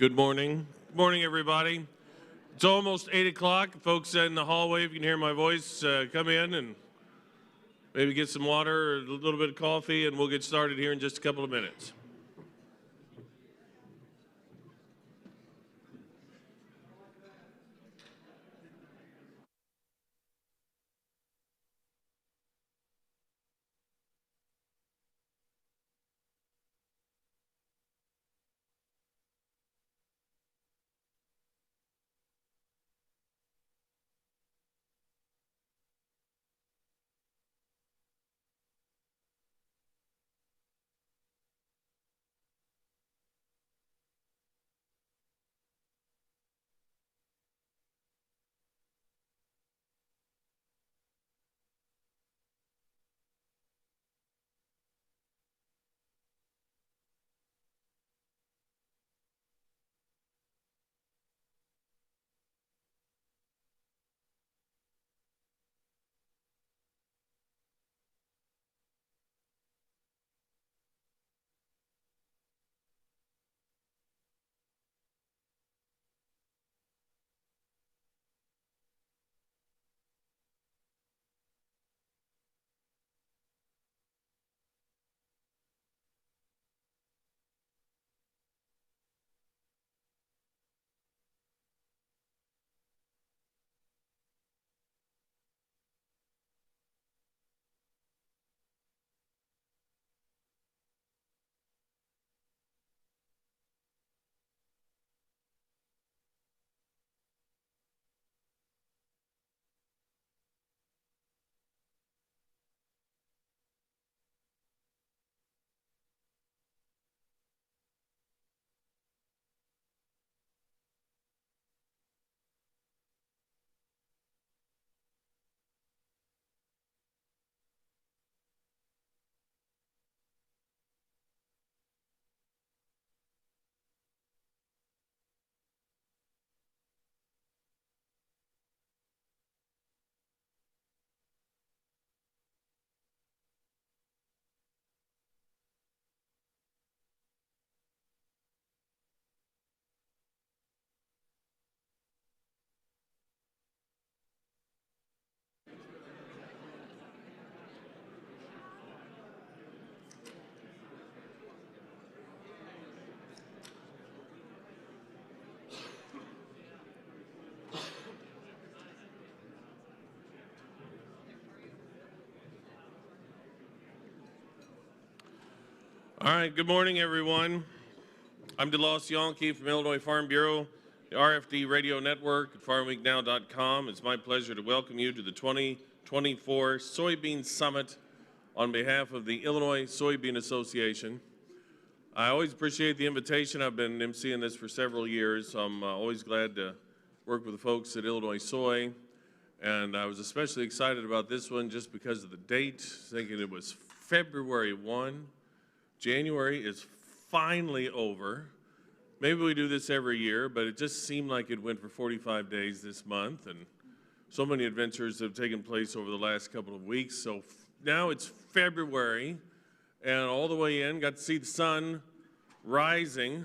Good morning. Good morning, everybody. It's almost 8 o'clock. Folks in the hallway, if you can hear my voice, come in and maybe get some water or a little bit of coffee, and we'll get started here in just a couple of minutes. All right, good morning, everyone. I'm DeLoss Jahnke from Illinois Farm Bureau, the RFD Radio Network at FarmWeekNow.com. It's my pleasure to welcome you to the 2024 Soybean Summit on behalf of the Illinois Soybean Association. I always appreciate the invitation. I've been emceeing this for several years, so I'm always glad to work with the folks at Illinois Soy. And I was especially excited about this one just because of the date, thinking it was February 1. January is finally over. Maybe we do this every year, but it just seemed like it went for 45 days this month, and so many adventures have taken place over the last couple of weeks. So now it's February, and all the way in, got to see the sun rising.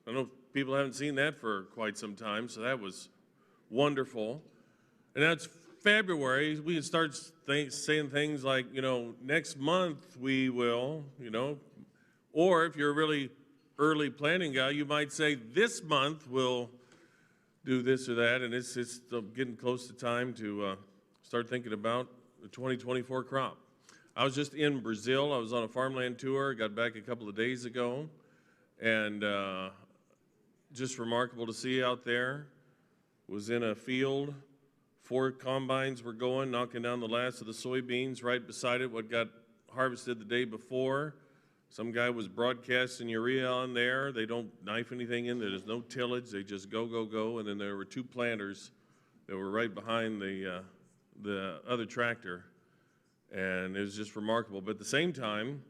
I know people haven't seen that for quite some time, so that was wonderful. And now it's February. We can start saying things like, next month we will, or if you're a really early planning guy, you might say this month we'll do this or that, and it's getting close to time to start thinking about the 2024 crop. I was just in Brazil. I was on a farmland tour, got back a couple of days ago, and just remarkable to see out there. Was in a field, 4 combines were going, knocking down the last of the soybeans. Right beside it, what got harvested the day before. Some guy was broadcasting urea on there. They don't knife anything in there. There's no tillage. They just go, go, go. And then there were 2 planters that were right behind the other tractor. And it was just remarkable. But at the same time,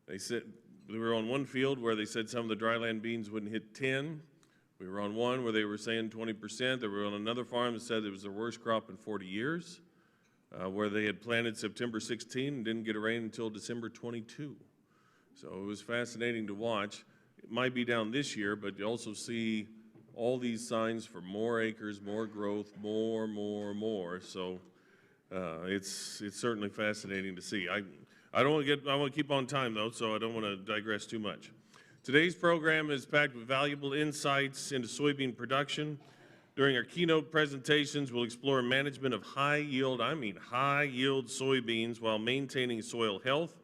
they said we were on one field where they said some of the dryland beans wouldn't hit 10. We were on one where they were saying 20%. They were on another farm that said it was the worst crop in 40 years, where they had planted September 16 and didn't get a rain until December 22. So it was fascinating to watch. might be down this year, but you also see all these signs for more acres, more growth, more. So it's certainly fascinating to see. I want to keep on time though, so I don't want to digress too much. Today's program is packed with valuable insights into soybean production. During our keynote presentations, we'll explore management of high-yield soybeans while maintaining soil health.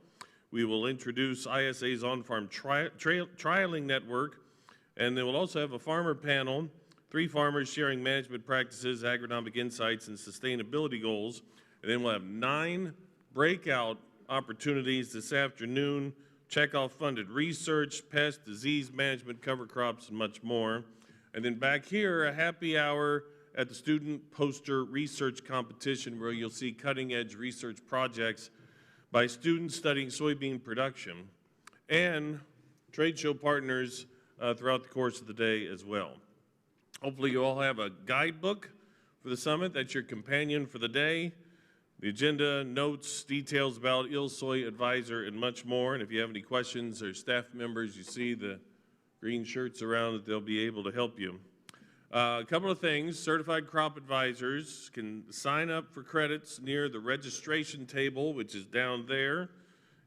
We will introduce ISA's on-farm trialing network, and they will also have a farmer panel, 3 farmers sharing management practices, agronomic insights, and sustainability goals. And then we'll have 9 breakout opportunities this afternoon, checkoff funded research, pest, disease management, cover crops, and much more. And then back here, a happy hour at the student poster research competition where you'll see cutting-edge research projects by students studying soybean production and trade show partners throughout the course of the day as well. Hopefully you all have a guidebook for the summit. That's your companion for the day. The agenda, notes, details about ILSoyAdvisor, and much more. And if you have any questions or staff members, you see the green shirts around that they'll be able to help you. A couple of things. Certified crop advisors can sign up for credits near the registration table, which is down there.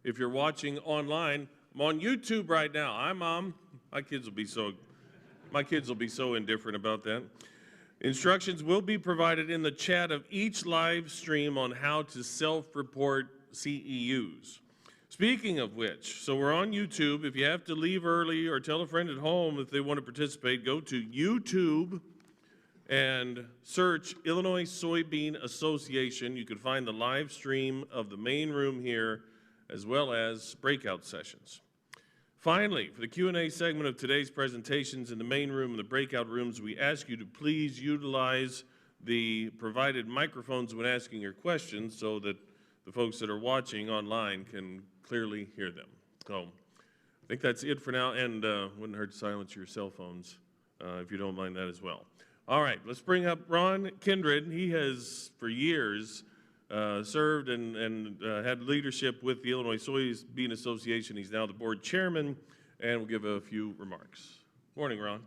If you're watching online, I'm on YouTube right now. Hi, Mom. My kids will be so indifferent about that. Instructions will be provided in the chat of each live stream on how to self-report CEUs. Speaking of which, so we're on YouTube. If you have to leave early or tell a friend at home if they want to participate, go to YouTube and search Illinois Soybean Association. You can find the live stream of the main room here as well as breakout sessions. Finally, for the Q&A segment of today's presentations in the main room and the breakout rooms, we ask you to please utilize the provided microphones when asking your questions so that the folks that are watching online can clearly hear them. So I think that's it for now, and wouldn't hurt to silence your cell phones if you don't mind that as well. All right, let's bring up Braun Kindred. He has, for years, served and had leadership with the Illinois Soybean Association. He's now the board chairman and will give a few remarks. Morning, Ron.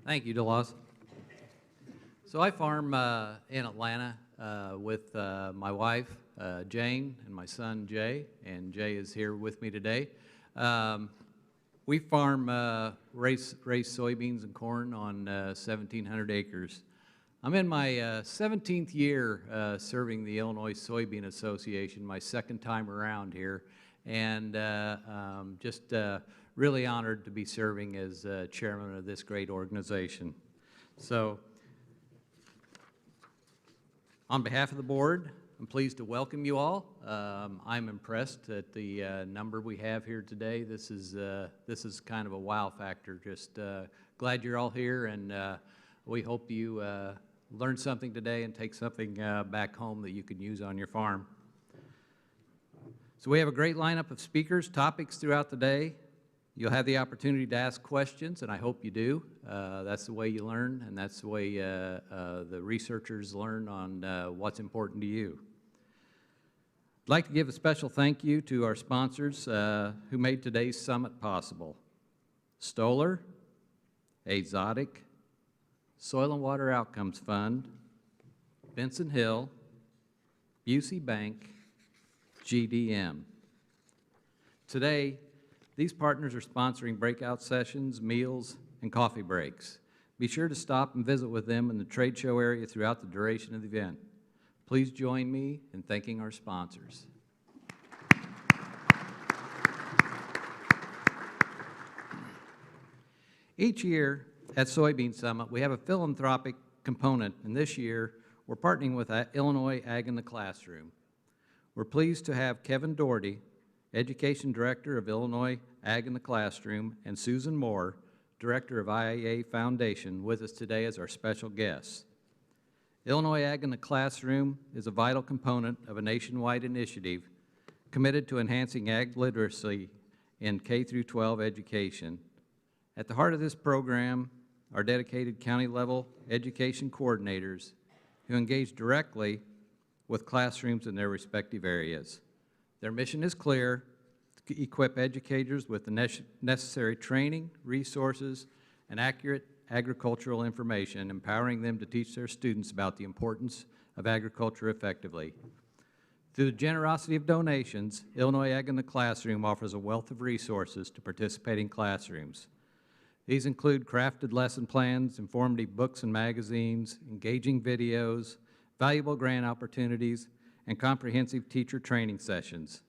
Thank you, DeLoss. So I farm in Atlanta with my wife, Jane, and my son, Jay, and Jay is here with me today. We farm raised soybeans and corn on 1,700 acres. I'm in my 17th year serving the Illinois Soybean Association, my second time around here, and just really honored to be serving as chairman of this great organization. So, on behalf of the board, I'm pleased to welcome you all. I'm impressed at the number we have here today. This is kind of a wow factor. Just glad you're all here, and we hope you learn something today and take something back home that you can use on your farm. So we have a great lineup of speakers, topics throughout the day. You'll have the opportunity to ask questions, and I hope you do. That's the way you learn, and that's the way the researchers learn on what's important to you. I'd like to give a special thank you to our sponsors who made today's summit possible. Stoller, Exotic, Soil and Water Outcomes Fund, Benson Hill, Busey Bank, GDM. Today, these partners are sponsoring breakout sessions, meals, and coffee breaks. Be sure to stop and visit with them in the trade show area throughout the duration of the event. Please join me in thanking our sponsors. Each year at Soybean Summit, we have a philanthropic component, and this year we're partnering with Illinois Ag in the Classroom. We're pleased to have Kevin Doherty, Education Director of Illinois Ag in the Classroom, and Susan Moore, Director of IAA Foundation, with us today as our special guests. Illinois Ag in the Classroom is a vital component of a nationwide initiative committed to enhancing ag literacy in K-12 education. At the heart of this program are dedicated county-level education coordinators who engage directly with classrooms in their respective areas. Their mission is clear: to equip educators with the necessary training, resources, and accurate agricultural information, empowering them to teach their students about the importance of agriculture effectively. Through the generosity of donations, Illinois Ag in the Classroom offers a wealth of resources to participating classrooms. These include crafted lesson plans, informative books and magazines, engaging videos, valuable grant opportunities, and comprehensive teacher training sessions.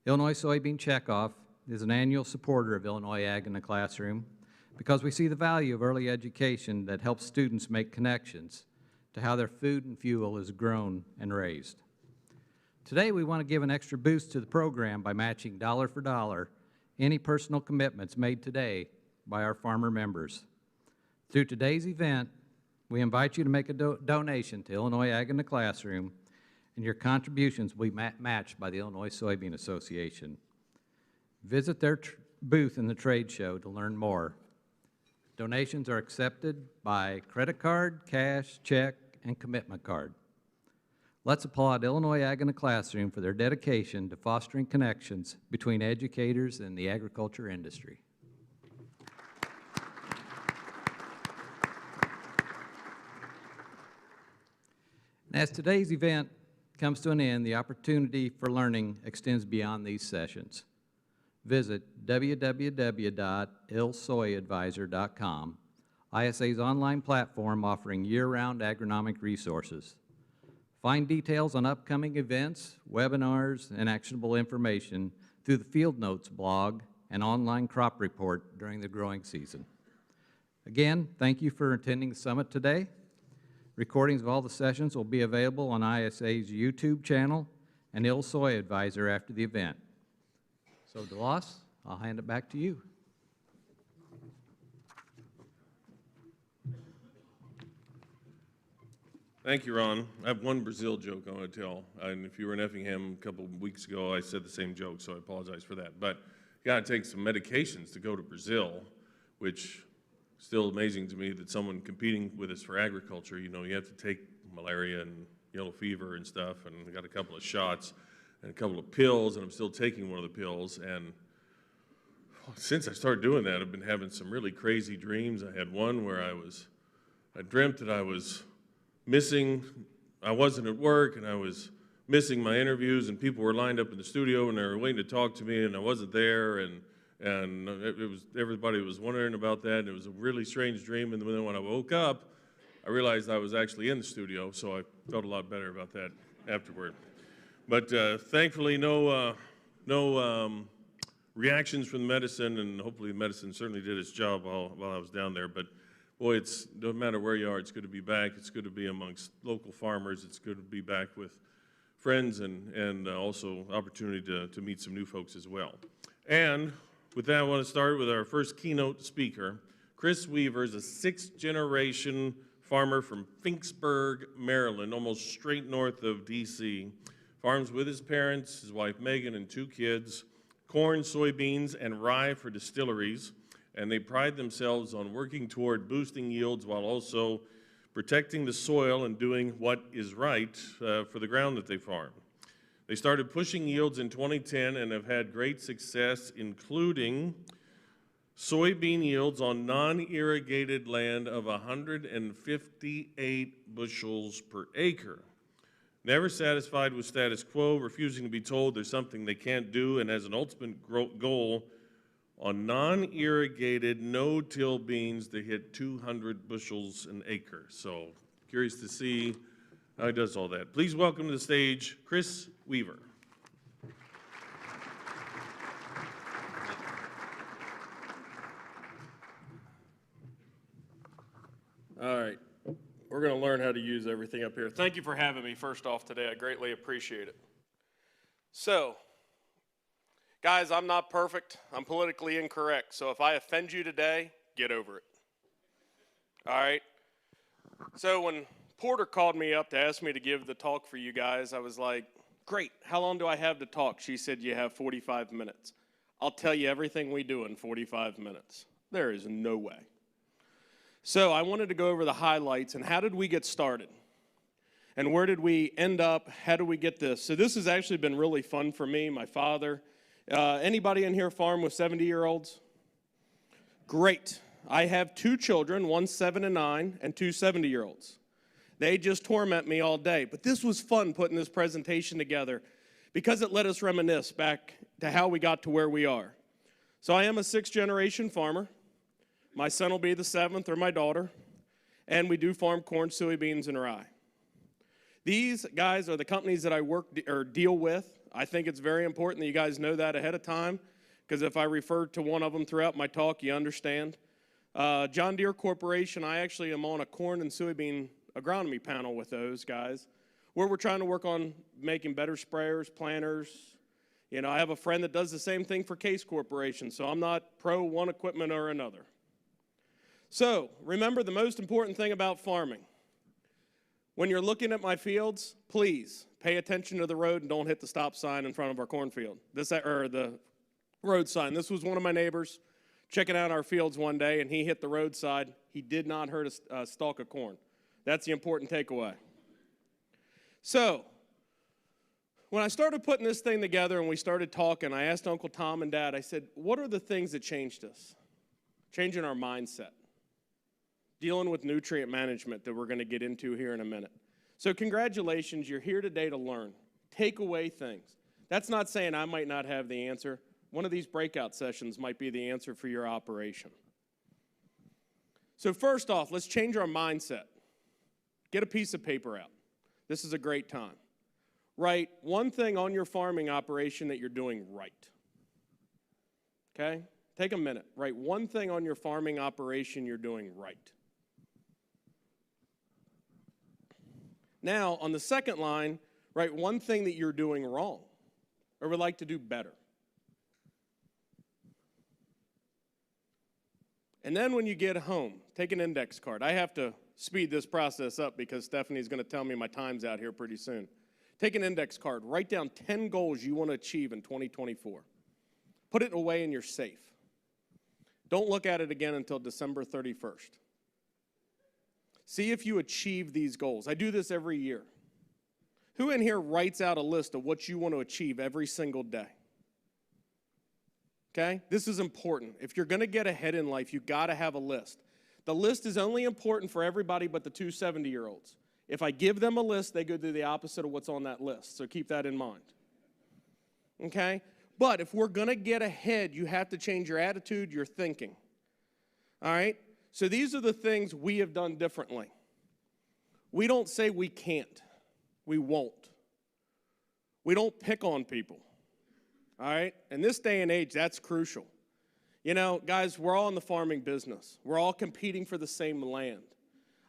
Illinois Soybean Checkoff is an annual supporter of Illinois Ag in the Classroom because we see the value of early education that helps students make connections to how their food and fuel is grown and raised. Today, we want to give an extra boost to the program by matching dollar for dollar any personal commitments made today by our farmer members. Through today's event, we invite you to make a donation to Illinois Ag in the Classroom, and your contributions will be matched by the Illinois Soybean Association. Visit their booth in the trade show to learn more. Donations are accepted by credit card, cash, check, and commitment card. Let's applaud Illinois Ag in the Classroom for their dedication to fostering connections between educators and the agriculture industry. And as today's event comes to an end, the opportunity for learning extends beyond these sessions. Visit www.ILSoyAdvisor.com, ISA's online platform offering year-round agronomic resources. Find details on upcoming events, webinars, and actionable information through the Field Notes blog and online crop report during the growing season. Again, thank you for attending the summit today. Recordings of all the sessions will be available on ISA's YouTube channel and ILSoyAdvisor after the event. So, DeLoss, I'll hand it back to you. Thank you, Ron. I have one Brazil joke I want to tell. And if you were in Effingham a couple of weeks ago, I said the same joke, so I apologize for that. But you got to take some medications to go to Brazil, which is still amazing to me that someone competing with us for agriculture, you know, you have to take malaria and yellow fever and stuff, and I got a couple of shots and a couple of pills, and I'm still taking one of the pills. And since I started doing that, I've been having some really crazy dreams. I had one where I dreamt that I was missing, I wasn't at work, and I was missing my interviews, and people were lined up in the studio, and they were waiting to talk to me, and I wasn't there, and everybody was wondering about that, and it was a really strange dream. And then when I woke up, I realized I was actually in the studio, so I felt a lot better about that afterward. But thankfully, no reactions from the medicine, and hopefully the medicine certainly did its job while I was down there. But boy, it doesn't matter where you are, it's good to be back. It's good to be amongst local farmers. It's good to be back with friends, and also opportunity to meet some new folks as well. And with that, I want to start with our first keynote speaker. Chris Weaver is a sixth-generation farmer from Finksburg, Maryland, almost straight north of D.C. Farms with his parents, his wife Megan, and two kids, corn, soybeans, and rye for distilleries. And they pride themselves on working toward boosting yields while also protecting the soil and doing what is right for the ground that they farm. They started pushing yields in 2010 and have had great success, including soybean yields on non-irrigated land of 158 bushels per acre. Never satisfied with status quo, refusing to be told there's something they can't do, and as an ultimate goal on non-irrigated, no-till beans to hit 200 bushels an acre. So curious to see how he does all that. Please welcome to the stage Chris Weaver. All right, we're going to learn how to use everything up here. Thank you for having me first off today. I greatly appreciate it. So, guys, I'm not perfect. I'm politically incorrect. So if I offend you today, get over it. All right? So when Porter called me up to ask me to give the talk for you guys, I was like, great. How long do I have to talk? She said, you have 45 minutes. I'll tell you everything we do in 45 minutes. There is no way. So I wanted to go over the highlights and how did we get started? And where did we end up? How do we get this? So this has actually been really fun for me. My father Anybody in here farm with 70-year-olds? Great. I have 2 children, one 7 and 9, and 2 70-year-olds. They just torment me all day. But this was fun putting this presentation together because it let us reminisce back to how we got to where we are. So I am a 6th-generation farmer. My son will be the 7th, or my daughter. And we do farm corn, soybeans, and rye. These guys are the companies that I work or deal with. I think it's very important that you guys know that ahead of time, because if I refer to one of them throughout my talk, you understand. John Deere Corporation, I actually am on a corn and soybean agronomy panel with those guys, where we're trying to work on making better sprayers, planters. You know, I have a friend that does the same thing for Case Corporation, so I'm not pro one equipment or another. So, remember the most important thing about farming. When you're looking at my fields, please pay attention to the road and don't hit the stop sign in front of our cornfield. The road sign. This was one of my neighbors checking out our fields one day, and he hit the roadside. He did not hurt a stalk of corn. That's the important takeaway. So, when I started putting this thing together and we started talking, I asked Uncle Tom and Dad, I said, what are the things that changed us? Changing our mindset. Dealing with nutrient management that we're going to get into here in a minute. So congratulations, you're here today to learn. Take away things. That's not saying I might not have the answer. One of these breakout sessions might be the answer for your operation. So first off, let's change our mindset. Get a piece of paper out. This is a great time. Write one thing on your farming operation that you're doing right. Okay? Take a minute. Write one thing on your farming operation you're doing right. Now, on the second line, write one thing that you're doing wrong or would like to do better. And then when you get home, take an index card. I have to speed this process up because Stephanie's going to tell me my time's out here pretty soon. Take an index card. Write down 10 goals you want to achieve in 2024. Put it away in your safe. Don't look at it again until December 31st. See if you achieve these goals. I do this every year. Who in here writes out a list of what you want to achieve every single day? Okay? This is important. If you're going to get ahead in life, you've got to have a list. The list is only important for everybody but the 2 70-year-olds. If I give them a list, they go do the opposite of what's on that list. So keep that in mind. Okay? But if we're going to get ahead, you have to change your attitude, your thinking. All right? So these are the things we have done differently. We don't say we can't. We won't. We don't pick on people. All right? In this day and age, that's crucial. You know, guys, we're all in the farming business. We're all competing for the same land.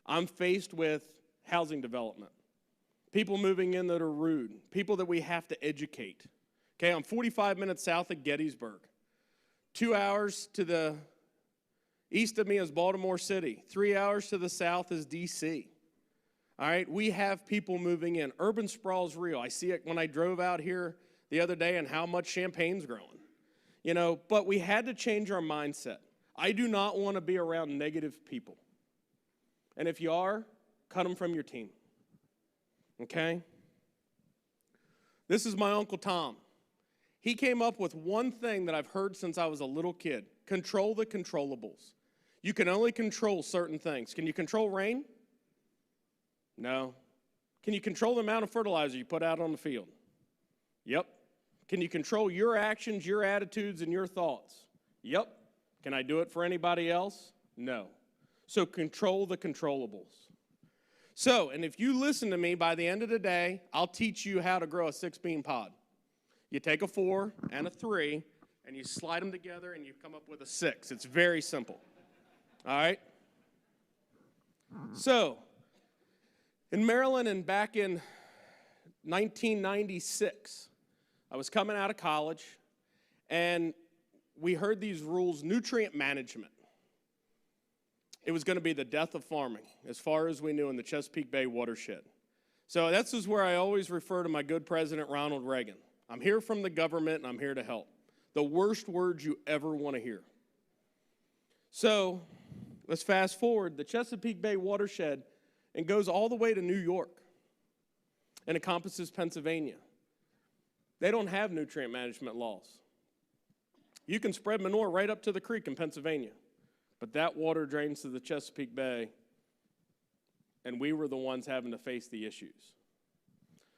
I'm faced with housing development. People moving in that are rude. People that we have to educate. Okay, I'm 45 minutes south of Gettysburg. 2 hours to the east of me is Baltimore City. 3 hours to the south is D.C. All right, we have people moving in. Urban sprawl is real. I see it when I drove out here the other day and how much Champagne's growing. You know, but we had to change our mindset. I do not want to be around negative people. And if you are, cut them from your team. Okay? This is my Uncle Tom. He came up with one thing that I've heard since I was a little kid. Control the controllables. You can only control certain things. Can you control rain? No. Can you control the amount of fertilizer you put out on the field? Yep. Can you control your actions, your attitudes, and your thoughts? Yep. Can I do it for anybody else? No. So control the controllables. So, and if you listen to me, by the end of the day, I'll teach you how to grow a 6-bean pod. You take a 4 and a 3, and you slide them together, and you come up with a 6. It's very simple. All right? So, in Maryland and back in 1996, I was coming out of college, and we heard these rules, nutrient management. It was going to be the death of farming, as far as we knew, in the Chesapeake Bay watershed. So this is where I always refer to my good President Ronald Reagan. I'm here from the government, and I'm here to help. The worst words you ever want to hear. So let's fast forward. The Chesapeake Bay watershed and goes all the way to New York and encompasses Pennsylvania. They don't have nutrient management laws. You can spread manure right up to the creek in Pennsylvania, but that water drains to the Chesapeake Bay, and we were the ones having to face the issues.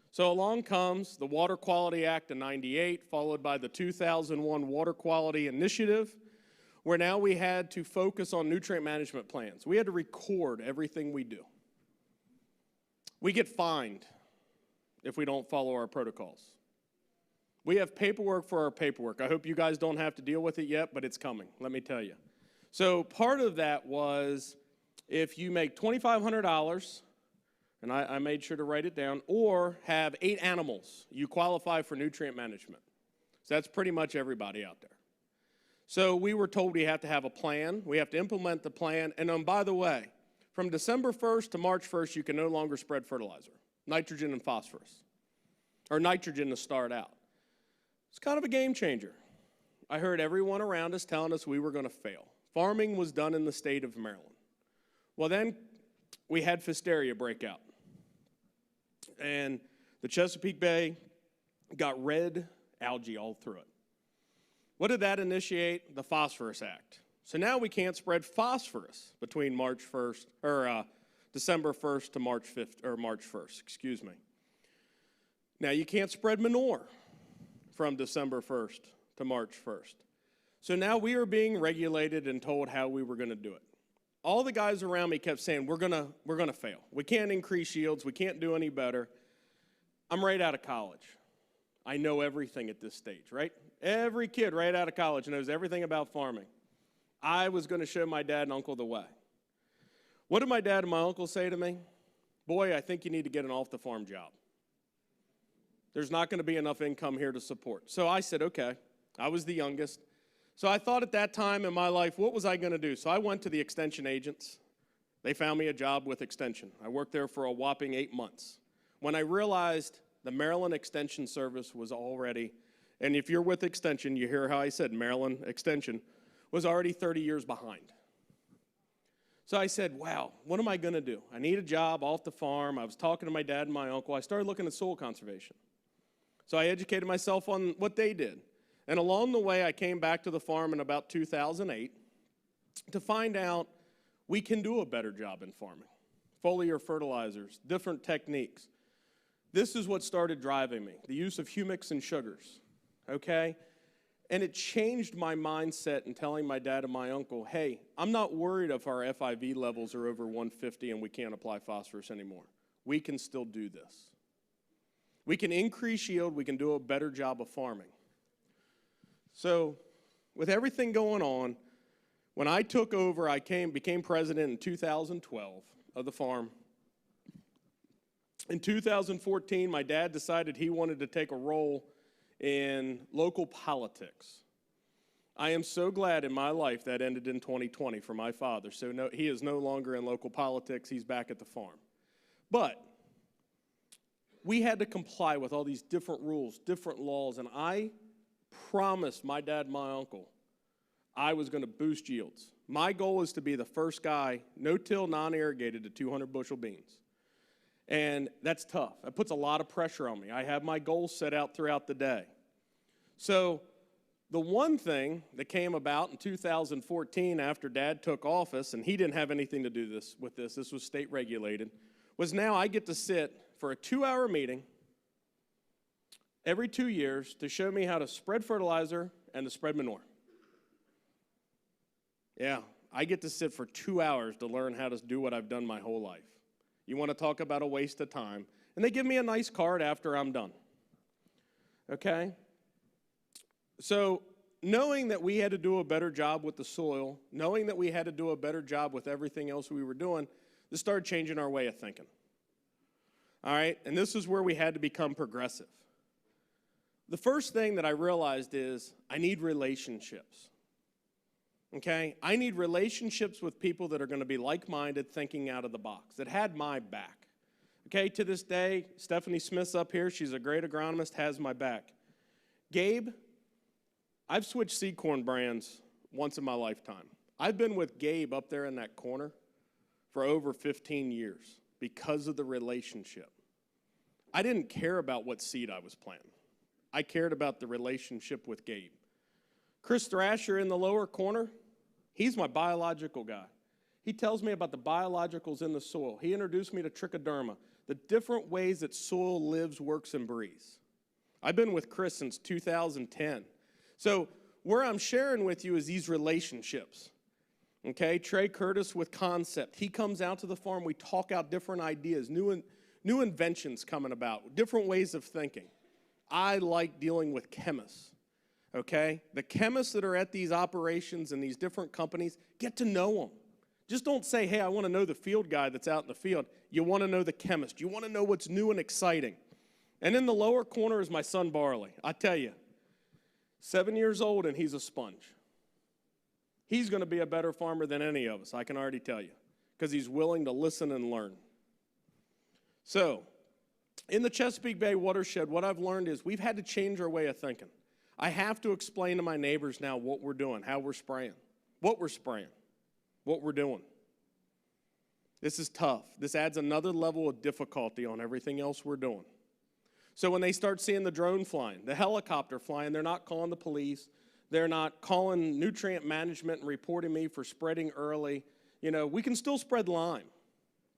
So along comes the Water Quality Act of '98, followed by the 2001 Water Quality Initiative, where now we had to focus on nutrient management plans. We had to record everything we do. We get fined if we don't follow our protocols. We have paperwork for our paperwork. I hope you guys don't have to deal with it yet, but it's coming, let me tell you. So part of that was if you make $2,500, and I made sure to write it down, or have 8 animals, you qualify for nutrient management. So that's pretty much everybody out there. So we were told we have to have a plan, we have to implement the plan, and by the way, from December 1st to March 1st, you can no longer spread fertilizer, nitrogen and phosphorus, or nitrogen to start out. It's kind of a game changer. I heard everyone around us telling us we were going to fail. Farming was done in the state of Maryland. Well, then we had Pfiesteria break out, and the Chesapeake Bay got red algae all through it. What did that initiate? The Phosphorus Act. So now we can't spread phosphorus between December 1st to March 5th, or March 1st, excuse me. Now you can't spread manure from December 1st to March 1st. So now we are being regulated and told how we were going to do it. All the guys around me kept saying, we're gonna fail. We can't increase yields. We can't do any better. I'm right out of college. I know everything at this stage, right? Every kid right out of college knows everything about farming. I was going to show my dad and uncle the way. What did my dad and my uncle say to me? Boy, I think you need to get an off-the-farm job. There's not going to be enough income here to support. So I said, okay. I was the youngest. So I thought at that time in my life, what was I going to do? So I went to the extension agents. They found me a job with extension. I worked there for a whopping 8 months. When I realized the Maryland Extension Service was already, and if you're with extension, you hear how I said Maryland Extension, was already 30 years behind. So I said, wow, what am I going to do? I need a job off the farm. I was talking to my dad and my uncle. I started looking at soil conservation. So I educated myself on what they did. And along the way, I came back to the farm in about 2008 to find out we can do a better job in farming. Foliar fertilizers, different techniques. This is what started driving me, the use of humics and sugars, okay? And it changed my mindset in telling my dad and my uncle, hey, I'm not worried if our FIV levels are over 150 and we can't apply phosphorus anymore. We can still do this. We can increase yield. We can do a better job of farming. So with everything going on, when I took over, I became president in 2012 of the farm. In 2014, my dad decided he wanted to take a role in local politics. I am so glad in my life that ended in 2020 for my father. So no, he is no longer in local politics. He's back at the farm. But we had to comply with all these different rules, different laws, and I promised my dad and my uncle I was going to boost yields. My goal is to be the first guy, no-till, non-irrigated, to 200 bushel beans. And that's tough. That puts a lot of pressure on me. I have my goals set out throughout the day. So the one thing that came about in 2014 after Dad took office, and he didn't have anything to do with this was state regulated, was now I get to sit for a 2-hour meeting every 2 years to show me how to spread fertilizer and to spread manure. Yeah, I get to sit for 2 hours to learn how to do what I've done my whole life. You want to talk about a waste of time. And they give me a nice card after I'm done. Okay? So knowing that we had to do a better job with the soil, knowing that we had to do a better job with everything else we were doing, this started changing our way of thinking. All right? And this is where we had to become progressive. The first thing that I realized is I need relationships. Okay? I need relationships with people that are going to be like-minded, thinking out of the box, that had my back. Okay? To this day, Stephanie Smith's up here. She's a great agronomist, has my back. Gabe, I've switched seed corn brands once in my lifetime. I've been with Gabe up there in that corner for over 15 years because of the relationship. I didn't care about what seed I was planting. I cared about the relationship with Gabe. Chris Thrasher in the lower corner, he's my biological guy. He tells me about the biologicals in the soil. He introduced me to trichoderma, the different ways that soil lives, works, and breathes. I've been with Chris since 2010. So where I'm sharing with you is these relationships. Okay, Trey Curtis with Concept. He comes out to the farm. We talk out different ideas, new inventions coming about, different ways of thinking. I like dealing with chemists. Okay, the chemists that are at these operations and these different companies, get to know them. Just don't say, hey, I want to know the field guy that's out in the field. You want to know the chemist. You want to know what's new and exciting. And in the lower corner is my son Barley. I tell you, 7 years old and he's a sponge. He's going to be a better farmer than any of us, I can already tell you, because he's willing to listen and learn. So, in the Chesapeake Bay watershed, what I've learned is we've had to change our way of thinking. I have to explain to my neighbors now what we're doing, how we're spraying, what we're doing. This is tough. This adds another level of difficulty on everything else we're doing. So when they start seeing the drone flying, the helicopter flying, they're not calling the police. They're not calling nutrient management and reporting me for spreading early. You know, we can still spread Lyme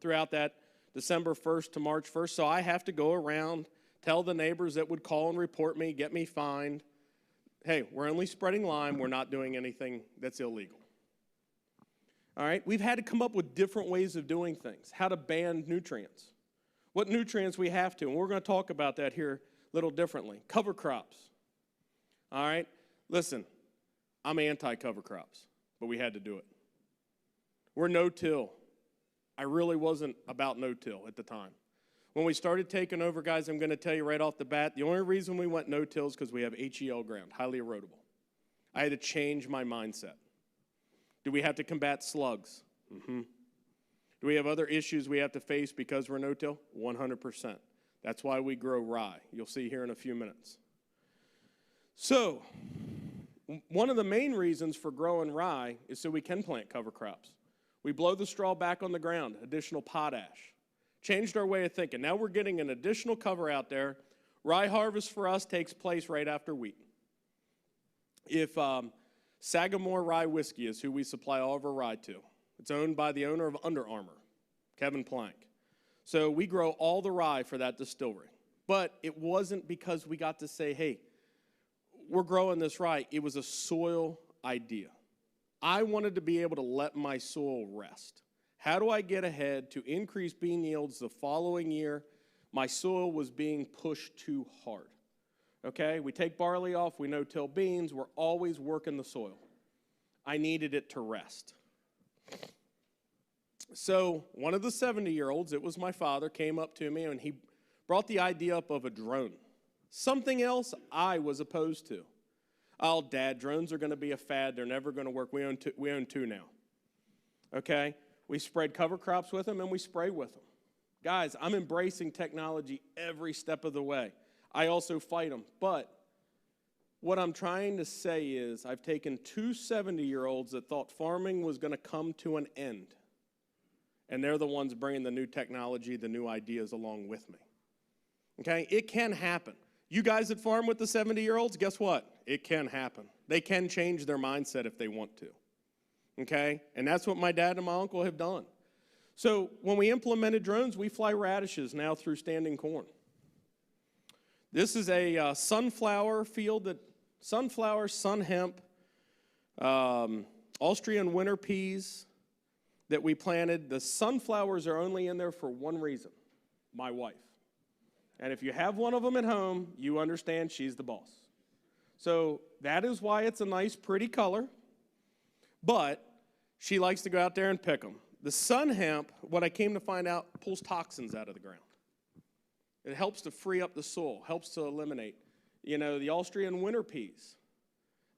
throughout that December 1st to March 1st. So I have to go around, tell the neighbors that would call and report me, get me fined. Hey, we're only spreading Lyme. We're not doing anything that's illegal. All right, we've had to come up with different ways of doing things, how to ban nutrients, what nutrients we have to, and we're going to talk about that here a little differently. Cover crops. All right, listen, I'm anti-cover crops, but we had to do it. We're no-till. I really wasn't about no-till at the time. When we started taking over, guys, I'm going to tell you right off the bat, the only reason we went no-till is because we have HEL ground, highly erodible. I had to change my mindset. Do we have to combat slugs? Mm-hmm. Do we have other issues we have to face because we're no-till? 100%. That's why we grow rye. You'll see here in a few minutes. So, one of the main reasons for growing rye is so we can plant cover crops. We blow the straw back on the ground, additional potash. Changed our way of thinking. Now we're getting an additional cover out there. Rye harvest for us takes place right after wheat. If Sagamore Rye Whiskey is who we supply all of our rye to. It's owned by the owner of Under Armour, Kevin Plank. So we grow all the rye for that distillery. But it wasn't because we got to say, hey, we're growing this rye. It was a soil idea. I wanted to be able to let my soil rest. How do I get ahead to increase bean yields the following year? My soil was being pushed too hard. Okay, we take barley off, we no-till beans, we're always working the soil. I needed it to rest. So one of the 70-year-olds, it was my father, came up to me and he brought the idea up of a drone. Something else I was opposed to. Oh, Dad, drones are going to be a fad. They're never going to work. We own two now. Okay, we spread cover crops with them and we spray with them. Guys, I'm embracing technology every step of the way. I also fight them. But what I'm trying to say is I've taken two 70-year-olds that thought farming was going to come to an end. And they're the ones bringing the new technology, the new ideas along with me. Okay? It can happen. You guys that farm with the 70-year-olds, guess what? It can happen. They can change their mindset if they want to. Okay? And that's what my dad and my uncle have done. So when we implemented drones, we fly radishes now through standing corn. This is a sunflower field, sunflower, sun hemp, Austrian winter peas that we planted. The sunflowers are only in there for one reason, my wife. And if you have one of them at home, you understand she's the boss. So that is why it's a nice, pretty color. But she likes to go out there and pick them. The sun hemp, what I came to find out, pulls toxins out of the ground. It helps to free up the soil, helps to eliminate. You know, the Austrian winter peas,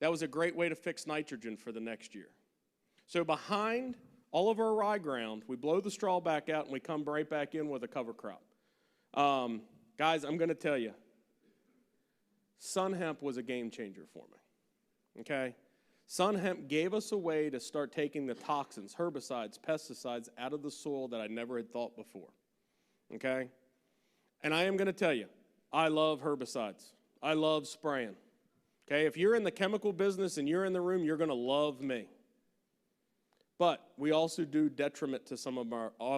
that was a great way to fix nitrogen for the next year. So behind all of our rye ground, we blow the straw back out and we come right back in with a cover crop. Guys, I'm going to tell you, sun hemp was a game changer for me, okay? Sun hemp gave us a way to start taking the toxins, herbicides, pesticides out of the soil that I never had thought before, okay? And I am going to tell you, I love herbicides. I love spraying. Okay, if you're in the chemical business and you're in the room, you're going to love me. But we also do detriment to some of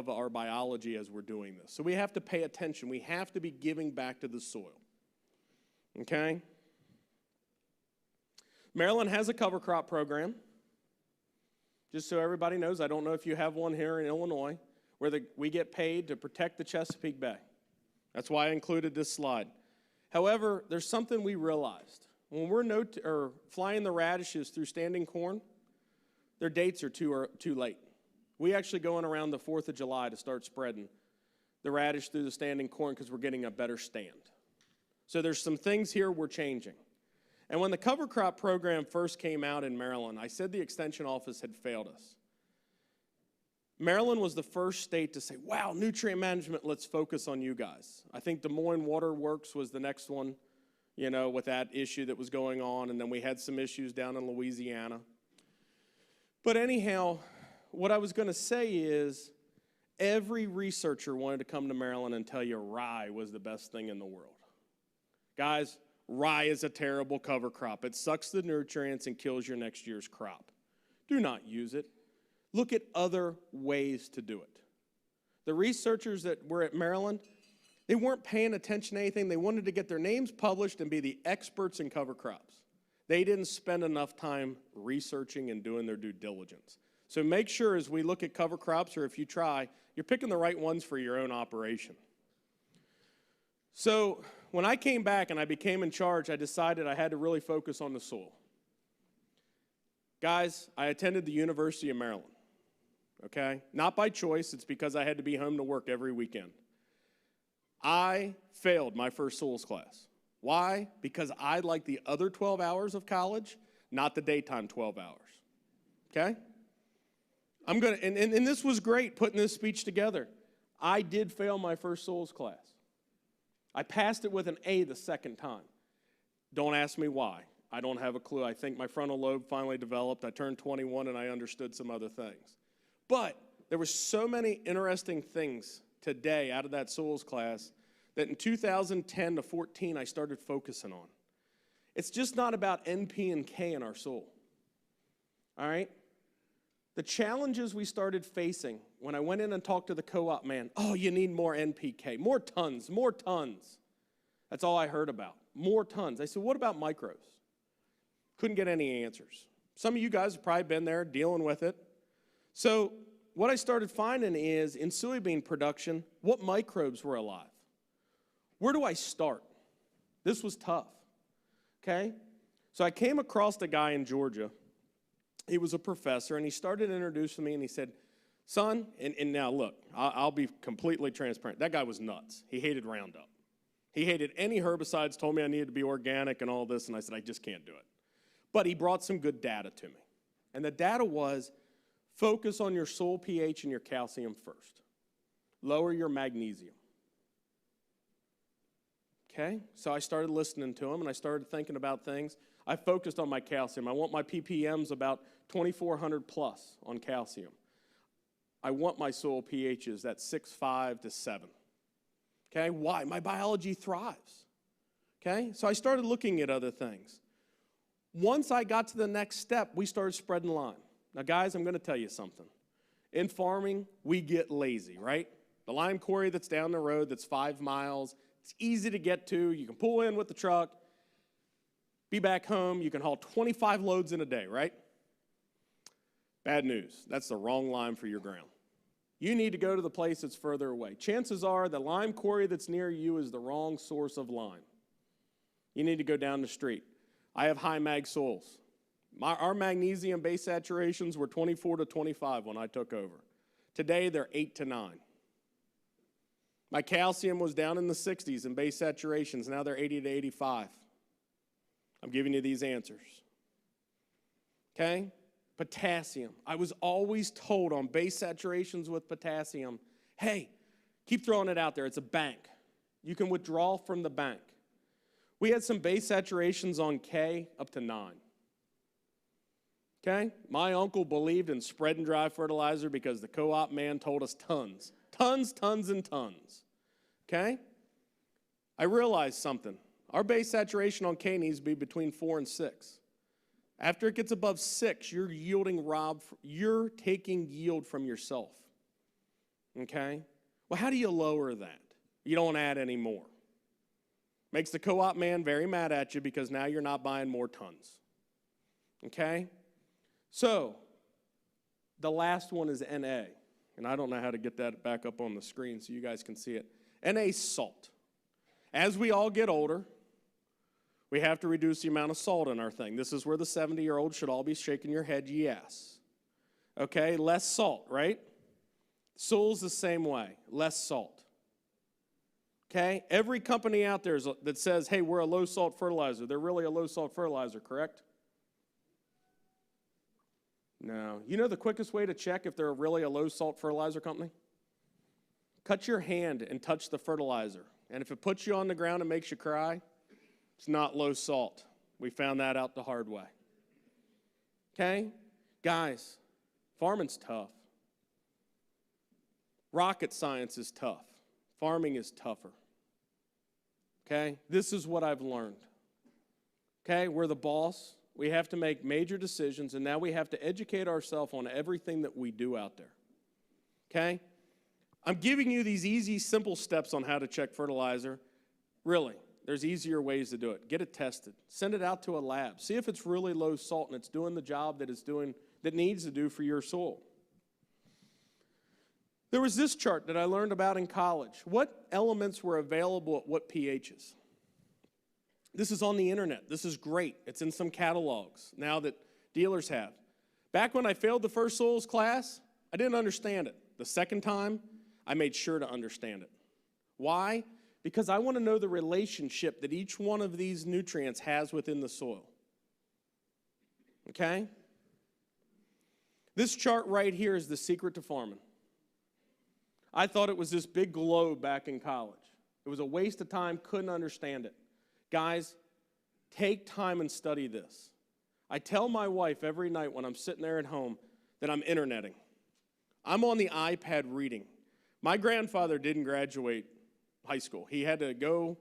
our biology as we're doing this. So we have to pay attention. We have to be giving back to the soil. Okay? Maryland has a cover crop program. Just so everybody knows, I don't know if you have one here in Illinois, where we get paid to protect the Chesapeake Bay. That's why I included this slide. However, there's something we realized. When we're flying the radishes through standing corn, their dates are too late. We actually go in around the 4th of July to start spreading the radish through the standing corn because we're getting a better stand. So there's some things here we're changing. And when the cover crop program first came out in Maryland, I said the extension office had failed us. Maryland was the first state to say, wow, nutrient management, let's focus on you guys. I think Des Moines Water Works was the next one, you know, with that issue that was going on, and then we had some issues down in Louisiana. But anyhow, what I was going to say is every researcher wanted to come to Maryland and tell you rye was the best thing in the world. Guys, rye is a terrible cover crop. It sucks the nutrients and kills your next year's crop. Do not use it. Look at other ways to do it. The researchers that were at Maryland, they weren't paying attention to anything. They wanted to get their names published and be the experts in cover crops. They didn't spend enough time researching and doing their due diligence. So make sure as we look at cover crops, or if you try, you're picking the right ones for your own operation. So when I came back and I became in charge, I decided I had to really focus on the soil. Guys, I attended the University of Maryland, okay? Not by choice, it's because I had to be home to work every weekend. I failed my first soils class. Why? Because I like the other 12 hours of college, not the daytime 12 hours, okay? And this was great putting this speech together. I did fail my first soils class. I passed it with an A the second time. Don't ask me why. I don't have a clue. I think my frontal lobe finally developed. I turned 21 and I understood some other things. But there were so many interesting things today out of that soils class that in 2010 to 14 I started focusing on. It's just not about NP and K in our soil. All right? The challenges we started facing when I went in and talked to the co-op man, oh, you need more NPK, more tons, more tons. That's all I heard about, more tons. I said, what about microbes? Couldn't get any answers. Some of you guys have probably been there dealing with it. So what I started finding is in soybean production, what microbes were alive? Where do I start? This was tough, okay? So I came across a guy in Georgia. He was a professor, and he started introducing me, and he said, son, and now look, I'll be completely transparent. That guy was nuts. He hated Roundup. He hated any herbicides, told me I needed to be organic and all this, and I said, I just can't do it. But he brought some good data to me. And the data was, focus on your soil pH and your calcium first. Lower your magnesium. Okay, so I started listening to him, and I started thinking about things. I focused on my calcium. I want my ppms about 2,400 plus on calcium. I want my soil pHs at 6.5 to 7. Okay, why? My biology thrives. Okay, so I started looking at other things. Once I got to the next step, we started spreading lime. Now, guys, I'm going to tell you something. In farming, we get lazy, right? The lime quarry that's down the road that's 5 miles, it's easy to get to. You can pull in with the truck, be back home. You can haul 25 loads in a day, right? Bad news. That's the wrong lime for your ground. You need to go to the place that's further away. Chances are the lime quarry that's near you is the wrong source of lime. You need to go down the street. I have high mag soils. Our magnesium base saturations were 24 to 25 when I took over. Today, they're 8 to 9. My calcium was down in the 60s in base saturations. Now they're 80 to 85. I'm giving you these answers. Okay? Potassium. I was always told on base saturations with potassium, hey, keep throwing it out there. It's a bank. You can withdraw from the bank. We had some base saturations on K up to 9. Okay? My uncle believed in spread and dry fertilizer because the co-op man told us tons. Tons, tons, and tons. Okay? I realized something. Our base saturation on K needs to be between 4 and 6. After it gets above 6, you're taking yield from yourself. Okay? Well, how do you lower that? You don't add any more. Makes the co-op man very mad at you because now you're not buying more tons. Okay? So, the last one is NA. And I don't know how to get that back up on the screen so you guys can see it. NA is salt. As we all get older, we have to reduce the amount of salt in our thing. This is where the 70-year-olds should all be shaking your head, yes. Okay, less salt, right? Soil's the same way, less salt. Okay, every company out there that says, hey, we're a low-salt fertilizer, they're really a low-salt fertilizer, correct? No. You know the quickest way to check if they're really a low-salt fertilizer company? Cut your hand and touch the fertilizer. And if it puts you on the ground and makes you cry, it's not low salt. We found that out the hard way. Okay? Guys, farming's tough. Rocket science is tough. Farming is tougher. Okay? This is what I've learned. Okay? We're the boss. We have to make major decisions, and now we have to educate ourselves on everything that we do out there. Okay? I'm giving you these easy, simple steps on how to check fertilizer. Really, there's easier ways to do it. Get it tested. Send it out to a lab. See if it's really low salt and it's doing the job that needs to do for your soil. There was this chart that I learned about in college. What elements were available at what pHs? This is on the internet. This is great. It's in some catalogs now that dealers have. Back when I failed the first soils class, I didn't understand it. The second time, I made sure to understand it. Why? Because I want to know the relationship that each one of these nutrients has within the soil. Okay? This chart right here is the secret to farming. I thought it was this big globe back in college. It was a waste of time, couldn't understand it. Guys, take time and study this. I tell my wife every night when I'm sitting there at home that I'm interneting. I'm on the iPad reading. My grandfather didn't graduate high school. He had to go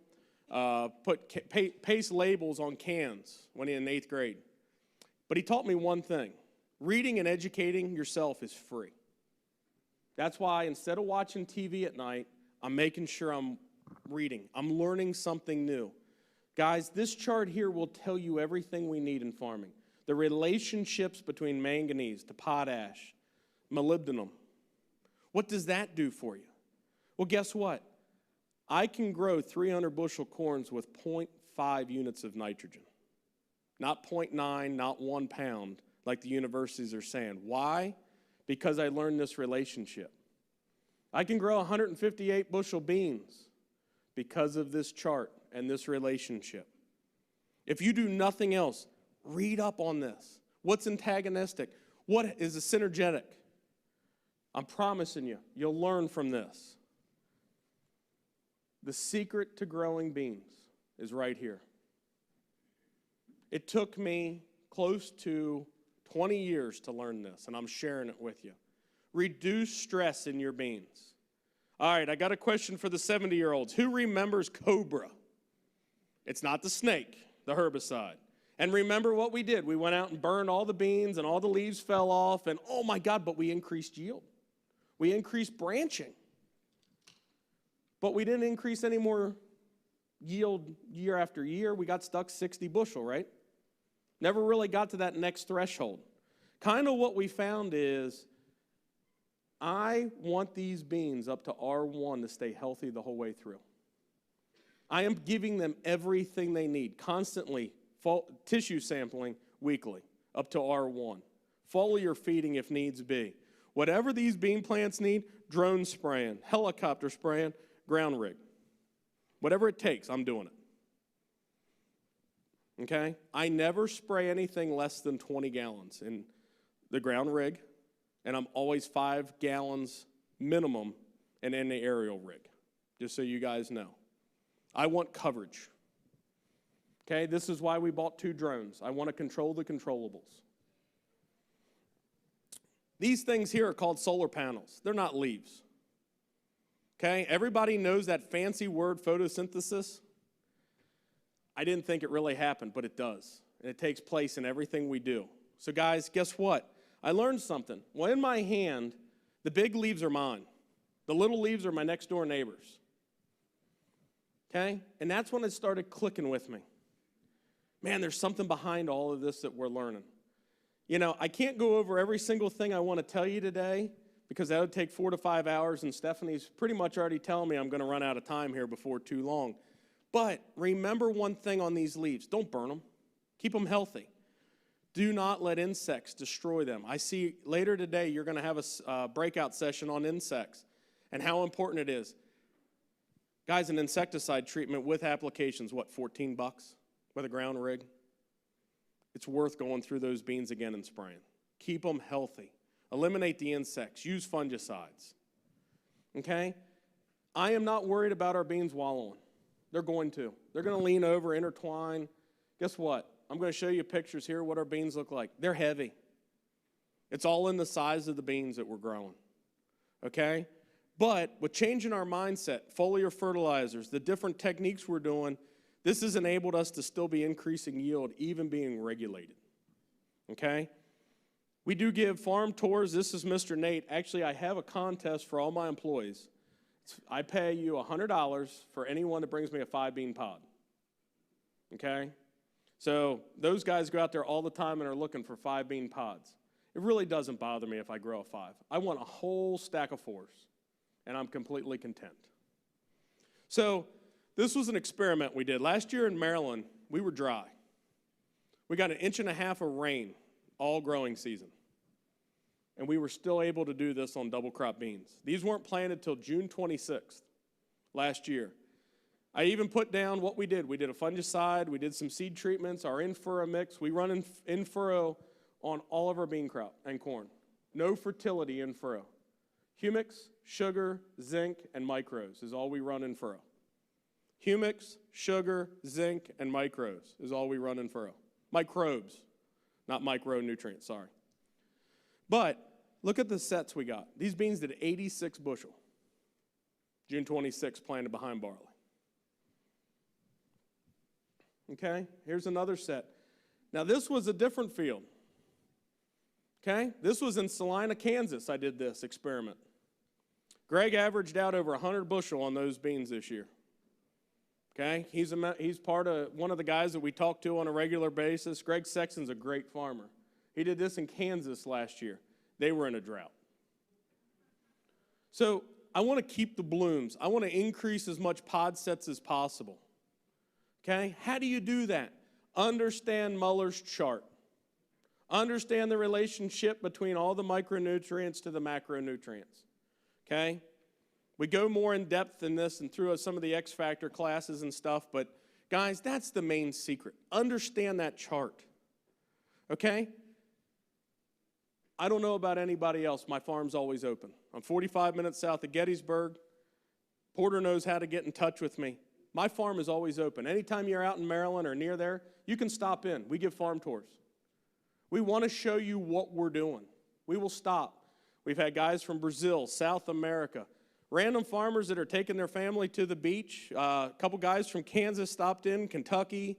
paste labels on cans when he was in 8th grade. But he taught me one thing. Reading and educating yourself is free. That's why instead of watching TV at night, I'm making sure I'm reading. I'm learning something new. Guys, this chart here will tell you everything we need in farming. The relationships between manganese to potash, molybdenum. What does that do for you? Well, guess what? I can grow 300 bushel corns with 0.5 units of nitrogen. Not 0.9, not 1 pound, like the universities are saying. Why? Because I learned this relationship. I can grow 158 bushel beans because of this chart and this relationship. If you do nothing else, read up on this. What's antagonistic? What is a synergetic? I'm promising you, you'll learn from this. The secret to growing beans is right here. It took me close to 20 years to learn this, and I'm sharing it with you. Reduce stress in your beans. All right, I got a question for the 70-year-olds. Who remembers Cobra? It's not the snake, the herbicide. And remember what we did. We went out and burned all the beans, and all the leaves fell off, and oh my God, but we increased yield. We increased branching. But we didn't increase any more yield year after year. We got stuck 60 bushel, right? Never really got to that next threshold. Kind of what we found is I want these beans up to R1 to stay healthy the whole way through. I am giving them everything they need, constantly tissue sampling weekly up to R1. Foliar feeding if needs be. Whatever these bean plants need, drone spraying, helicopter spraying, ground rig. Whatever it takes, I'm doing it. Okay? I never spray anything less than 20 gallons in the ground rig, and I'm always 5 gallons minimum in any aerial rig, just so you guys know. I want coverage. Okay? This is why we bought 2 drones. I want to control the controllables. These things here are called solar panels. They're not leaves. Okay? Everybody knows that fancy word photosynthesis. I didn't think it really happened, but it does. And it takes place in everything we do. So guys, guess what? I learned something. Well, in my hand, the big leaves are mine. The little leaves are my next door neighbors. Okay? And that's when it started clicking with me. Man, there's something behind all of this that we're learning. You know, I can't go over every single thing I want to tell you today because that would take 4 to 5 hours, and Stephanie's pretty much already telling me I'm going to run out of time here before too long. But remember one thing on these leaves. Don't burn them. Keep them healthy. Do not let insects destroy them. I see later today you're going to have a breakout session on insects and how important it is. Guys, an insecticide treatment with applications, what, $14 with a ground rig? It's worth going through those beans again and spraying. Keep them healthy. Eliminate the insects. Use fungicides. Okay? I am not worried about our beans wallowing. They're going to. They're going to lean over, intertwine. Guess what? I'm going to show you pictures here what our beans look like. They're heavy. It's all in the size of the beans that we're growing. Okay? But with changing our mindset, foliar fertilizers, the different techniques we're doing, this has enabled us to still be increasing yield, even being regulated. Okay? We do give farm tours. This is Mr. Nate. Actually, I have a contest for all my employees. I pay you $100 for anyone that brings me a 5-bean pod. Okay? So those guys go out there all the time and are looking for 5-bean pods. It really doesn't bother me if I grow a 5. I want a whole stack of 4s, and I'm completely content. So this was an experiment we did. Last year in Maryland, we were dry. We got 1.5 inches of rain all growing season, and we were still able to do this on double crop beans. These weren't planted till June 26th last year. I even put down what we did. We did a fungicide. We did some seed treatments, our in-furrow mix. We run in-furrow on all of our bean crop and corn. No fertility in-furrow. Humics, sugar, zinc, and micros is all we run in-furrow. Humics, sugar, zinc, and micros is all we run in-furrow. Microbes, not micronutrients, sorry. But look at the sets we got. These beans did 86 bushel. June 26th planted behind barley. Okay, here's another set. Now this was a different field. Okay, this was in Salina, Kansas. I did this experiment. Greg averaged out over 100 bushel on those beans this year. Okay, he's part of one of the guys that we talk to on a regular basis. Greg Sexton's a great farmer. He did this in Kansas last year. They were in a drought. So I want to keep the blooms. I want to increase as much pod sets as possible. Okay, how do you do that? Understand Muller's chart. Understand the relationship between all the micronutrients to the macronutrients. Okay? We go more in depth in this and through some of the X Factor classes and stuff, but guys, that's the main secret. Understand that chart. Okay? I don't know about anybody else. My farm's always open. I'm 45 minutes south of Gettysburg. Porter knows how to get in touch with me. My farm is always open. Anytime you're out in Maryland or near there, you can stop in. We give farm tours. We want to show you what we're doing. We will stop. We've had guys from Brazil, South America, random farmers that are taking their family to the beach. A couple guys from Kansas stopped in, Kentucky,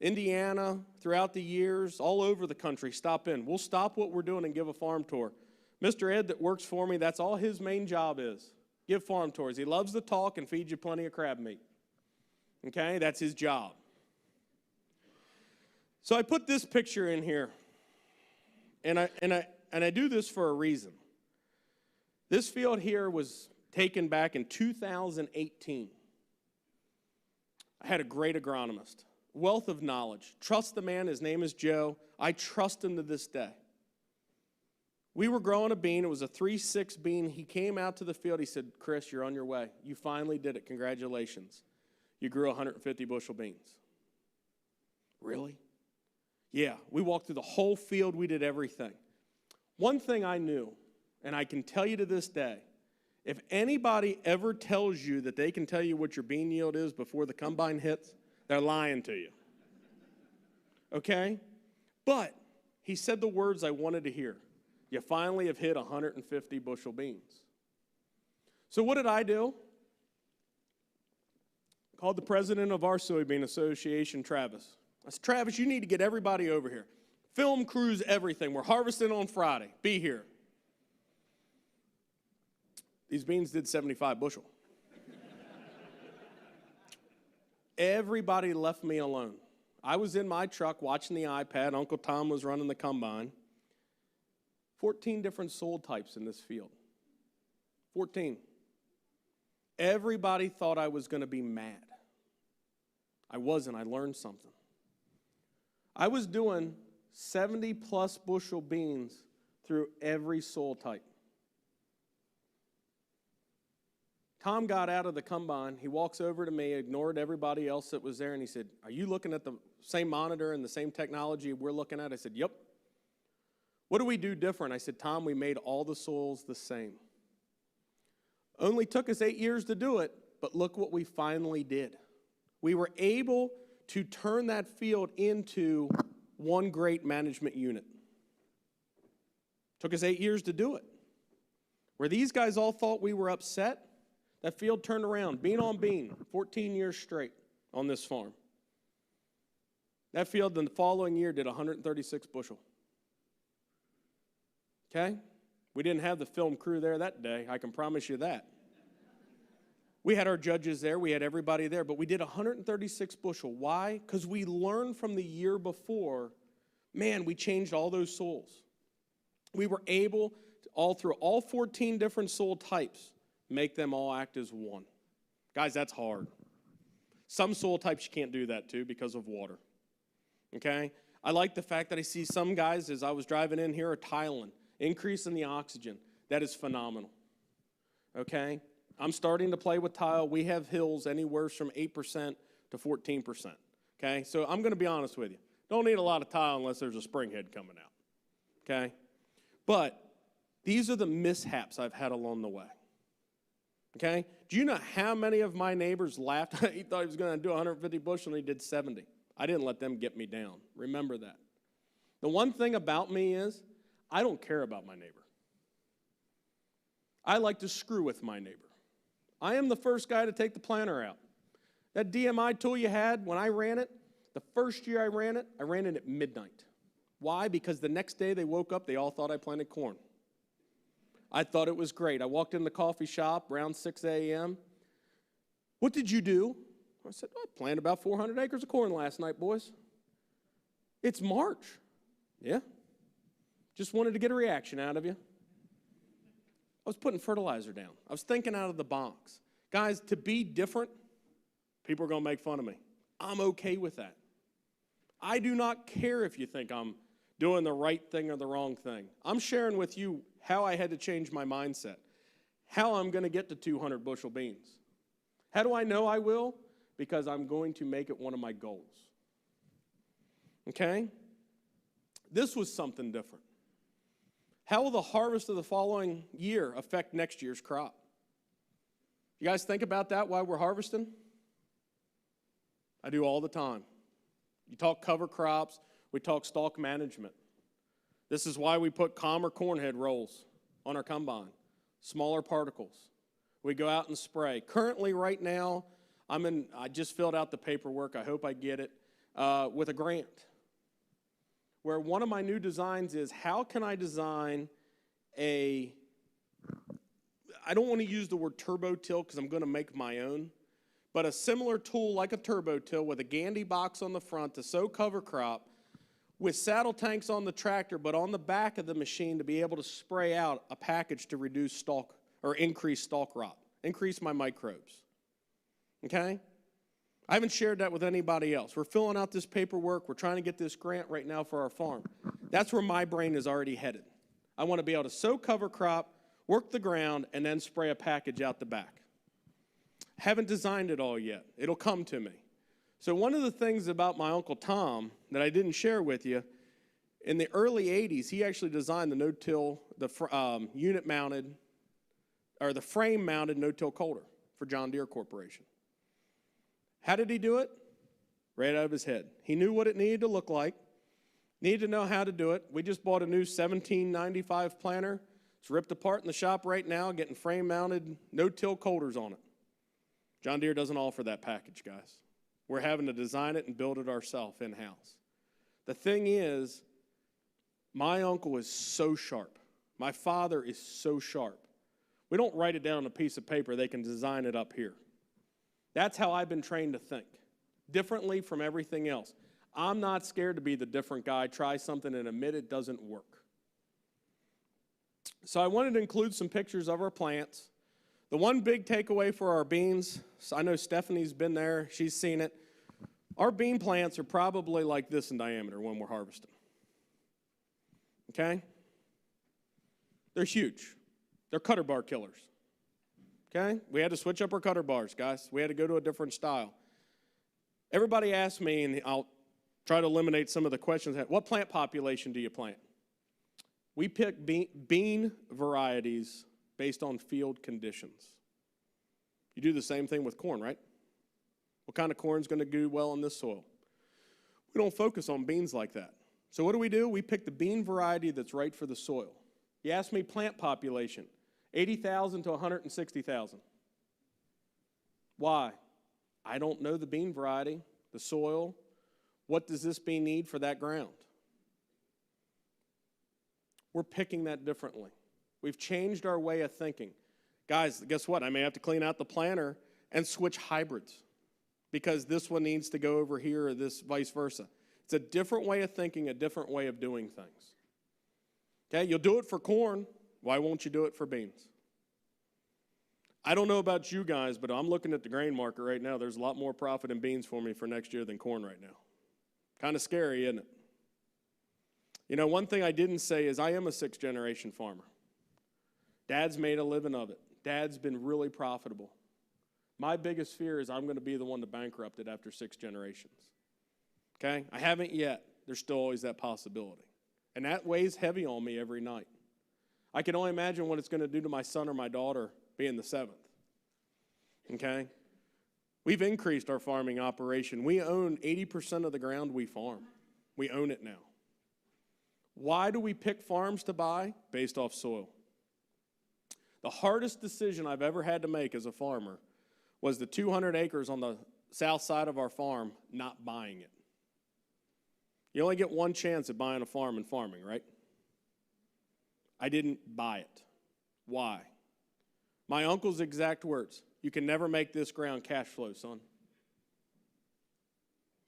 Indiana, throughout the years, all over the country, stop in. We'll stop what we're doing and give a farm tour. Mr. Ed that works for me, that's all his main job is. Give farm tours. He loves to talk and feed you plenty of crab meat. Okay, that's his job. So I put this picture in here, and I do this for a reason. This field here was taken back in 2018. I had a great agronomist, wealth of knowledge. Trust the man, his name is Joe. I trust him to this day. We were growing a bean, it was a 3-6 bean. He came out to the field, he said, Chris, you're on your way. You finally did it, congratulations. You grew 150 bushel beans. Really? Yeah, we walked through the whole field, we did everything. One thing I knew, and I can tell you to this day, if anybody ever tells you that they can tell you what your bean yield is before the combine hits, they're lying to you. Okay? But he said the words I wanted to hear. You finally have hit 150 bushel beans. So what did I do? Called the president of our soybean association, Travis. I said, Travis, you need to get everybody over here. Film crews, everything. We're harvesting on Friday. Be here. These beans did 75 bushel. Everybody left me alone. I was in my truck watching the iPad. Uncle Tom was running the combine. 14 different soil types in this field. 14. Everybody thought I was going to be mad. I wasn't. I learned something. I was doing 70-plus bushel beans through every soil type. Tom got out of the combine. He walks over to me, ignored everybody else that was there, and he said, are you looking at the same monitor and the same technology we're looking at? I said, yep. What do we do different? I said, Tom, we made all the soils the same. Only took us 8 years to do it, but look what we finally did. We were able to turn that field into one great management unit. Took us 8 years to do it. Where these guys all thought we were upset, that field turned around, bean on bean, 14 years straight on this farm. That field the following year did 136 bushel. Okay? We didn't have the film crew there that day, I can promise you that. We had our judges there, we had everybody there, but we did 136 bushel. Why? Because we learned from the year before, man, we changed all those soils. We were able, to, through all 14 different soil types, make them all act as one. Guys, that's hard. Some soil types you can't do that to because of water. Okay? I like the fact that I see some guys, as I was driving in here, are tiling, increasing the oxygen. That is phenomenal. Okay? I'm starting to play with tile. We have hills anywhere from 8% to 14%. Okay? So I'm going to be honest with you. Don't need a lot of tile unless there's a spring head coming out. Okay? But these are the mishaps I've had along the way. Okay? Do you know how many of my neighbors laughed? He thought he was going to do 150 bushel and he did 70. I didn't let them get me down. Remember that. The one thing about me is I don't care about my neighbor. I like to screw with my neighbor. I am the first guy to take the planter out. That DMI tool you had, when I ran it, the first year I ran it at midnight. Why? Because the next day they woke up, they all thought I planted corn. I thought it was great. I walked in the coffee shop around 6 a.m. What did you do? I said, I planted about 400 acres of corn last night, boys. It's March. Yeah. Just wanted to get a reaction out of you. I was putting fertilizer down. I was thinking out of the box. Guys, to be different, people are going to make fun of me. I'm okay with that. I do not care if you think I'm doing the right thing or the wrong thing. I'm sharing with you how I had to change my mindset, how I'm going to get to 200 bushel beans. How do I know I will? Because I'm going to make it one of my goals. Okay? This was something different. How will the harvest of the following year affect next year's crop? You guys think about that while we're harvesting? I do all the time. You talk cover crops, we talk stalk management. This is why we put calmer cornhead rolls on our combine, smaller particles. We go out and spray. Currently, right now, I just filled out the paperwork, I hope I get it, with a grant. Where one of my new designs is, how can I design I don't want to use the word turbo till because I'm going to make my own, but a similar tool like a turbo till with a Gandy box on the front to sow cover crop with saddle tanks on the tractor, but on the back of the machine to be able to spray out a package to reduce stalk or increase stalk rot, increase my microbes. Okay? I haven't shared that with anybody else. We're filling out this paperwork. We're trying to get this grant right now for our farm. That's where my brain is already headed. I want to be able to sow cover crop, work the ground, and then spray a package out the back. Haven't designed it all yet. It'll come to me. So one of the things about my Uncle Tom that I didn't share with you, in the early 80s, he actually designed the no-till, the unit-mounted, or the frame-mounted no-till coulter for John Deere Corporation. How did he do it? Right out of his head. He knew what it needed to look like, needed to know how to do it. We just bought a new 1795 planter. It's ripped apart in the shop right now, getting frame-mounted no-till coulters on it. John Deere doesn't offer that package, guys. We're having to design it and build it ourselves in-house. The thing is, my uncle is so sharp. My father is so sharp. We don't write it down on a piece of paper. They can design it up here. That's how I've been trained to think, differently from everything else. I'm not scared to be the different guy, try something and admit it doesn't work. So I wanted to include some pictures of our plants. The one big takeaway for our beans, so I know Stephanie's been there, she's seen it. Our bean plants are probably like this in diameter when we're harvesting. Okay? They're huge. They're cutter bar killers. Okay? We had to switch up our cutter bars, guys. We had to go to a different style. Everybody asks me, and I'll try to eliminate some of the questions, what plant population do you plant? We pick bean varieties based on field conditions. You do the same thing with corn, right? What kind of corn is going to do well in this soil? We don't focus on beans like that. So what do? We pick the bean variety that's right for the soil. You ask me plant population, 80,000 to 160,000. Why? I don't know the bean variety, the soil. What does this bean need for that ground? We're picking that differently. We've changed our way of thinking. Guys, guess what? I may have to clean out the planter and switch hybrids because this one needs to go over here or this vice versa. It's a different way of thinking, a different way of doing things. Okay, you'll do it for corn. Why won't you do it for beans? I don't know about you guys, but I'm looking at the grain market right now. There's a lot more profit in beans for me for next year than corn right now. Kind of scary, isn't it? You know, one thing I didn't say is I am a sixth-generation farmer. Dad's made a living of it. Dad's been really profitable. My biggest fear is I'm going to be the one to bankrupt it after 6 generations. Okay? I haven't yet. There's still always that possibility. And that weighs heavy on me every night. I can only imagine what it's going to do to my son or my daughter being the 7th. Okay? We've increased our farming operation. We own 80% of the ground we farm. We own it now. Why do we pick farms to buy? Based off soil. The hardest decision I've ever had to make as a farmer was the 200 acres on the south side of our farm, not buying it. You only get one chance at buying a farm and farming, right? I didn't buy it. Why? My uncle's exact words, you can never make this ground cash flow, son.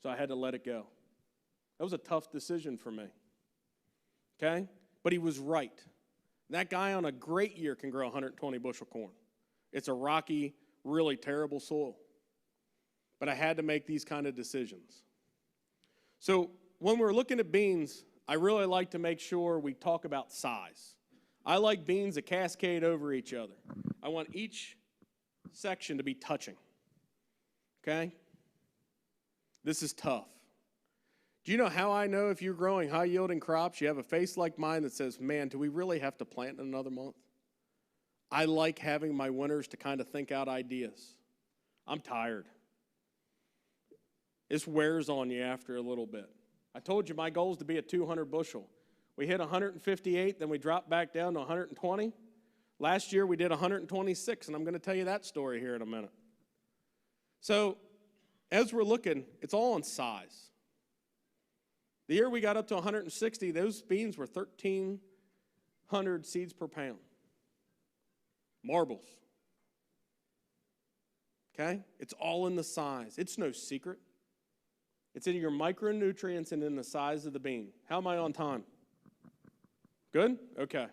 So I had to let it go. That was a tough decision for me. Okay? But he was right. That guy on a great year can grow 120 bushel corn. It's a rocky, really terrible soil. But I had to make these kind of decisions. So when we're looking at beans, I really like to make sure we talk about size. I like beans that cascade over each other. I want each section to be touching. Okay? This is tough. Do you know how I know if you're growing high-yielding crops, you have a face like mine that says, man, do we really have to plant in another month? I like having my winters to kind of think out ideas. I'm tired. This wears on you after a little bit. I told you my goal is to be at 200 bushel. We hit 158, then we dropped back down to 120. Last year we did 126, and I'm going to tell you that story here in a minute. So as we're looking, it's all in size. The year we got up to 160, those beans were 1,300 seeds per pound. Marbles. Okay? It's all in the size. It's no secret. It's in your micronutrients and in the size of the bean. How am I on time? Good? Okay.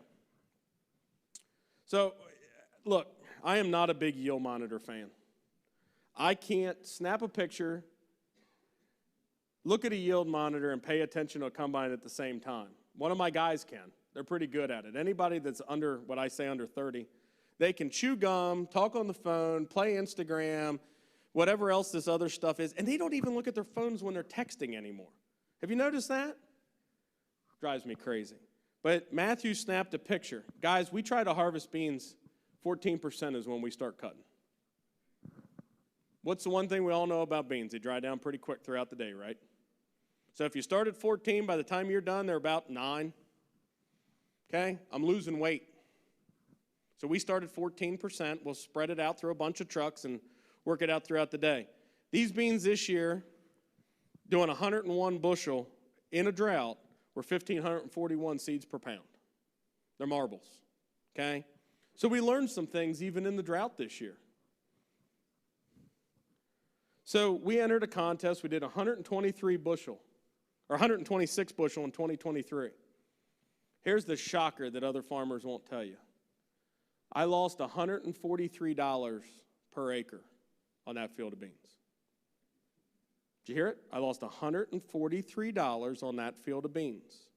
So, look, I am not a big yield monitor fan. I can't snap a picture, look at a yield monitor, and pay attention to a combine at the same time. One of my guys can. They're pretty good at it. Anybody that's under, what I say, under 30, they can chew gum, talk on the phone, play Instagram, whatever else this other stuff is, and they don't even look at their phones when they're texting anymore. Have you noticed that? Drives me crazy. But Matthew snapped a picture. Guys, we try to harvest beans, 14% is when we start cutting. What's the one thing we all know about beans? They dry down pretty quick throughout the day, right? So if you start at 14, by the time you're done, they're about 9. Okay? I'm losing weight. So we start at 14%. We'll spread it out through a bunch of trucks, and Work it out throughout the day. These beans this year, doing 101 bushel in a drought, were 1,541 seeds per pound. They're marbles, okay? So we learned some things even in the drought this year. So we entered a contest. We did 123 bushel, or 126 bushel in 2023. Here's the shocker that other farmers won't tell you. I lost $143 per acre on that field of beans. Did you hear it? I lost $143 on that field of beans.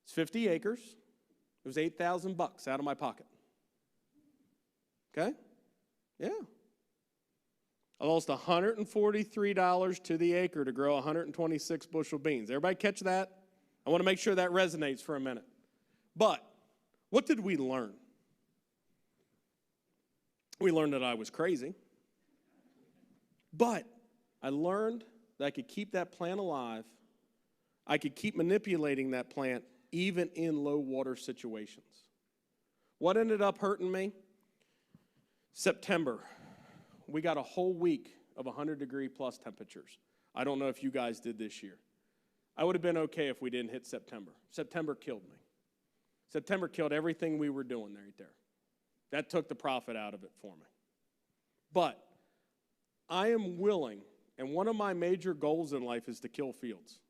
It's 50 acres. It was $8,000 out of my pocket. Okay? Yeah. I lost $143 to the acre to grow 126 bushel beans. Everybody catch that? I want to make sure that resonates for a minute. But what did we learn? We learned that I was crazy. But I learned that I could keep that plant alive. I could keep manipulating that plant even in low water situations. What ended up hurting me? September. We got a whole week of 100-degree plus temperatures. I don't know if you guys did this year. I would have been okay if we didn't hit September. September killed me. September killed everything we were doing right there. That took the profit out of it for me. But I am willing, and one of my major goals in life is to kill fields.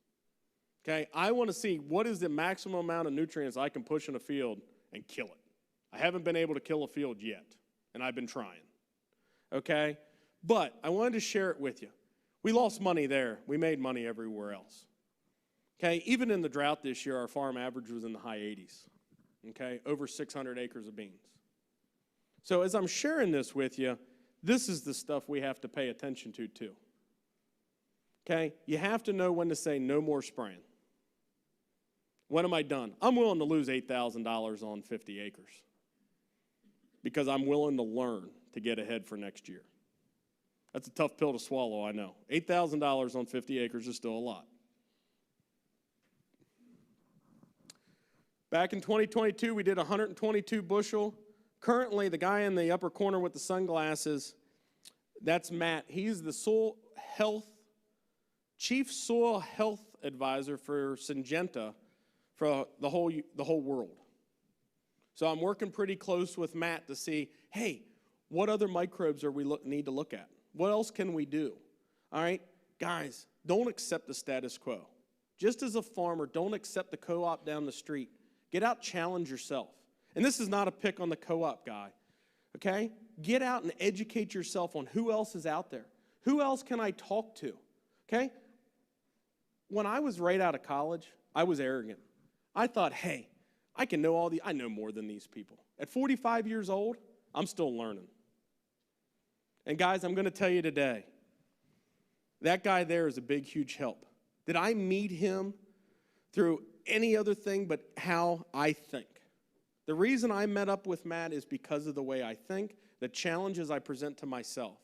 Okay? I want to see what is the maximum amount of nutrients I can push in a field and kill it. I haven't been able to kill a field yet, and I've been trying. Okay? But I wanted to share it with you. We lost money there. We made money everywhere else. Okay? Even in the drought this year, our farm average was in the high 80s. Okay? Over 600 acres of beans. So as I'm sharing this with you, this is the stuff we have to pay attention to too. Okay? You have to know when to say no more spraying. When am I done? I'm willing to lose $8,000 on 50 acres because I'm willing to learn to get ahead for next year. That's a tough pill to swallow, I know. $8,000 on 50 acres is still a lot. Back in 2022, we did 122 bushel. Currently, the guy in the upper corner with the sunglasses, that's Matt. He's the Chief Soil Health Advisor for Syngenta for the whole world. So I'm working pretty close with Matt to see, hey, what other microbes need to look at? What else can we do? All right, guys, don't accept the status quo. Just as a farmer, don't accept the co-op down the street. Get out, challenge yourself. And this is not a pick on the co-op guy, okay? Get out and educate yourself on who else is out there. Who else can I talk to, okay? When I was right out of college, I was arrogant. I thought, hey, I know more than these people. At 45 years old, I'm still learning. And guys, I'm going to tell you today, that guy there is a big, huge help. Did I meet him through any other thing but how I think? The reason I met up with Matt is because of the way I think, the challenges I present to myself.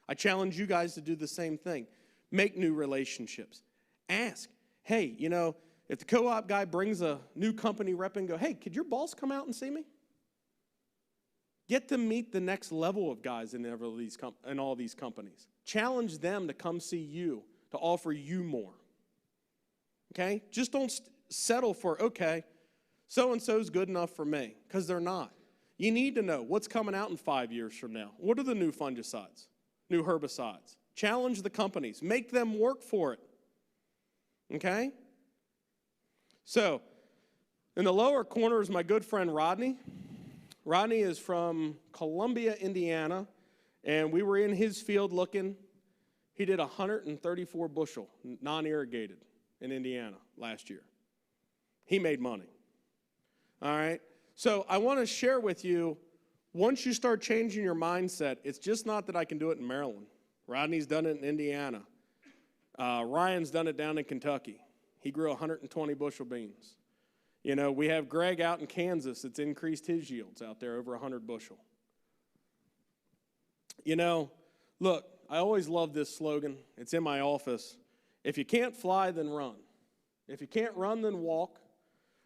I challenge you guys to do the same thing. Make new relationships. Ask, hey, if the co-op guy brings a new company rep and go, hey, could your boss come out and see me? Get to meet the next level of guys in all these companies. Challenge them to come see you, to offer you more. Okay? Just don't settle for, okay, so-and-so's good enough for me, because they're not. You need to know what's coming out in 5 years from now. What are the new fungicides, new herbicides? Challenge the companies. Make them work for it. Okay? So, in the lower corner is my good friend Rodney. Rodney is from Columbia, Indiana, and we were in his field looking. He did 134 bushel, non-irrigated, in Indiana last year. He made money. All right? So I want to share with you, once you start changing your mindset, it's just not that I can do it in Maryland. Rodney's done it in Indiana. Ryan's done it down in Kentucky. He grew 120 bushel beans. We have Greg out in Kansas that's increased his yields out there over 100 bushel. Look, I always love this slogan. It's in my office. If you can't fly, then run. If you can't run, then walk.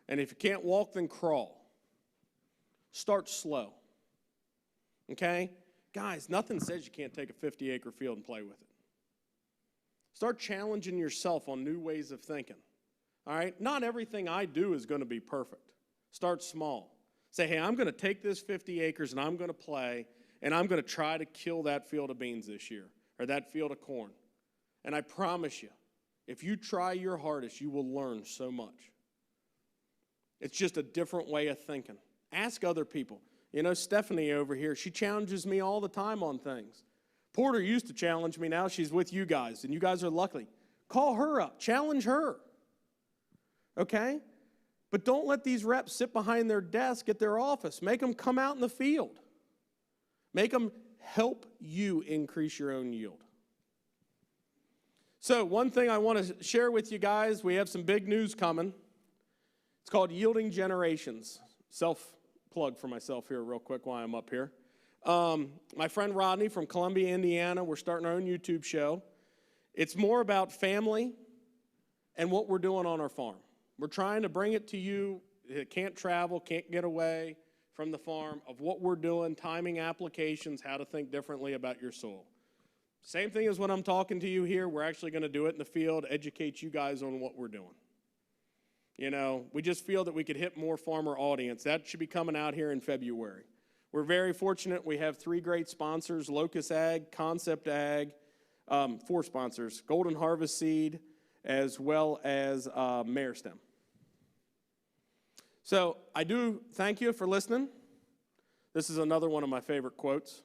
And if you can't walk, then crawl. Start slow. Okay? Guys, nothing says you can't take a 50-acre field and play with it. Start challenging yourself on new ways of thinking. All right? Not everything I do is going to be perfect. Start small. Say, hey, I'm going to take this 50 acres and I'm going to play, and I'm going to try to kill that field of beans this year, or that field of corn. And I promise you, if you try your hardest, you will learn so much. It's just a different way of thinking. Ask other people. You know, Stephanie over here, she challenges me all the time on things. Porter used to challenge me. Now she's with you guys, and you guys are lucky. Call her up. Challenge her. Okay? But don't let these reps sit behind their desk at their office. Make them come out in the field. Make them help you increase your own yield. So one thing I want to share with you guys, we have some big news coming. It's called Yielding Generations. Self-plug for myself here real quick while I'm up here. My friend Rodney from Columbia, Indiana, we're starting our own YouTube show. It's more about family and what we're doing on our farm. We're trying to bring it to you that can't travel, can't get away from the farm, of what we're doing, timing applications, how to think differently about your soil. Same thing as when I'm talking to you here. We're actually going to do it in the field, educate you guys on what we're doing. You know, we just feel that we could hit more farmer audience. That should be coming out here in February. We're very fortunate. We have 3 great sponsors: Locust Ag, Concept Ag, 4 sponsors, Golden Harvest Seed, as well as Meristem. So I do thank you for listening. This is another one of my favorite quotes.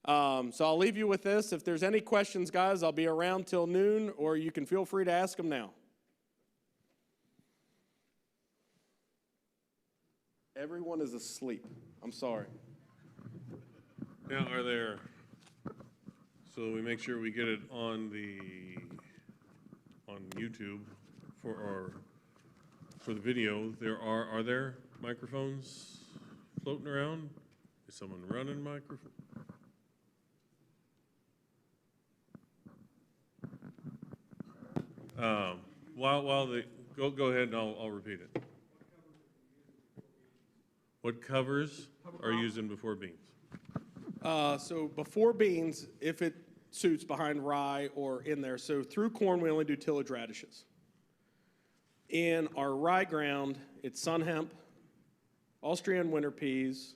So I'll leave you with this. If there's any questions, guys, I'll be around till noon, or you can feel free to ask them now. Everyone is asleep. I'm sorry. Now, are there, so we make sure we get it on YouTube for the video, are there microphones floating around? Is someone running microphone? While they go ahead and I'll repeat it. What covers are using before beans? So before beans, if it suits behind rye or in there. So through corn, we only do tillage radishes. In our rye ground, it's sun hemp, Austrian winter peas,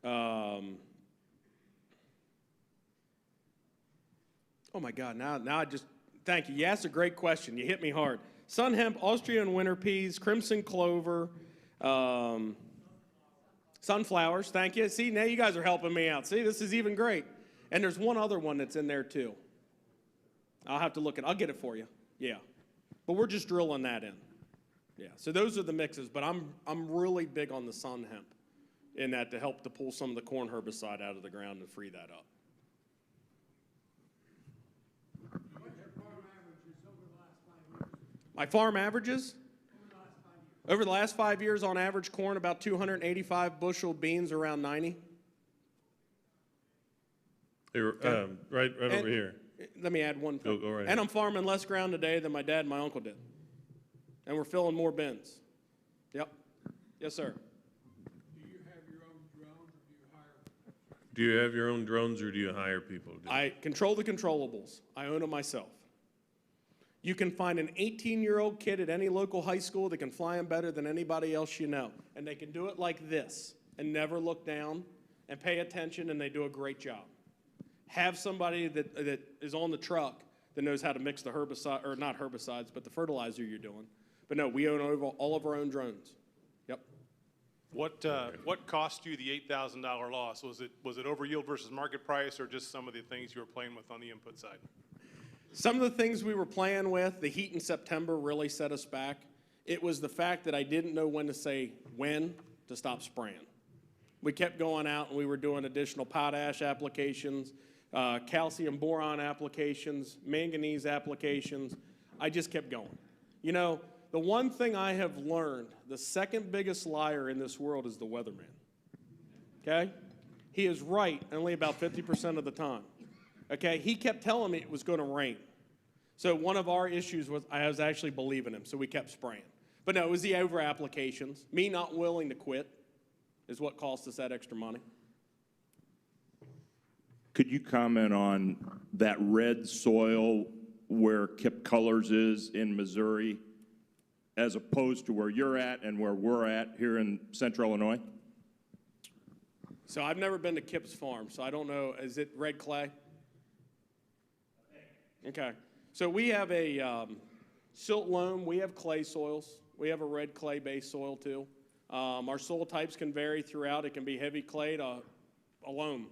oh my God, now I just, thank you. You asked a great question. You hit me hard. Sun hemp, Austrian winter peas, crimson clover, sunflowers, thank you. See, now you guys are helping me out. See, this is even great. And there's one other one that's in there too. I'll have to look at it. I'll get it for you. Yeah. But we're just drilling that in. Yeah. So those are the mixes, but I'm really big on the sun hemp in that to help to pull some of the corn herbicide out of the ground and free that up. My farm averages? Over the last 5 years, on average, corn about 285 bushel, beans around 90. Right over here. Let me add one thing. Go right and I'm farming less ground today than my dad and my uncle did. And we're filling more bins. Yep. Yes, sir. Do you have your own drones or do you hire? Do you have your own drones or do you hire people? I control the controllables. I own them myself. You can find an 18-year-old kid at any local high school that can fly them better than anybody else you know. And they can do it like this and never look down and pay attention, and they do a great job. Have somebody that is on the truck that knows how to mix the herbicide, or not herbicides, but the fertilizer you're doing. But no, we own all of our own drones. Yep. What cost you the $8,000 loss? Was it over yield versus market price, or just some of the things you were playing with on the input side? Some of the things we were playing with, the heat in September really set us back. It was the fact that I didn't know when to stop spraying. We kept going out and we were doing additional potash applications, calcium boron applications, manganese applications. I just kept going. You know, the one thing I have learned, the second biggest liar in this world is the weatherman. Okay? He is right only about 50% of the time. Okay? He kept telling me it was going to rain. So one of our issues was I was actually believing him, so we kept spraying. But no, it was the over applications. Me not willing to quit is what cost us that extra money. Could you comment on that red soil where Kip Colors is in Missouri as opposed to where you're at and where we're at here in central Illinois? So I've never been to Kip's farm, so I don't know. Is it red clay? Okay. So we have a silt loam. We have clay soils. We have a red clay-based soil, too. Our soil types can vary throughout. It can be heavy clay to a loam.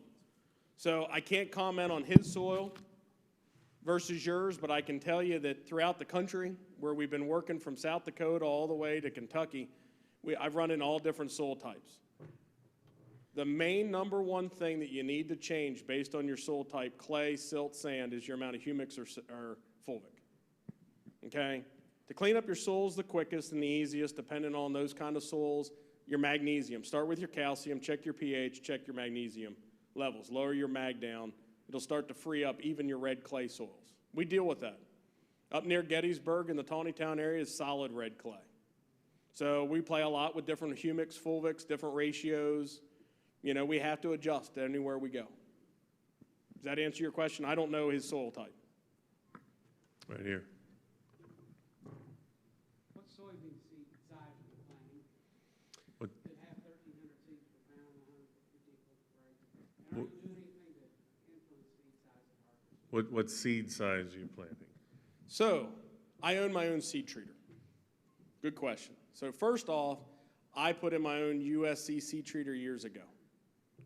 So I can't comment on his soil versus yours, but I can tell you that throughout the country, where we've been working from South Dakota all the way to Kentucky, I've run in all different soil types. The main number one thing that you need to change based on your soil type, clay, silt, sand, is your amount of humics or fulvic. Okay? To clean up your soils the quickest and the easiest, depending on those kind of soils, your magnesium. Start with your calcium, check your pH, check your magnesium levels. Lower your mag down. It'll start to free up even your red clay soils. We deal with that. Up near Gettysburg in the Tawnytown area is solid red clay. So we play a lot with different humics, fulvics, different ratios. You know, we have to adjust anywhere we go. Does that answer your question? I don't know his soil type. Right here. What soybean seed size are you planting? What- That have 1,300 seeds per pound, 150 per acre. And are you doing anything to influence seed size and harvest? What seed size are you planting? So I own my own seed treater. Good question. So first off, I put in my own USC seed treater years ago.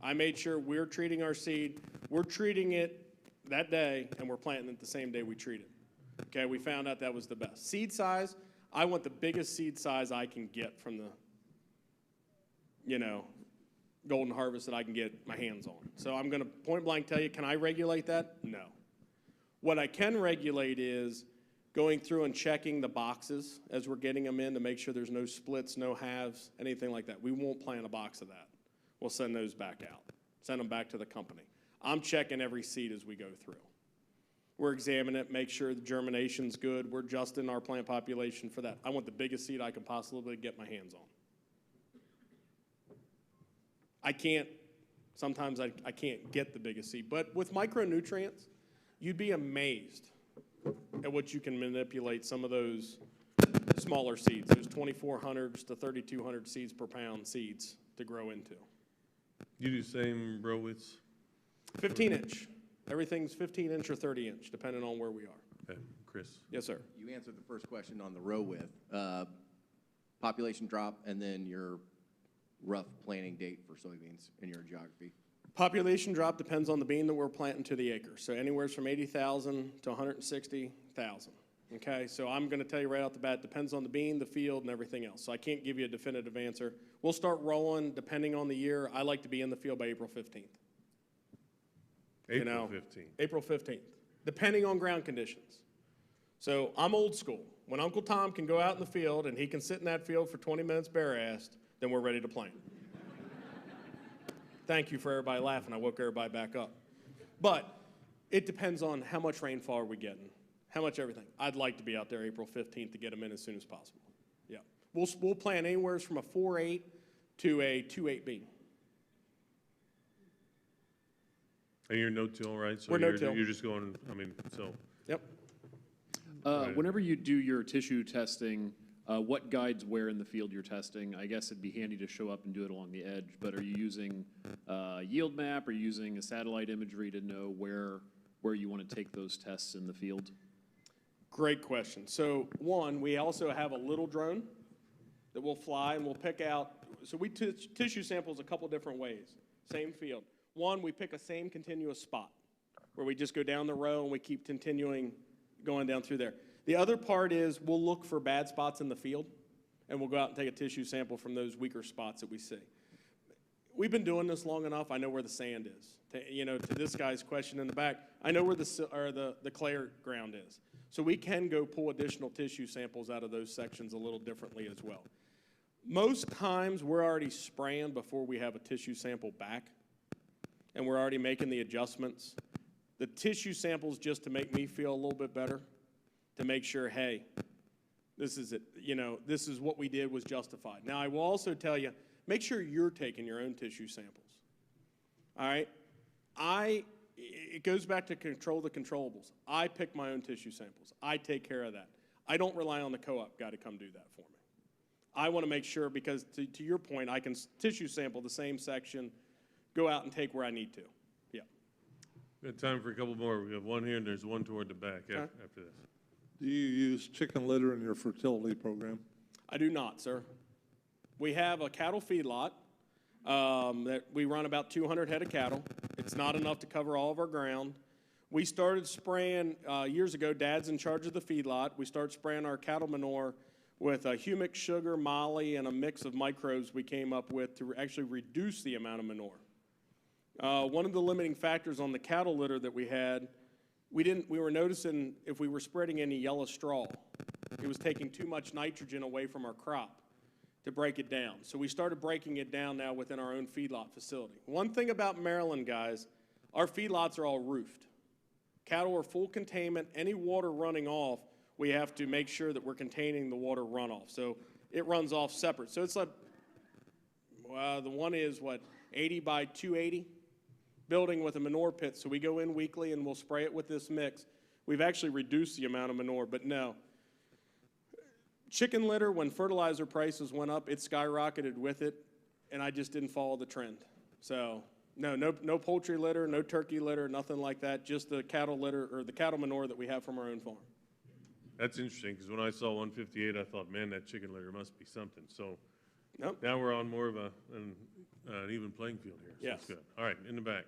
I made sure we're treating our seed. We're treating it that day, and we're planting it the same day we treat it. Okay, we found out that was the best. Seed size, I want the biggest seed size I can get from the, golden harvest that I can get my hands on. So I'm going to point blank tell you, can I regulate that? No. What I can regulate is going through and checking the boxes as we're getting them in to make sure there's no splits, no halves, anything like that. We won't plant a box of that. We'll send those back out, send them back to the company. I'm checking every seed as we go through. We're examining it, make sure the germination's good. We're adjusting our plant population for that. I want the biggest seed I can possibly get my hands on. Sometimes I can't get the biggest seed, but with micronutrients, you'd be amazed at what you can manipulate some of those smaller seeds, those 2,400s to 3,200 seeds per pound seeds to grow into. You do the same row widths? 15-inch. Everything's 15-inch or 30-inch, depending on where we are. Okay, Chris. Yes, sir. You answered the first question on the row width. Population drop, and then your rough planting date for soybeans in your geography. Population drop depends on the bean that we're planting to the acre. So anywhere from 80,000 to 160,000. Okay, so I'm going to tell you right off the bat, depends on the bean, the field, and everything else. So I can't give you a definitive answer. We'll start rolling depending on the year. I like to be in the field by April 15th. April 15th. April 15th, depending on ground conditions. So I'm old school. When Uncle Tom can go out in the field and he can sit in that field for 20 minutes bare-assed, then we're ready to plant. Thank you for everybody laughing. I woke everybody back up. But it depends on how much rainfall are we getting, how much everything. I'd like to be out there April 15th to get them in as soon as possible. Yeah. We'll plant anywhere from a 4.8 to a 2.8 bean. And you're no-till, right? So We're no-till. You're just going, so. Yep. Whenever you do your tissue testing, what guides where in the field you're testing? I guess it'd be handy to show up and do it along the edge, but are you using yield map? Are you using a satellite imagery to know where you want to take those tests in the field? Great question. So one, we also have a little drone that will fly and we'll pick out, so we tissue samples a couple different ways, same field. One, we pick a same continuous spot where we just go down the row and we keep continuing going down through there. The other part is we'll look for bad spots in the field and we'll go out and take a tissue sample from those weaker spots that we see. We've been doing this long enough, I know where the sand is. To this guy's question in the back, I know where the clay ground is. So we can go pull additional tissue samples out of those sections a little differently as well. Most times we're already spraying before we have a tissue sample back, and we're already making the adjustments. The tissue samples just to make me feel a little bit better, to make sure, hey, this is it. This is what we did was justified. Now, I will also tell you, make sure you're taking your own tissue samples. All right? I it goes back to control the controllables. I pick my own tissue samples. I take care of that. I don't rely on the co-op guy to come do that for me. I want to make sure, because to your point, I can tissue sample the same section, go out and take where I need to. Yeah. We have time for a couple more. We have one here, and there's one toward the back after this. Do you use chicken litter in your fertility program? I do not, sir. We have a cattle feedlot that we run about 200 head of cattle. It's not enough to cover all of our ground. We started spraying years ago. Dad's in charge of the feedlot. We started spraying our cattle manure with humic, sugar, moly, and a mix of microbes we came up with to actually reduce the amount of manure. One of the limiting factors on the cattle litter that we had, we were noticing if we were spreading any yellow straw, it was taking too much nitrogen away from our crop to break it down. So we started breaking it down now within our own feedlot facility. One thing about Maryland, guys, our feedlots are all roofed. Cattle are full containment. Any water running off, we have to make sure that we're containing the water runoff. So it runs off separate. So it's like, the one is, 80 by 280? Building with a manure pit. So we go in weekly and we'll spray it with this mix. We've actually reduced the amount of manure, but no. Chicken litter, when fertilizer prices went up, it skyrocketed with it, and I just didn't follow the trend. So no poultry litter, no turkey litter, nothing like that, just the cattle litter or the cattle manure that we have from our own farm. That's interesting, because when I saw 158, I thought, man, that chicken litter must be something. So Nope. now we're on more of an even playing field here. So Yes. that's good. All right, in the back.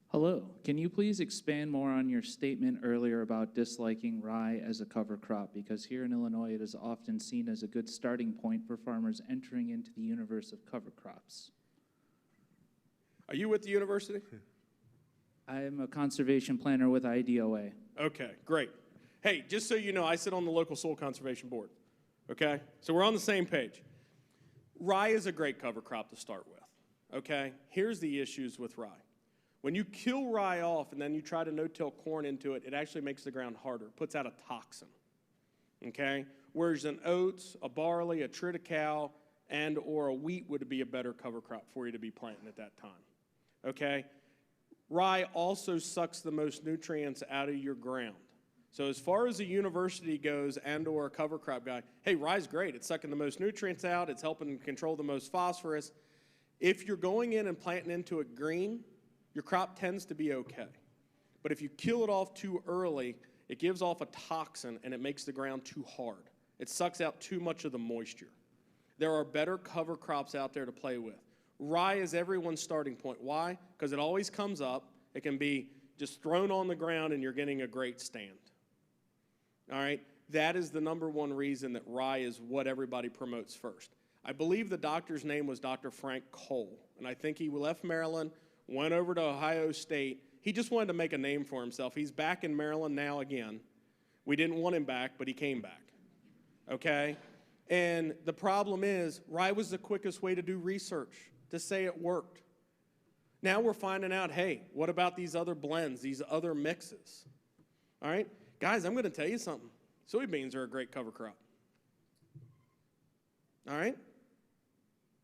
Hello. Can you please expand more on your statement earlier about disliking rye as a cover crop? Because here in Illinois, it is often seen as a good starting point for farmers entering into the universe of cover crops. Are you with the university? I am a conservation planner with IDOA. Okay, great. Hey, just so you know, I sit on the local soil conservation board, okay? So we're on the same page. Rye is a great cover crop to start with, okay? Here's the issues with rye. When you kill rye off and then you try to no-till corn into it, it actually makes the ground harder, puts out a toxin, okay? Whereas an oats, a barley, a triticale, and or a wheat would be a better cover crop for you to be planting at that time, okay? Rye also sucks the most nutrients out of your ground. So as far as a university goes and or a cover crop guy, hey, rye's great. It's sucking the most nutrients out. It's helping control the most phosphorus. If you're going in and planting into it green, your crop tends to be okay. But if you kill it off too early, it gives off a toxin and it makes the ground too hard. It sucks out too much of the moisture. There are better cover crops out there to play with. Rye is everyone's starting point. Why? Because it always comes up. It can be just thrown on the ground and you're getting a great stand. All right? That is the number one reason that rye is what everybody promotes first. I believe the doctor's name was Dr. Frank Cole, and I think he left Maryland, went over to Ohio State. He just wanted to make a name for himself. He's back in Maryland now again. We didn't want him back, but he came back, okay? And the problem is rye was the quickest way to do research, to say it worked. Now we're finding out, hey, what about these other blends, these other mixes? All right? Guys, I'm going to tell you something. Soybeans are a great cover crop. All right?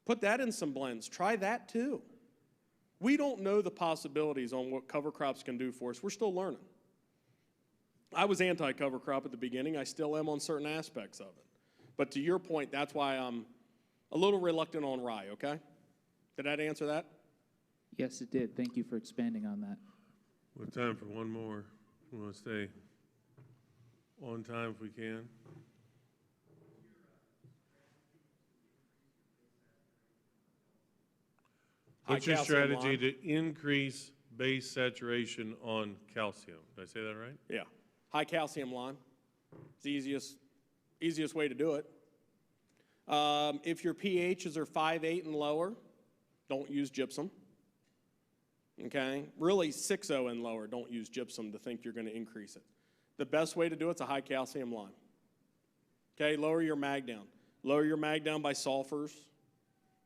Put that in some blends. Try that too. We don't know the possibilities on what cover crops can do for us. We're still learning. I was anti-cover crop at the beginning. I still am on certain aspects of it. But to your point, that's why I'm a little reluctant on rye, okay? Did that answer that? Yes, it did. Thank you for expanding on that. We have time for one more. We want to stay on time if we can. What's your strategy to increase base saturation on calcium? Did I say that right? Yeah. High calcium lime. It's the easiest way to do it. If your pHs are 5.8 and lower, don't use gypsum. Okay? Really 6.0 and lower, don't use gypsum to think you're going to increase it. The best way to do it's a high calcium lime. Okay? Lower your mag down. Lower your mag down by sulfurs.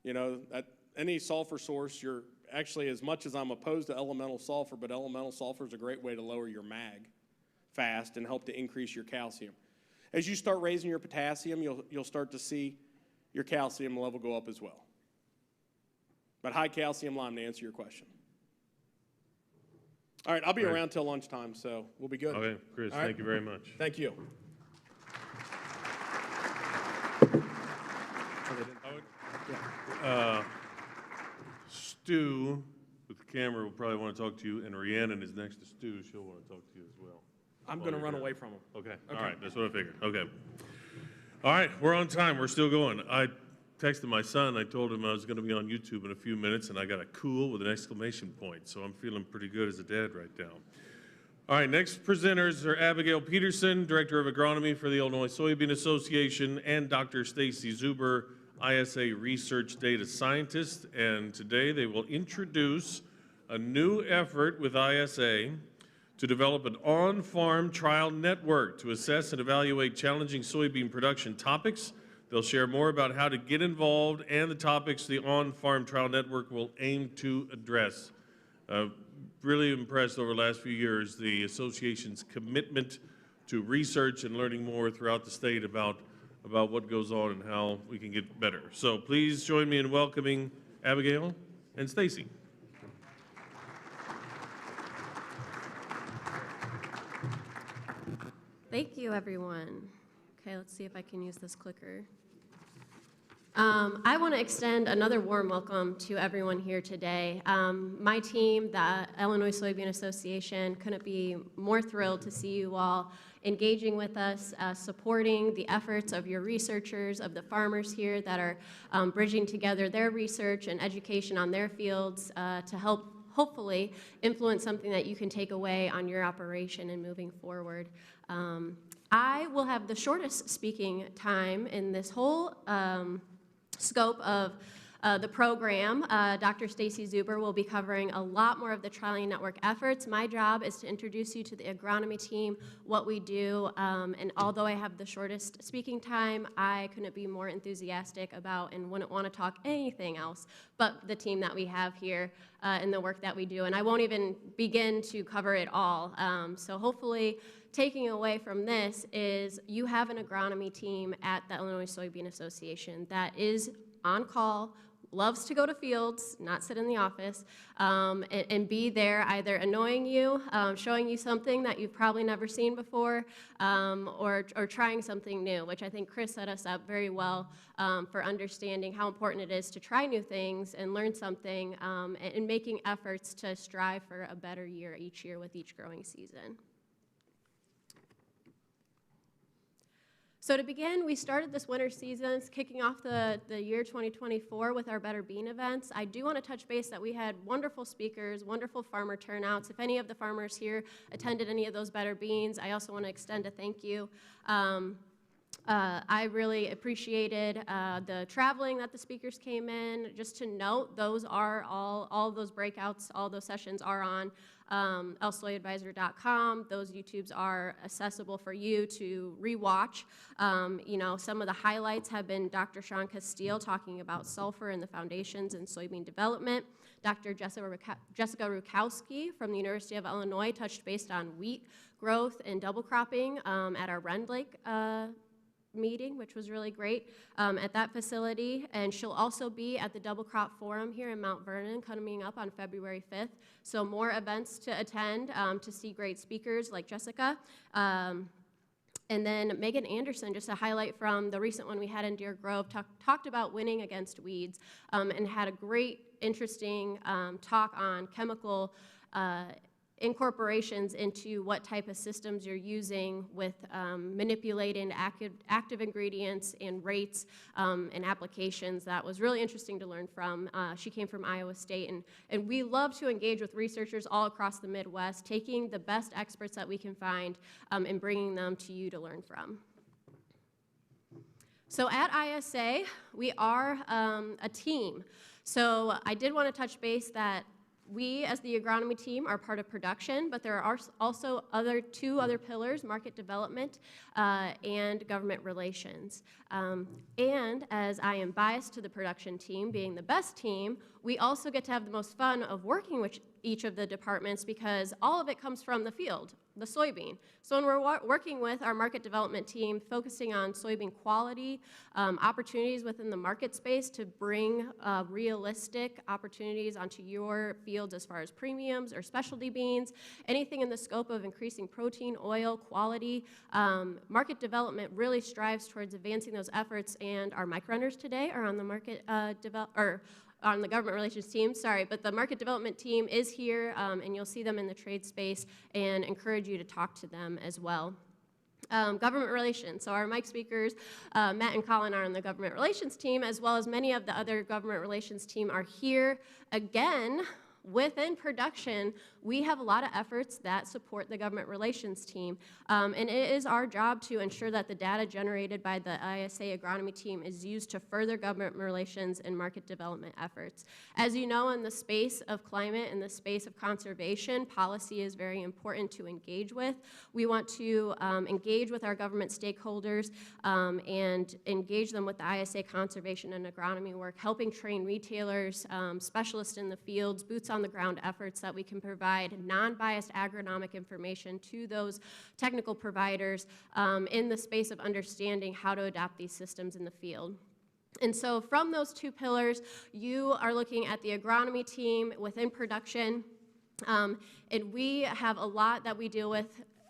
You know, any sulfur source, you're actually, as much as I'm opposed to elemental sulfur, but elemental sulfur is a great way to lower your mag fast and help to increase your calcium. As you start raising your potassium, you'll start to see your calcium level go up as well. But high calcium lime, to answer your question. All right, I'll be All right. around till lunchtime, so we'll be good. Okay, Chris, All right. thank you very much. Thank you. Stu with the camera will probably want to talk to you, and Rhiannon is next to Stu. She'll want to talk to you as well. I'm going to run away from him. Okay, all right, that's what I figured. Okay. All right, we're on time. We're still going. I texted my son. I told him I was going to be on YouTube in a few minutes, and I got a cool with an exclamation point. So I'm feeling pretty good as a dad right now. All right, next presenters are Abigail Peterson, Director of Agronomy for the Illinois Soybean Association, and Dr. Stacy Zuber, ISA Research Data Scientist. And today they will introduce a new effort with ISA to develop an on-farm trial network to assess and evaluate challenging soybean production topics. They'll share more about how to get involved and the topics the on-farm trial network will aim to address. Really impressed over the last few years the association's commitment to research and learning more throughout the state about what goes on and how we can get better. So please join me in welcoming Abigail and Stacy. Thank you, everyone. Okay, let's see if I can use this clicker. I want to extend another warm welcome to everyone here today. My team, the Illinois Soybean Association, couldn't be more thrilled to see you all engaging with us, supporting the efforts of your researchers, of the farmers here that are bridging together their research and education on their fields to help hopefully influence something that you can take away on your operation and moving forward. I will have the shortest speaking time in this whole scope of the program. Dr. Stacy Zuber will be covering a lot more of the trialing network efforts. My job is to introduce you to the agronomy team, what we do, and although I have the shortest speaking time, I couldn't be more enthusiastic about and wouldn't want to talk anything else but the team that we have here and the work that we do. And I won't even begin to cover it all. So hopefully, taking away from this is you have an agronomy team at the Illinois Soybean Association that is on call, loves to go to fields, not sit in the office, and be there either annoying you, showing you something that you've probably never seen before, or trying something new, which I think Chris set us up very well for understanding how important it is to try new things and learn something, and making efforts to strive for a better year each year with each growing season. So to begin, we started this winter season, kicking off the year 2024 with our Better Bean events. I do want to touch base that we had wonderful speakers, wonderful farmer turnouts. If any of the farmers here attended any of those Better Beans, I also want to extend a thank you. I really appreciated the traveling that the speakers came in. Just to note, those are all those breakouts, all those sessions are on ILSoyAdvisor.com. Those YouTubes are accessible for you to rewatch. You know, some of the highlights have been Dr. Jahnke talking about sulfur and the foundations in soybean development. Dr. Jessica Rukowski from the University of Illinois touched base on wheat growth and double cropping at our Rend Lake meeting, which was really great at that facility. And she'll also be at the Double Crop Forum here in Mount Vernon coming up on February 5th. So more events to attend to see great speakers like Jessica. And then Megan Anderson, just a highlight from the recent one we had in Deer Grove, talked about winning against weeds and had a great, interesting talk on chemical incorporations into what type of systems you're using with manipulating active ingredients and rates and applications. That was really interesting to learn from. She came from Iowa State, and we love to engage with researchers all across the Midwest, taking the best experts that we can find and bringing them to you to learn from. So at ISA, we are a team. So I did want to touch base that we, as the agronomy team, are part of production, but there are also two other pillars, market development and government relations. And as I am biased to the production team being the best team, we also get to have the most fun of working with each of the departments because all of it comes from the field. the soybean. So when we're working with our market development team, focusing on soybean quality, opportunities within the market space to bring realistic opportunities onto your fields as far as premiums or specialty beans, anything in the scope of increasing protein, oil, quality, market development really strives towards advancing those efforts, and our mic runners today are on the market on the government relations team, sorry, but the market development team is here, and you'll see them in the trade space, and encourage you to talk to them as well. Government relations. So our mic speakers, Matt and Colin, are on the government relations team, as well as many of the other government relations team are here. Again, within production, we have a lot of efforts that support the government relations team, and it is our job to ensure that the data generated by the ISA agronomy team is used to further government relations and market development efforts. As you know, in the space of climate and the space of conservation, policy is very important to engage with. We want to engage with our government stakeholders and engage them with the ISA conservation and agronomy work, helping train retailers, specialists in the fields, boots on the ground efforts that we can provide non-biased agronomic information to those technical providers in the space of understanding how to adopt these systems in the field. And so from those two pillars, you are looking at the agronomy team within production, and we have a lot that we deal with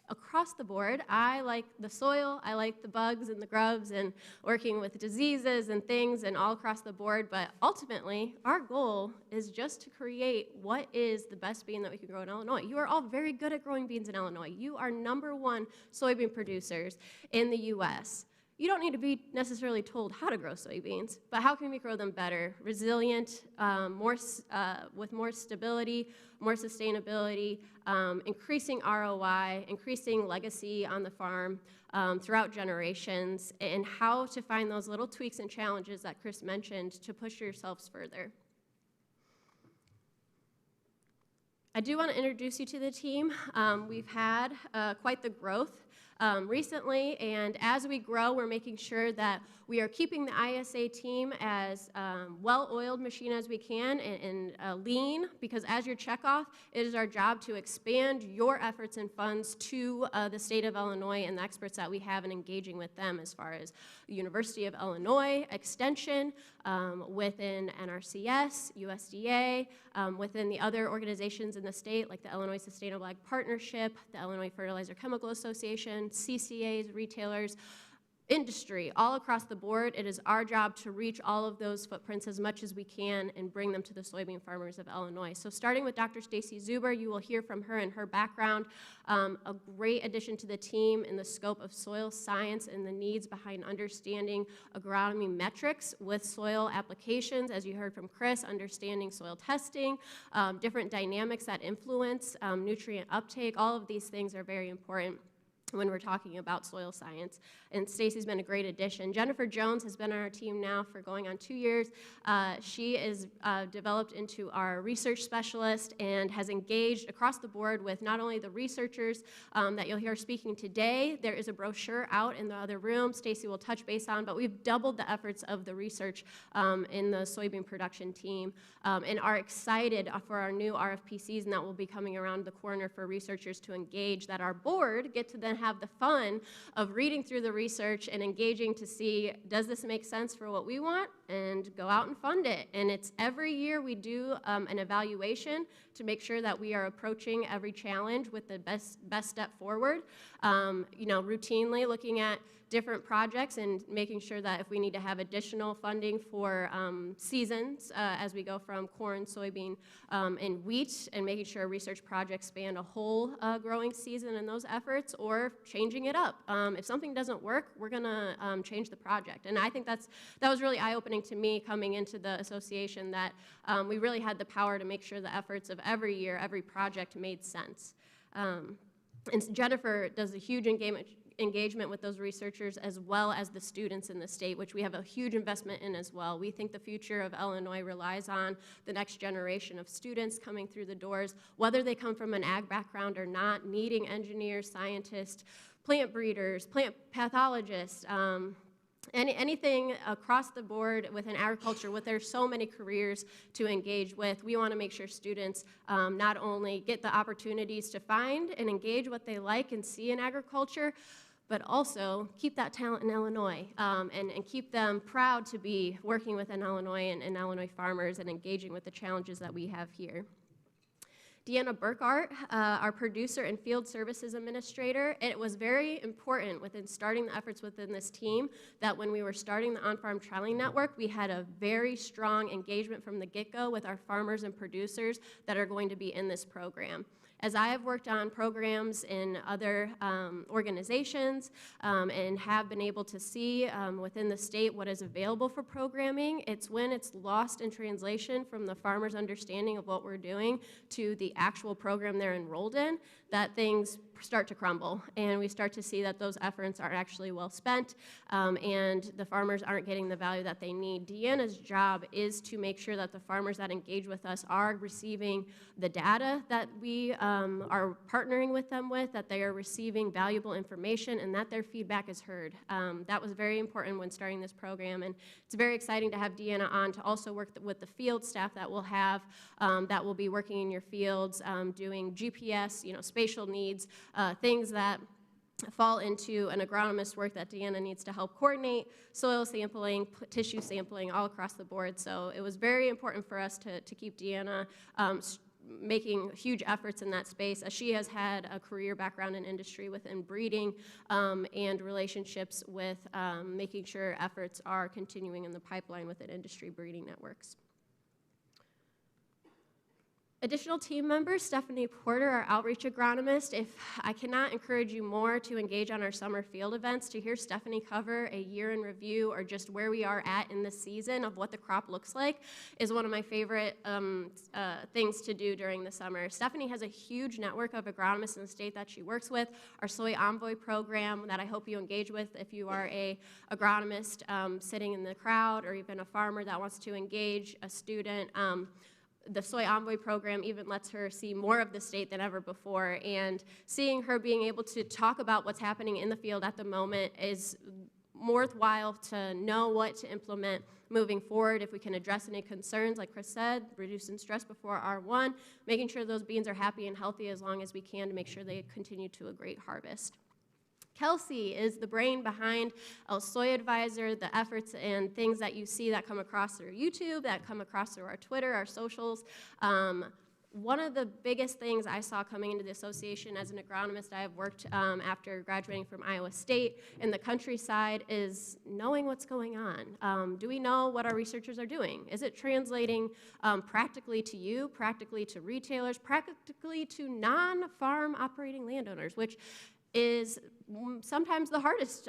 across the board. I like the soil, I like the bugs and the grubs and working with diseases and things and all across the board, but ultimately our goal is just to create what is the best bean that we can grow in Illinois. You are all very good at growing beans in Illinois. You are #1 soybean producers in the U.S. You don't need to be necessarily told how to grow soybeans, but how can we grow them better, resilient, with more stability, more sustainability, increasing ROI, increasing legacy on the farm throughout generations, and how to find those little tweaks and challenges that Chris mentioned to push yourselves further. I do want to introduce you to the team. We've had quite the growth recently, and as we grow, we're making sure that we are keeping the ISA team as well-oiled machine as we can and lean, because as your checkoff, it is our job to expand your efforts and funds to the state of Illinois and the experts that we have and engaging with them as far as the University of Illinois Extension, within NRCS, USDA, within the other organizations in the state like the Illinois Sustainable Ag Partnership, the Illinois Fertilizer Chemical Association, CCAs, retailers, industry, all across the board. It is our job to reach all of those footprints as much as we can and bring them to the soybean farmers of Illinois. So starting with Dr. Stacy Zuber, you will hear from her and her background, a great addition to the team in the scope of soil science and the needs behind understanding agronomy metrics with soil applications, as you heard from Chris, understanding soil testing, different dynamics that influence nutrient uptake. All of these things are very important when we're talking about soil science. And Stacy's been a great addition. Jennifer Jones has been on our team now for going on 2 years. She is developed into our research specialist and has engaged across the board with not only the researchers that you'll hear speaking today. There is a brochure out in the other room Stacy will touch base on, but we've doubled the efforts of the research in the soybean production team and are excited for our new RFP season that will be coming around the corner for researchers to engage, that our board get to then have the fun of reading through the research and engaging to see, does this make sense for what we want, and go out and fund it. And it's every year we do an evaluation to make sure that we are approaching every challenge with the best step forward. Routinely looking at different projects and making sure that if we need to have additional funding for seasons as we go from corn, soybean, and wheat, and making sure research projects span a whole growing season in those efforts, or changing it up. If something doesn't work, we're going to change the project. And I think that was really eye-opening to me coming into the association, that we really had the power to make sure the efforts of every year, every project made sense. And Jennifer does a huge engagement with those researchers as well as the students in the state, which we have a huge investment in as well. We think the future of Illinois relies on the next generation of students coming through the doors, whether they come from an ag background or not, needing engineers, scientists, plant breeders, plant pathologists, anything across the board within agriculture, with there's so many careers to engage with, we want to make sure students not only get the opportunities to find and engage what they like and see in agriculture, but also keep that talent in Illinois and keep them proud to be working within Illinois and Illinois farmers and engaging with the challenges that we have here. Deanna Burkhart, our producer and field services administrator, it was very important within starting the efforts within this team that when we were starting the on-farm trialing network, we had a very strong engagement from the get-go with our farmers and producers that are going to be in this program. As I have worked on programs in other organizations and have been able to see within the state what is available for programming, it's when it's lost in translation from the farmer's understanding of what we're doing to the actual program they're enrolled in that things start to crumble, and we start to see that those efforts are actually well spent and the farmers aren't getting the value that they need. Deanna's job is to make sure that the farmers that engage with us are receiving the data that we are partnering with them with, that they are receiving valuable information, and that their feedback is heard. That was very important when starting this program, and it's very exciting to have Deanna on to also work with the field staff that we'll have that will be working in your fields, doing GPS, spatial needs, things that fall into an agronomist's work that Deanna needs to help coordinate, soil sampling, tissue sampling, all across the board. So it was very important for us to keep Deanna making huge efforts in that space, as she has had a career background in industry within breeding and relationships with making sure efforts are continuing in the pipeline within industry breeding networks. Additional team members, Stephanie Porter, our outreach agronomist. If I cannot encourage you more to engage on our summer field events, to hear Stephanie cover a year in review or just where we are at in the season of what the crop looks like is one of my favorite things to do during the summer. Stephanie has a huge network of agronomists in the state that she works with. Our Soy Envoy program that I hope you engage with if you are a agronomist sitting in the crowd, or even a farmer that wants to engage a student. The Soy Envoy program even lets her see more of the state than ever before, and seeing her being able to talk about what's happening in the field at the moment is worthwhile to know what to implement moving forward. If we can address any concerns, like Chris said, reducing stress before R1, making sure those beans are happy and healthy as long as we can to make sure they continue to a great harvest. Kelsey is the brain behind ILSoyAdvisor, the efforts and things that you see that come across through YouTube, that come across through our Twitter, our socials. One of the biggest things I saw coming into the association as an agronomist, I have worked after graduating from Iowa State in the countryside, is knowing what's going on. Do we know what our researchers are doing? Is it translating practically to you, practically to retailers, practically to non-farm operating landowners, which is sometimes the hardest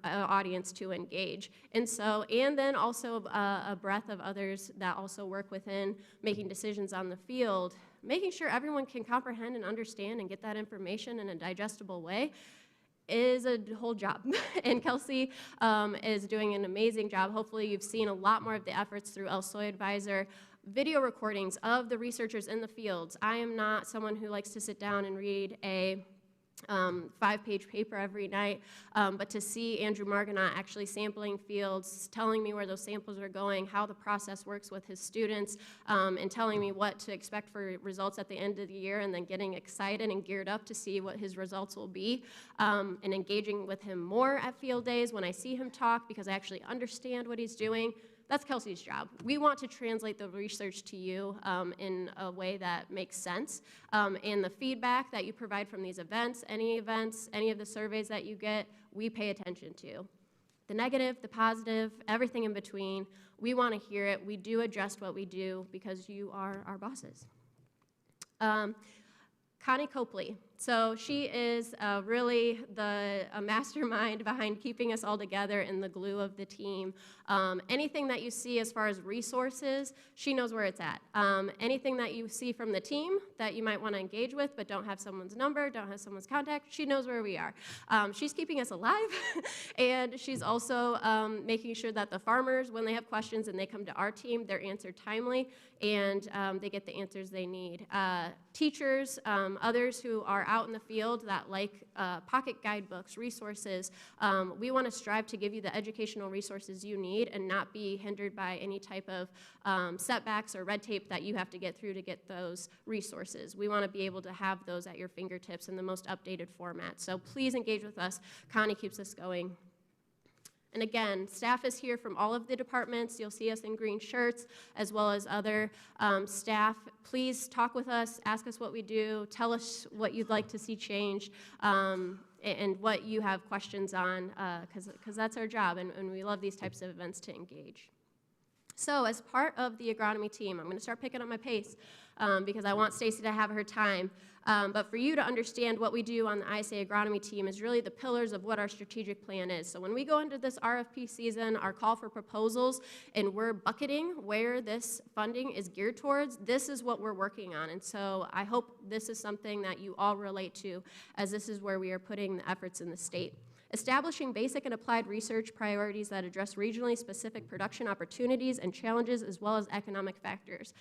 audience to engage. And then also a breadth of others that also work within making decisions on the field, making sure everyone can comprehend and understand and get that information in a digestible way is a whole job. And Kelsey is doing an amazing job. Hopefully you've seen a lot more of the efforts through ILSoyAdvisor, video recordings of the researchers in the fields. I am not someone who likes to sit down and read a 5-page paper every night, but to see Andrew Margonaut actually sampling fields, telling me where those samples are going, how the process works with his students, and telling me what to expect for results at the end of the year, and then getting excited and geared up to see what his results will be, and engaging with him more at field days when I see him talk because I actually understand what he's doing. That's Kelsey's job. We want to translate the research to you in a way that makes sense. And the feedback that you provide from these events, any of the surveys that you get, we pay attention to. The negative, the positive, everything in between, we want to hear it. We do adjust what we do because you are our bosses. Connie Copley. So she is really the mastermind behind keeping us all together and the glue of the team. Anything that you see as far as resources, she knows where it's at. Anything that you see from the team that you might want to engage with but don't have someone's number, don't have someone's contact, she knows where we are. She's keeping us alive, and she's also making sure that the farmers, when they have questions and they come to our team, they're answered timely and they get the answers they need. Teachers, others who are out in the field that like pocket guidebooks, resources, we want to strive to give you the educational resources you need and not be hindered by any type of setbacks or red tape that you have to get through to get those resources. We want to be able to have those at your fingertips in the most updated format. So please engage with us. Connie keeps us going. And again, staff is here from all of the departments. You'll see us in green shirts, as well as other staff. Please talk with us, ask us what we do, tell us what you'd like to see changed, and what you have questions on, because that's our job, and we love these types of events to engage. So as part of the agronomy team, I'm going to start picking up my pace because I want Stacy to have her time. But for you to understand what we do on the ISA agronomy team is really the pillars of what our strategic plan is. So when we go into this RFP season, our call for proposals, and we're bucketing where this funding is geared towards, this is what we're working on. And so I hope this is something that you all relate to, as this is where we are putting the efforts in the state. Establishing basic and applied research priorities that address regionally specific production opportunities and challenges, as well as economic factors.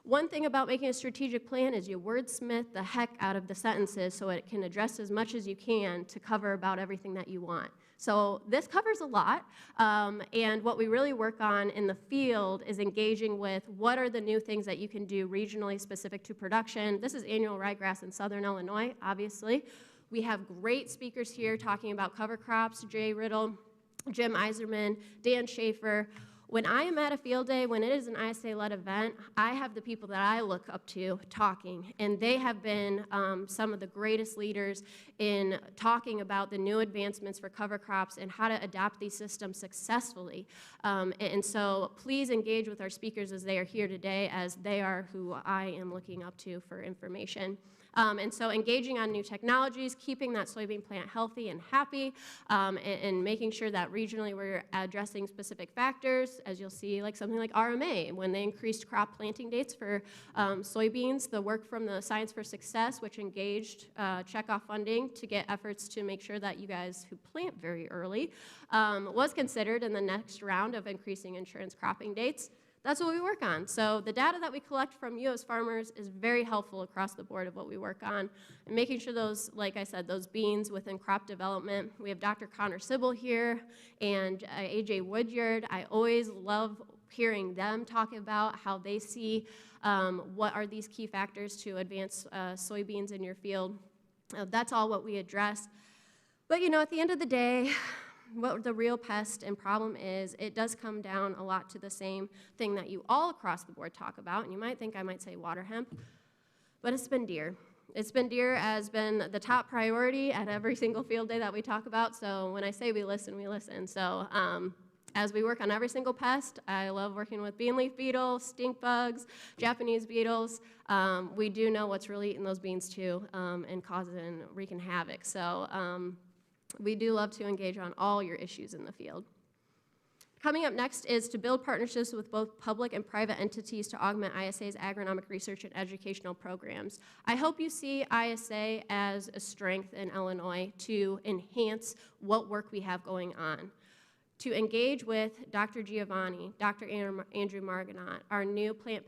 One thing about making a strategic plan is you wordsmith the heck out of the sentences so it can address as much as you can to cover about everything that you want. So this covers a lot, and what we really work on in the field is engaging with what are the new things that you can do regionally specific to production. This is annual ryegrass in Southern Illinois, obviously. We have great speakers here talking about cover crops, Jay Riddell, Jim Iserman, Dan Schaefer. When I am at a field day, when it is an ISA-led event, I have the people that I look up to talking, and they have been some of the greatest leaders in talking about the new advancements for cover crops and how to adopt these systems successfully. And so please engage with our speakers as they are here today, as they are who I am looking up to for information. And so engaging on new technologies, keeping that soybean plant healthy and happy, and making sure that regionally we're addressing specific factors, as you'll see, like something like RMA, when they increased crop planting dates for soybeans, the work from the Science for Success, which engaged checkoff funding to get efforts to make sure that you guys who plant very early was considered in the next round of increasing insurance cropping dates. That's what we work on. So the data that we collect from you as farmers is very helpful across the board of what we work on. And making sure those, like I said, those beans within crop development. We have Dr. Connor Sybil here and AJ Woodyard. I always love hearing them talk about how they see what are these key factors to advance soybeans in your field. That's all what we address. But you know, at the end of the day, what the real pest and problem is, it does come down a lot to the same thing that you all across the board talk about, and you might think I might say water hemp, but it's been deer. It's been deer has been the top priority at every single field day that we talk about, so when I say we listen, we listen. So as we work on every single pest, I love working with bean leaf beetle, stink bugs, Japanese beetles. We do know what's really eating those beans too and causing, wreaking havoc. So we do love to engage on all your issues in the field. Coming up next is to build partnerships with both public and private entities to augment ISA's agronomic research and educational programs. I hope you see ISA as a strength in Illinois to enhance what work we have going on. To engage with Dr. Giovanni, Dr. Andrew Margonaut, our new plant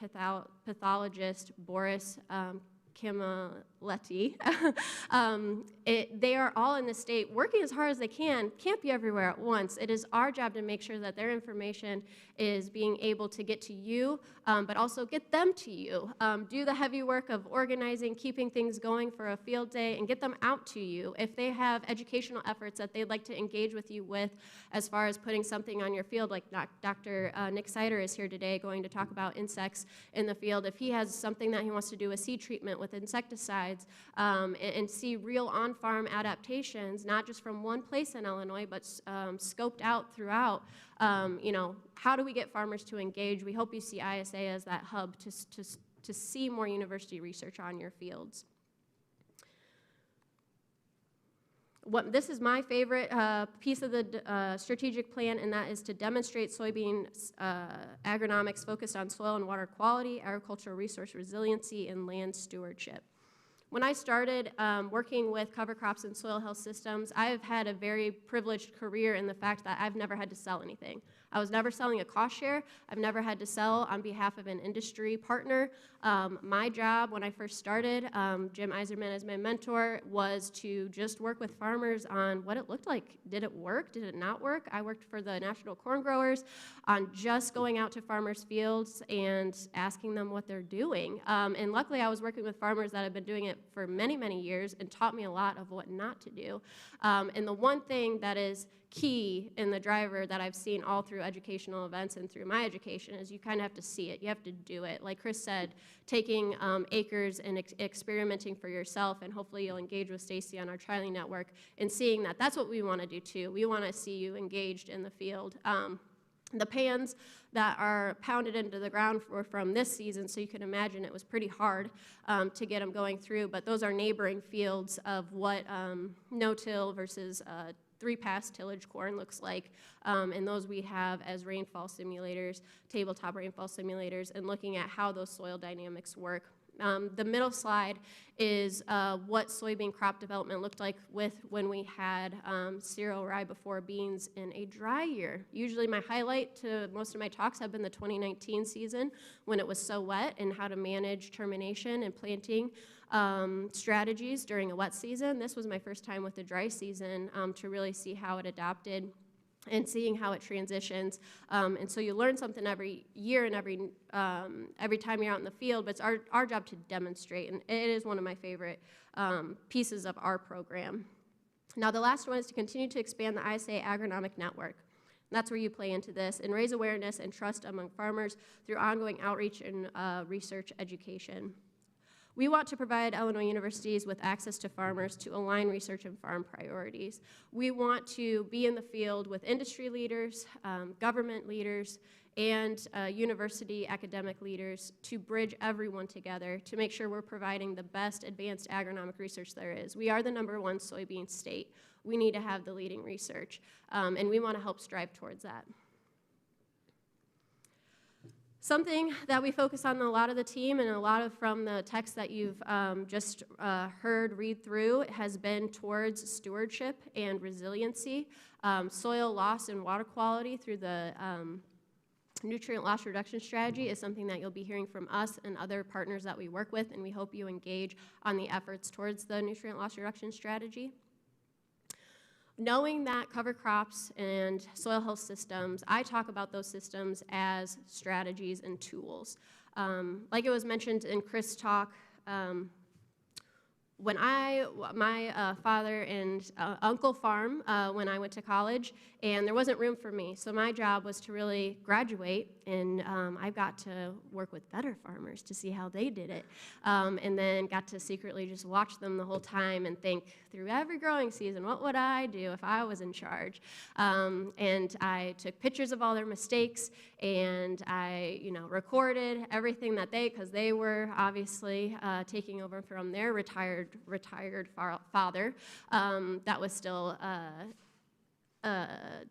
pathologist, Boris Kimaletti. They are all in the state working as hard as they can't be everywhere at once. It is our job to make sure that their information is being able to get to you, but also get them to you. Do the heavy work of organizing, keeping things going for a field day, and get them out to you. If they have educational efforts that they'd like to engage with you with as far as putting something on your field, like Dr. Nick Sider is here today going to talk about insects in the field. If he has something that he wants to do with seed treatment with insecticides and see real on-farm adaptations, not just from one place in Illinois, but scoped out throughout, you know, how do we get farmers to engage? We hope you see ISA as that hub to see more university research on your fields. This is my favorite piece of the strategic plan, and that is to demonstrate soybean agronomics focused on soil and water quality, agricultural resource resiliency, and land stewardship. When I started working with cover crops and soil health systems, I've had a very privileged career in the fact that I've never had to sell anything. I was never selling a cost share. I've never had to sell on behalf of an industry partner. My job when I first started, Jim Iserman as my mentor, was to just work with farmers on what it looked like. Did it work? Did it not work? I worked for the National Corn Growers on just going out to farmers' fields and asking them what they're doing. And luckily I was working with farmers that have been doing it for many, many years and taught me a lot of what not to do. And the one thing that is key in the driver that I've seen all through educational events and through my education is you kind of have to see it. You have to do it. Like Chris said, taking acres and experimenting for yourself, and hopefully you'll engage with Stacy on our trialing network and seeing that. That's what we want to do too. We want to see you engaged in the field. The pans that are pounded into the ground were from this season, so you can imagine it was pretty hard to get them going through, but those are neighboring fields of what no-till versus 3-pass tillage corn looks like, and those we have as rainfall simulators, tabletop rainfall simulators, and looking at how those soil dynamics work. The middle slide is what soybean crop development looked like when we had cereal rye before beans in a dry year. Usually my highlight to most of my talks have been the 2019 season when it was so wet and how to manage termination and planting strategies during a wet season. This was my first time with the dry season to really see how it adapted and seeing how it transitions. And so you learn something every year and every time you're out in the field, but it's our job to demonstrate, and it is one of my favorite pieces of our program. Now the last one is to continue to expand the ISA agronomic network. And that's where you play into this and raise awareness and trust among farmers through ongoing outreach and research education. We want to provide Illinois universities with access to farmers to align research and farm priorities. We want to be in the field with industry leaders, government leaders, and university academic leaders to bridge everyone together to make sure we're providing the best advanced agronomic research there is. We are the #1 soybean state. We need to have the leading research, and we want to help strive towards that. Something that we focus on a lot of the team and a lot of from the text that you've just heard read through has been towards stewardship and resiliency, soil loss and water quality through the nutrient loss reduction strategy is something that you'll be hearing from us and other partners that we work with, and we hope you engage on the efforts towards the nutrient loss reduction strategy. Knowing that cover crops and soil health systems, I talk about those systems as strategies and tools. Like it was mentioned in Chris' talk, when my father and uncle farm when I went to college, and there wasn't room for me. So my job was to really graduate, and I got to work with better farmers to see how they did it, and then got to secretly just watch them the whole time and think through every growing season, what would I do if I was in charge? And I took pictures of all their mistakes, and I, recorded everything that because they were obviously taking over from their retired father that was still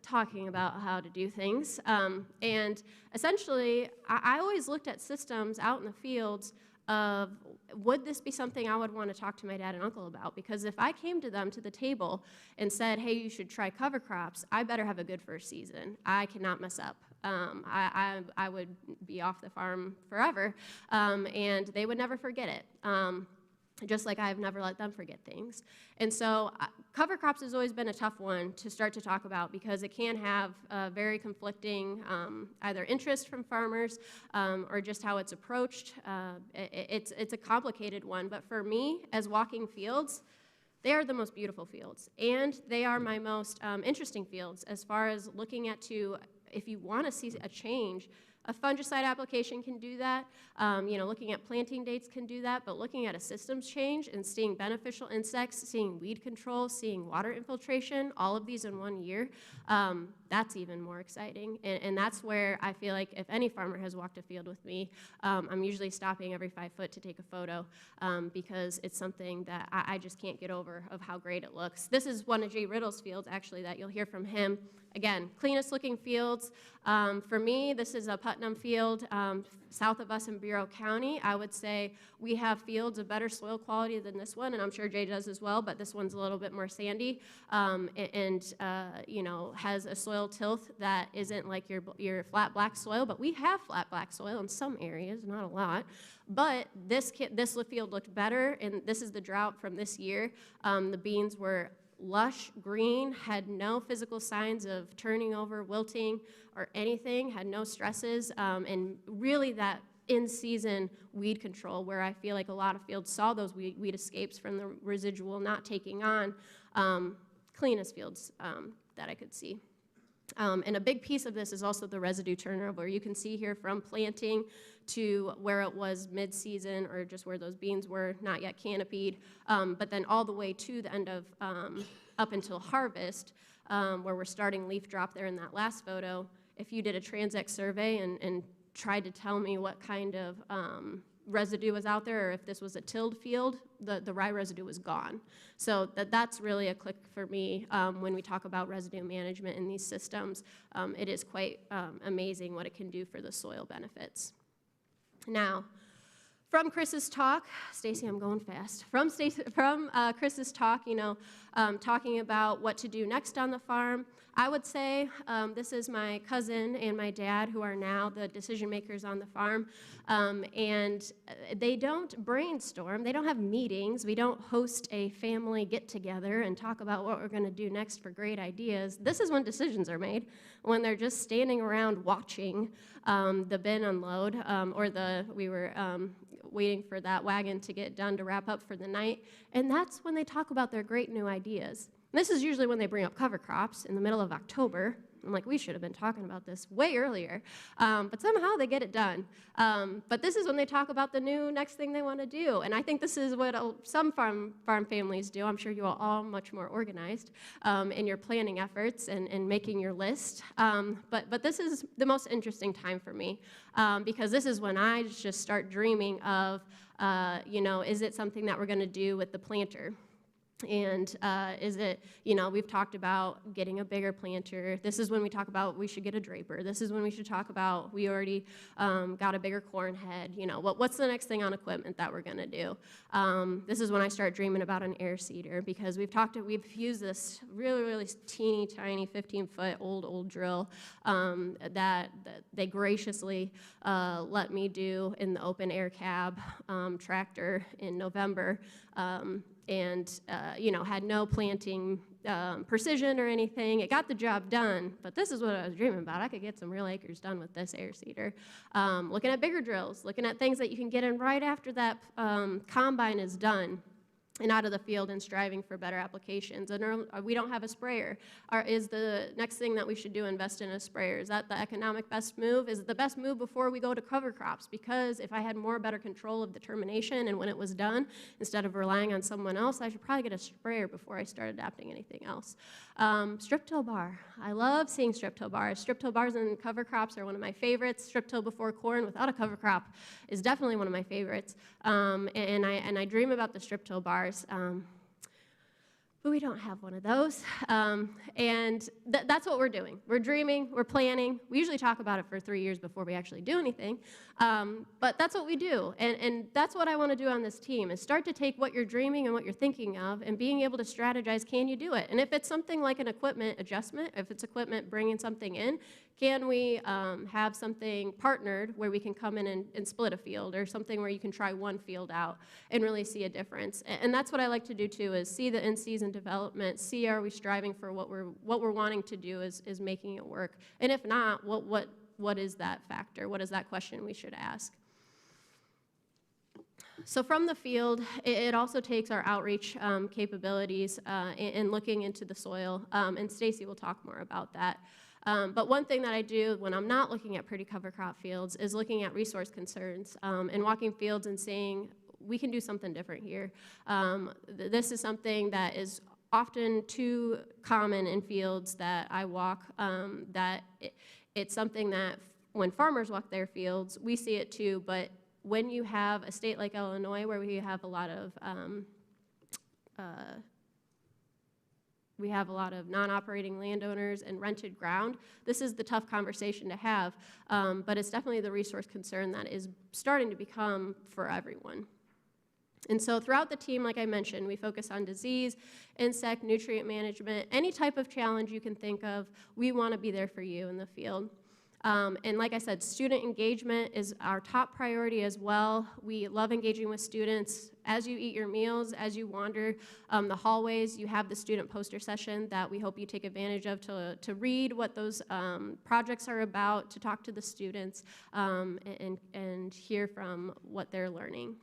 talking about how to do things. And essentially, I always looked at systems out in the fields of, would this be something I would want to talk to my dad and uncle about? Because if I came to them to the table and said, hey, you should try cover crops, I better have a good first season. I cannot mess up. I would be off the farm forever, and they would never forget it. Just like I've never let them forget things. And so cover crops has always been a tough one to start to talk about because it can have very conflicting either interest from farmers or just how it's approached. It's a complicated one, but for me, as walking fields, they are the most beautiful fields, and they are my most interesting fields as far as looking at if you want to see a change. A fungicide application can do that. Looking at planting dates can do that, but looking at a systems change and seeing beneficial insects, seeing weed control, seeing water infiltration, all of these in 1 year, that's even more exciting. And that's where I feel like if any farmer has walked a field with me, I'm usually stopping every 5 foot to take a photo because it's something that I just can't get over of how great it looks. This is one of Jay Riddell's fields, actually, that you'll hear from him. Again, cleanest looking fields. For me, this is a Putnam field south of us in Bureau County. I would say we have fields of better soil quality than this one, and I'm sure Jay does as well, but this one's a little bit more sandy and has a soil soil tilth that isn't like your flat black soil, but we have flat black soil in some areas, not a lot. But this field looked better, and this is the drought from this year. The beans were lush, green, had no physical signs of turning over, wilting, or anything, had no stresses, and really that in-season weed control, where I feel like a lot of fields saw those weed escapes from the residual not taking on, cleanest fields that I could see. And a big piece of this is also the residue turnover. You can see here from planting to where it was mid-season, or just where those beans were not yet canopied, but then all the way to the end of up until harvest, where we're starting leaf drop there in that last photo. If you did a transect survey and tried to tell me what kind of residue was out there, or if this was a tilled field, the rye residue was gone. So that's really a click for me when we talk about residue management in these systems. It is quite amazing what it can do for the soil benefits. Now, from Chris's talk, Stacy, I'm going fast. From Chris's talk, talking about what to do next on the farm, I would say this is my cousin and my dad who are now the decision makers on the farm, and they don't brainstorm, they don't have meetings, we don't host a family get-together and talk about what we're going to do next for great ideas. This is when decisions are made, when they're just standing around watching the bin unload, we were waiting for that wagon to get done to wrap up for the night, and that's when they talk about their great new ideas. And this is usually when they bring up cover crops in the middle of October. I'm like, we should have been talking about this way earlier, but somehow they get it done. But this is when they talk about the new next thing they want to do, and I think this is what some farm families do. I'm sure you are all much more organized in your planning efforts and making your list. But this is the most interesting time for me because this is when I just start dreaming of, is it something that we're going to do with the planter? And is it, we've talked about getting a bigger planter. This is when we talk about we should get a draper. This is when we should talk about we already got a bigger corn head. What's the next thing on equipment that we're going to do? This is when I start dreaming about an air seeder because we've used this really, really teeny tiny 15-foot old drill that they graciously let me do in the open air cab tractor in November. And had no planting precision or anything. It got the job done, but this is what I was dreaming about. I could get some real acres done with this air seeder. Looking at bigger drills, looking at things that you can get in right after that combine is done and out of the field and striving for better applications. And we don't have a sprayer. Is the next thing that we should do invest in a sprayer? Is that the economic best move? Is it the best move before we go to cover crops? Because if I had better control of the termination and when it was done, instead of relying on someone else, I should probably get a sprayer before I start adapting anything else. Strip till bar. I love seeing strip till bars. Strip till bars and cover crops are one of my favorites. Strip till before corn without a cover crop is definitely one of my favorites. And I dream about the strip till bars. But we don't have one of those. And that's what we're doing. We're dreaming, we're planning. We usually talk about it for 3 years before we actually do anything. But that's what we do. And that's what I want to do on this team, is start to take what you're dreaming and what you're thinking of and being able to strategize, can you do it? And if it's something like an equipment adjustment, if it's equipment bringing something in, can we have something partnered where we can come in and split a field, or something where you can try one field out and really see a difference? And that's what I like to do too, is see the in-season development, see are we striving for what we're wanting to do is making it work. And if not, what is that factor? What is that question we should ask? So from the field, it also takes our outreach capabilities in looking into the soil, and Stacy will talk more about that. But one thing that I do when I'm not looking at pretty cover crop fields is looking at resource concerns and walking fields and saying, we can do something different here. This is something that is often too common in fields that I walk, it's something that when farmers walk their fields, we see it too, but when you have a state like Illinois where we have a lot of non-operating landowners and rented ground, this is the tough conversation to have, but it's definitely the resource concern that is starting to become for everyone. And so throughout the team, like I mentioned, we focus on disease, insect, nutrient management, any type of challenge you can think of, we want to be there for you in the field. And like I said, student engagement is our top priority as well. We love engaging with students. As you eat your meals, as you wander the hallways, you have the student poster session that we hope you take advantage of to read what those projects are about, to talk to the students, and hear from what they're learning.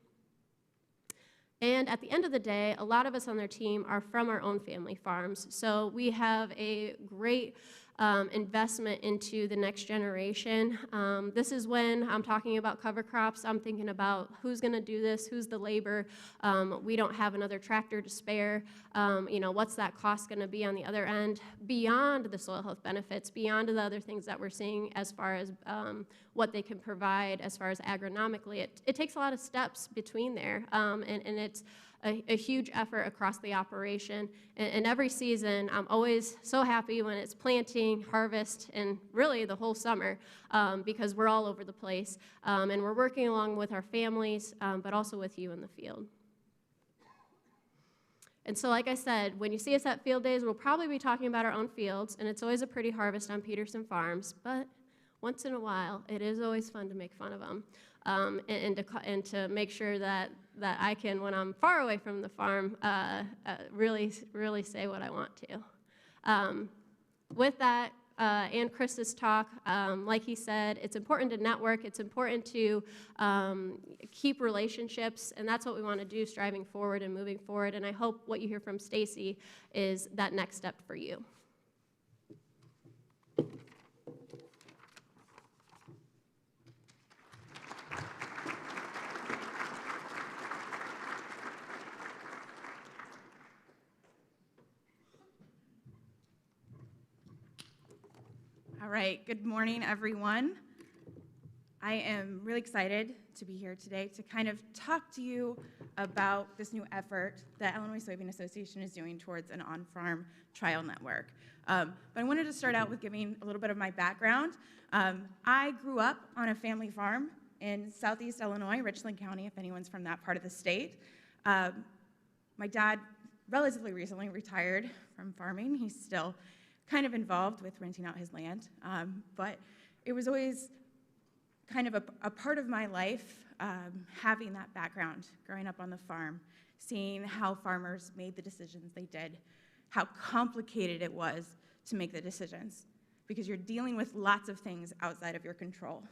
And at the end of the day, a lot of us on their team are from our own family farms. So we have a great investment into the next generation. This is when I'm talking about cover crops. I'm thinking about who's going to do this, who's the labor. We don't have another tractor to spare. What's that cost going to be on the other end? Beyond the soil health benefits, beyond the other things that we're seeing as far as what they can provide as far as agronomically. It takes a lot of steps between there, and it's a huge effort across the operation. And every season, I'm always so happy when it's planting, harvest, and really the whole summer, because we're all over the place. And we're working along with our families, but also with you in the field. And so, like I said, when you see us at field days, we'll probably be talking about our own fields, and it's always a pretty harvest on Peterson Farms, but once in a while, it is always fun to make fun of them, and to make sure that I can, when I'm far away from the farm, really say what I want to. With that, and Chris's talk, like he said, it's important to network, it's important to keep relationships, and that's what we want to do striving forward and moving forward, and I hope what you hear from Stacy is that next step for you. All right, good morning, everyone. I am really excited to be here today to kind of talk to you about this new effort that Illinois Soybean Association is doing towards an on-farm trial network. But I wanted to start out with giving a little bit of my background. I grew up on a family farm in southeast Illinois, Richland County, if anyone's from that part of the state. My dad relatively recently retired from farming. He's still kind of involved with renting out his land, but it was always kind of a part of my life, having that background, growing up on the farm, seeing how farmers made the decisions they did, how complicated it was to make the decisions, because you're dealing with lots of things outside of your control.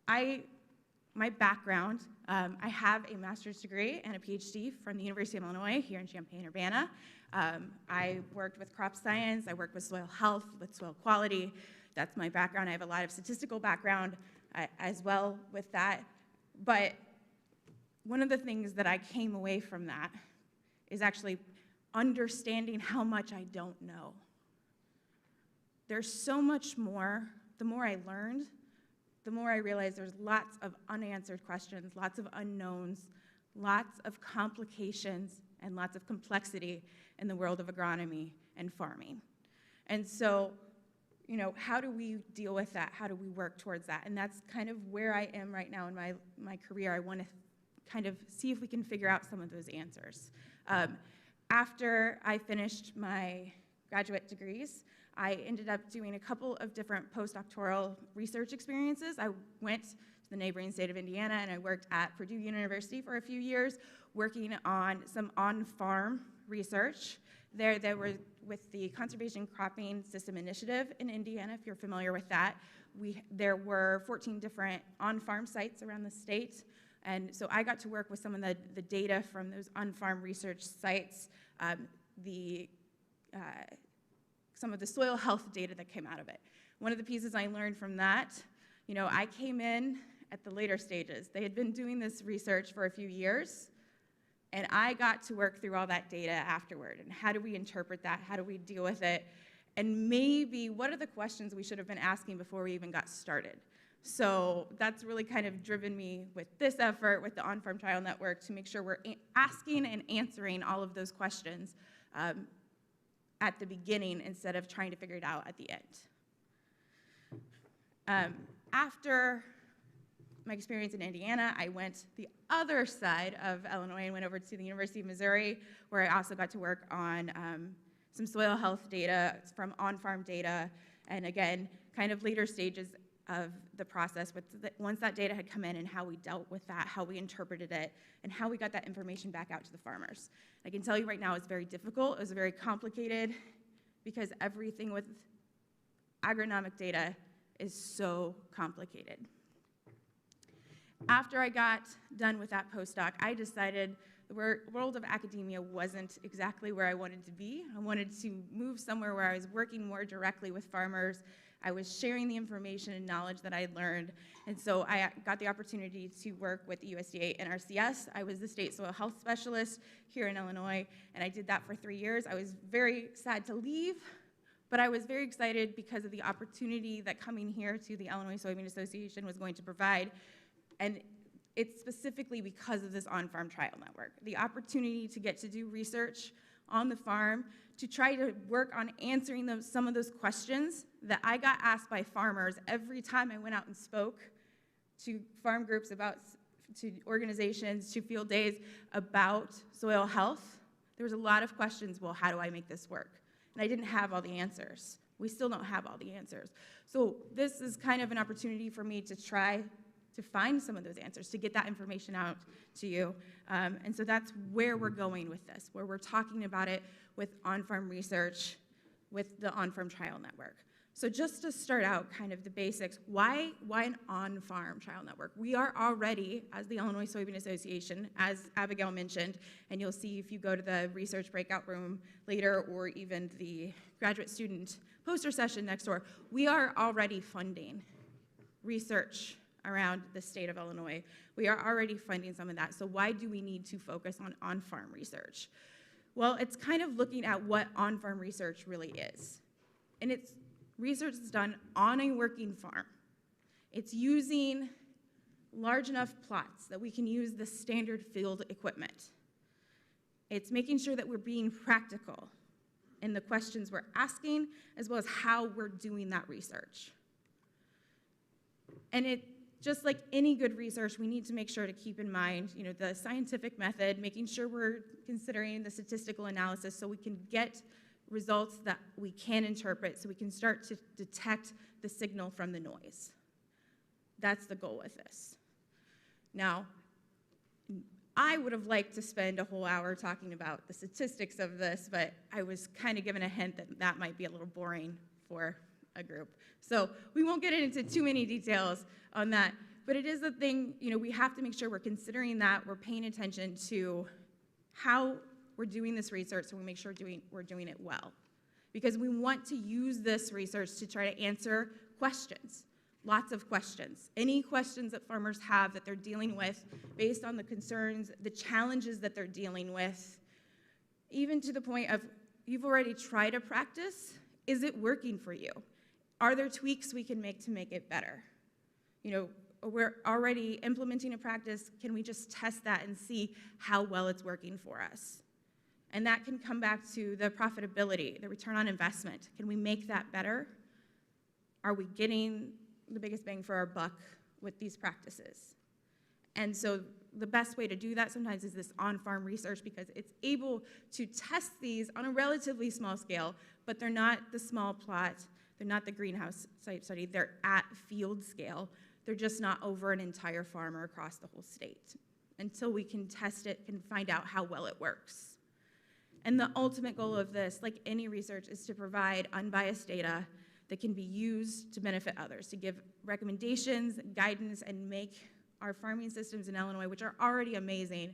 My background, I have a master's degree and a PhD from the University of Illinois here in Champaign-Urbana. I worked with crop science, I worked with soil health, with soil quality. That's my background. I have a lot of statistical background as well with that. But one of the things that I came away from that is actually understanding how much I don't know. There's so much more. The more I learned, the more I realized there's lots of unanswered questions, lots of unknowns, lots of complications, and lots of complexity in the world of agronomy and farming. And so, how do we deal with that? How do we work towards that? And that's kind of where I am right now in my career. I want to kind of see if we can figure out some of those answers. After I finished my graduate degrees, I ended up doing a couple of different postdoctoral research experiences. I went to the neighboring state of Indiana, and I worked at Purdue University for a few years, working on some on-farm research. There were with the Conservation Cropping System Initiative in Indiana, if you're familiar with that. There were 14 different on-farm sites around the state, and so I got to work with some of the data from those on-farm research sites, some of the soil health data that came out of it. One of the pieces I learned from that, I came in at the later stages. They had been doing this research for a few years, and I got to work through all that data afterward. And how do we interpret that? How do we deal with it? And maybe what are the questions we should have been asking before we even got started? So that's really kind of driven me with this effort, with the On-Farm Trial Network, to make sure we're asking and answering all of those questions at the beginning instead of trying to figure it out at the end. After my experience in Indiana, I went the other side of Illinois and went over to the University of Missouri, where I also got to work on some soil health data from on-farm data, and again, kind of later stages of the process once that data had come in and how we dealt with that, how we interpreted it, and how we got that information back out to the farmers. I can tell you right now it's very difficult, it was very complicated, because everything with agronomic data is so complicated. After I got done with that postdoc, I decided the world of academia wasn't exactly where I wanted to be. I wanted to move somewhere where I was working more directly with farmers. I was sharing the information and knowledge that I had learned. And so I got the opportunity to work with the USDA NRCS. I was the state soil health specialist here in Illinois, and I did that for 3 years. I was very sad to leave, but I was very excited because of the opportunity that coming here to the Illinois Soybean Association was going to provide. And it's specifically because of this on-farm trial network. The opportunity to get to do research on the farm, to try to work on answering some of those questions that I got asked by farmers every time I went out and spoke to farm groups, to organizations, to field days about soil health. There was a lot of questions, well, how do I make this work? And I didn't have all the answers. We still don't have all the answers. So this is kind of an opportunity for me to try to find some of those answers, to get that information out to you. And so that's where we're going with this, where we're talking about it with on-farm research, with the on-farm trial network. So just to start out kind of the basics, why an on-farm trial network? We are already, as the Illinois Soybean Association, as Abigail mentioned, and you'll see if you go to the research breakout room later or even the graduate student poster session next door, we are already funding research around the state of Illinois. We are already funding some of that, so why do we need to focus on on-farm research? Well, it's kind of looking at what on-farm research really is. And it's research that's done on a working farm. It's using large enough plots that we can use the standard field equipment. It's making sure that we're being practical in the questions we're asking, as well as how we're doing that research. And just like any good research, we need to make sure to keep in mind, the scientific method, making sure we're considering the statistical analysis so we can get results that we can interpret, so we can start to detect the signal from the noise. That's the goal with this. Now, I would have liked to spend a whole hour talking about the statistics of this, but I was kind of given a hint that that might be a little boring for a group. So we won't get into too many details on that, but it is a thing, we have to make sure we're considering that, we're paying attention to how we're doing this research, so we make sure we're doing it well. Because we want to use this research to try to answer questions, lots of questions. Any questions that farmers have that they're dealing with based on the concerns, the challenges that they're dealing with, even to the point of, you've already tried a practice, is it working for you? Are there tweaks we can make to make it better? We're already implementing a practice, can we just test that and see how well it's working for us? And that can come back to the profitability, the return on investment. Can we make that better? Are we getting the biggest bang for our buck with these practices? And so the best way to do that sometimes is this on-farm research, because it's able to test these on a relatively small scale, but they're not the small plot, they're not the greenhouse site study, they're at field scale. They're just not over an entire farm or across the whole state until we can test it and find out how well it works. And the ultimate goal of this, like any research, is to provide unbiased data that can be used to benefit others, to give recommendations, guidance, and make our farming systems in Illinois, which are already amazing,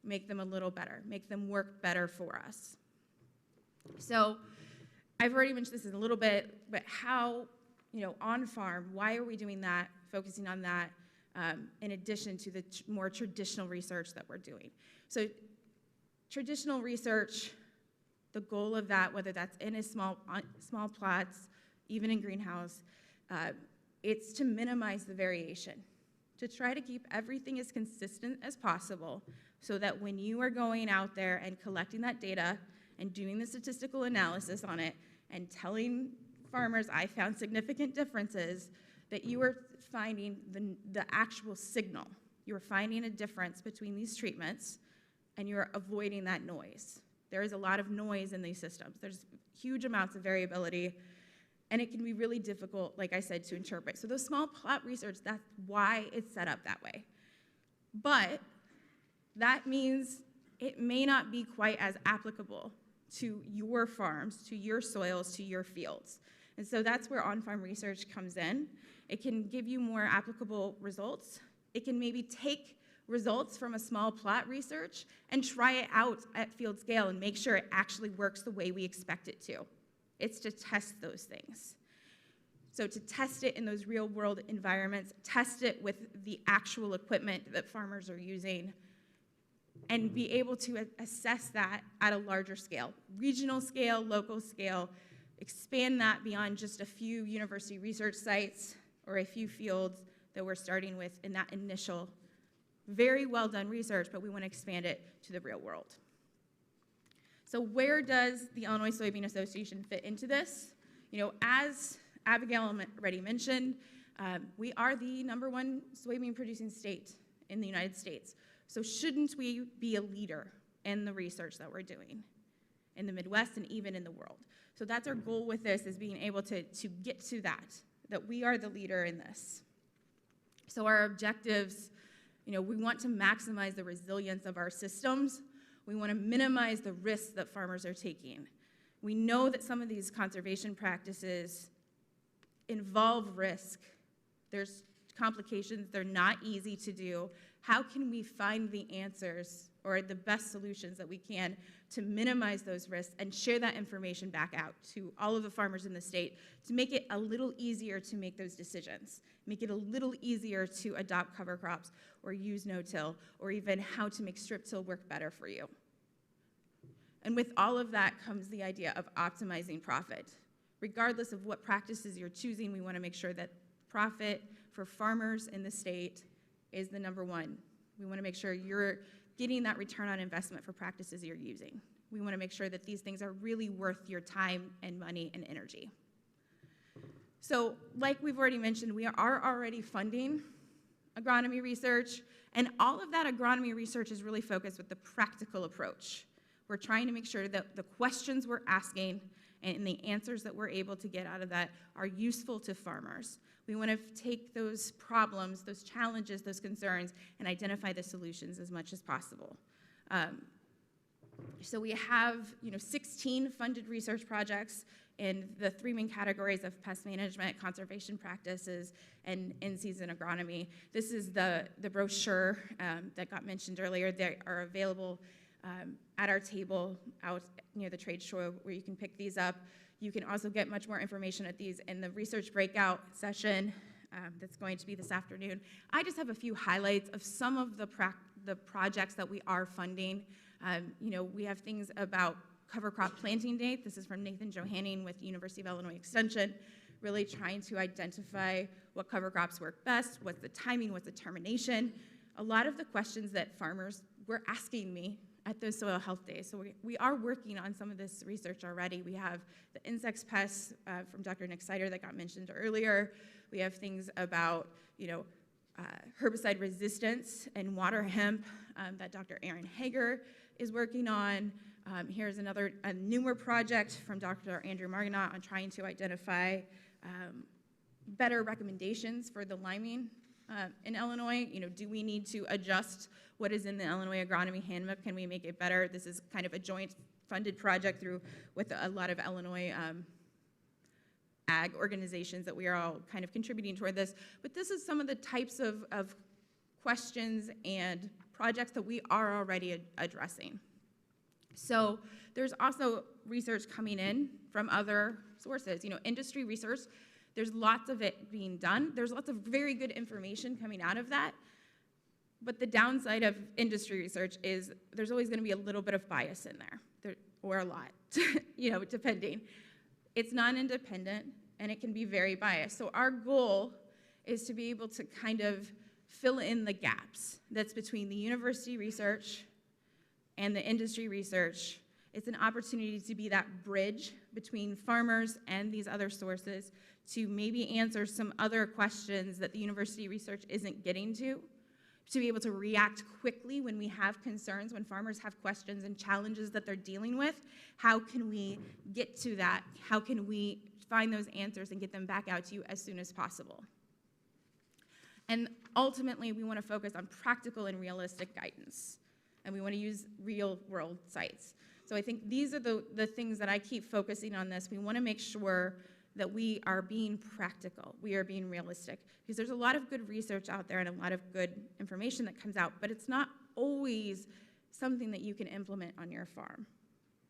make them a little better, make them work better for us. So I've already mentioned this a little bit, but how, on farm, why are we doing that, focusing on that, in addition to the more traditional research that we're doing? So traditional research, the goal of that, whether that's in a small plots, even in greenhouse, it's to minimize the variation, to try to keep everything as consistent as possible so that when you are going out there and collecting that data and doing the statistical analysis on it and telling farmers I found significant differences, that you are finding the actual signal. You are finding a difference between these treatments, and you are avoiding that noise. There is a lot of noise in these systems. There's huge amounts of variability, and it can be really difficult, like I said, to interpret. So those small plot research, that's why it's set up that way. But that means it may not be quite as applicable to your farms, to your soils, to your fields. And so that's where on-farm research comes in. It can give you more applicable results. It can maybe take results from a small plot research and try it out at field scale and make sure it actually works the way we expect it to. It's to test those things. So to test it in those real-world environments, test it with the actual equipment that farmers are using, and be able to assess that at a larger scale, regional scale, local scale, expand that beyond just a few university research sites or a few fields that we're starting with in that initial, very well done research, but we want to expand it to the real world. So where does the Illinois Soybean Association fit into this? You know, as Abigail already mentioned, we are the #1 soybean producing state in the United States. So shouldn't we be a leader in the research that we're doing in the Midwest and even in the world? So that's our goal with this, is being able to get to that we are the leader in this. So our objectives, you know, we want to maximize the resilience of our systems. We want to minimize the risks that farmers are taking. We know that some of these conservation practices involve risk. There's complications, they're not easy to do. How can we find the answers or the best solutions that we can to minimize those risks and share that information back out to all of the farmers in the state to make it a little easier to make those decisions, make it a little easier to adopt cover crops or use no-till, or even how to make strip-till work better for you. And with all of that comes the idea of optimizing profit. Regardless of what practices you're choosing, we want to make sure that profit for farmers in the state is the #1. We want to make sure you're getting that return on investment for practices you're using. We want to make sure that these things are really worth your time and money and energy. So, like we've already mentioned, we are already funding agronomy research, and all of that agronomy research is really focused with the practical approach. We're trying to make sure that the questions we're asking and the answers that we're able to get out of that are useful to farmers. We want to take those problems, those challenges, those concerns, and identify the solutions as much as possible. So we have, 16 funded research projects in the 3 main categories of pest management, conservation practices, and in-season agronomy. This is the brochure that got mentioned earlier. They are available at our table out near the trade show where you can pick these up. You can also get much more information at these in the research breakout session that's going to be this afternoon. I just have a few highlights of some of the projects that we are funding. We have things about cover crop planting date. This is from Nathan Johanning with University of Illinois Extension, really trying to identify what cover crops work best, what's the timing, what's the termination. A lot of the questions that farmers were asking me at those soil health days. So we are working on some of this research already. We have the insects pests from Dr. Nick Sider that got mentioned earlier. We have things about, herbicide resistance and water hemp that Dr. Aaron Hager is working on. Here's a newer project from Dr. Andrew Margonaut on trying to identify better recommendations for the liming in Illinois. Do we need to adjust what is in the Illinois Agronomy Handbook? Can we make it better? This is kind of a joint funded project with a lot of Illinois ag organizations that we are all kind of contributing toward this. But this is some of the types of questions and projects that we are already addressing. So there's also research coming in from other sources. Industry research, there's lots of it being done. There's lots of very good information coming out of that. But the downside of industry research is there's always going to be a little bit of bias in there, or a lot, depending. It's non-independent, and it can be very biased. So our goal is to be able to kind of fill in the gaps that's between the university research and the industry research, It's an opportunity to be that bridge between farmers and these other sources to maybe answer some other questions that the university research isn't getting to be able to react quickly when we have concerns, when farmers have questions and challenges that they're dealing with. How can we get to that? How can we find those answers and get them back out to you as soon as possible? And ultimately, we want to focus on practical and realistic guidance, and we want to use real-world sites. So I think these are the things that I keep focusing on this. We want to make sure that we are being practical, we are being realistic, because there's a lot of good research out there and a lot of good information that comes out, but it's not always something that you can implement on your farm.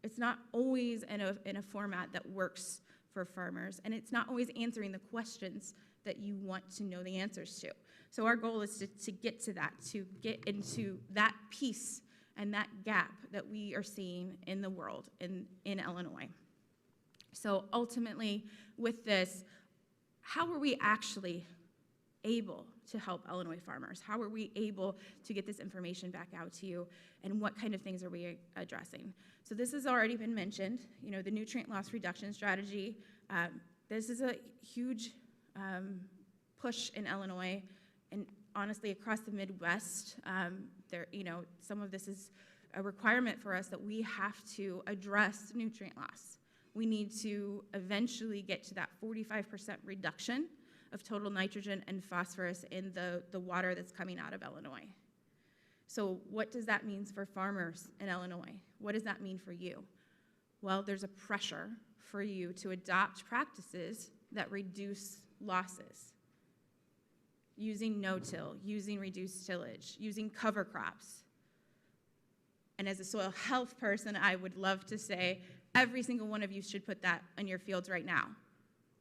It's not always in a format that works for farmers, and it's not always answering the questions that you want to know the answers to. So our goal is to get to that, to get into that piece and that gap that we are seeing in the world, in Illinois. So ultimately, with this, how are we actually able to help Illinois farmers? How are we able to get this information back out to you, and what kind of things are we addressing? So this has already been mentioned, the nutrient loss reduction strategy. This is a huge push in Illinois, and honestly across the Midwest. Some of this is a requirement for us that we have to address nutrient loss. We need to eventually get to that 45% reduction of total nitrogen and phosphorus in the water that's coming out of Illinois. So what does that mean for farmers in Illinois? What does that mean for you? Well, there's a pressure for you to adopt practices that reduce losses. Using no-till, using reduced tillage, using cover crops. And as a soil health person, I would love to say every single one of you should put that in your fields right now.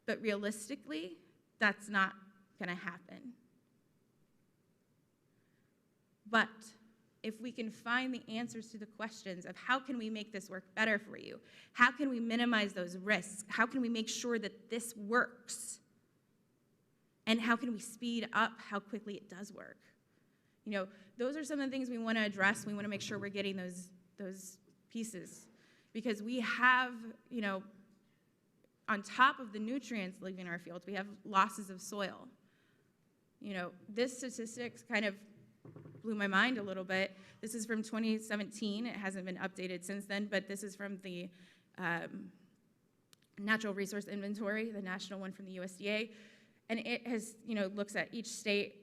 But realistically, that's not going to happen. But if we can find the answers to the questions of how can we make this work better for you, how can we minimize those risks, how can we make sure that this works, and how can we speed up how quickly it does work? Those are some of the things we want to address. We want to make sure we're getting those pieces. Because we have, on top of the nutrients leaving our fields, we have losses of soil. This statistics kind of blew my mind a little bit. This is from 2017. It hasn't been updated since then, but this is from the Natural Resource Inventory, the national one from the USDA. And it has, looks at each state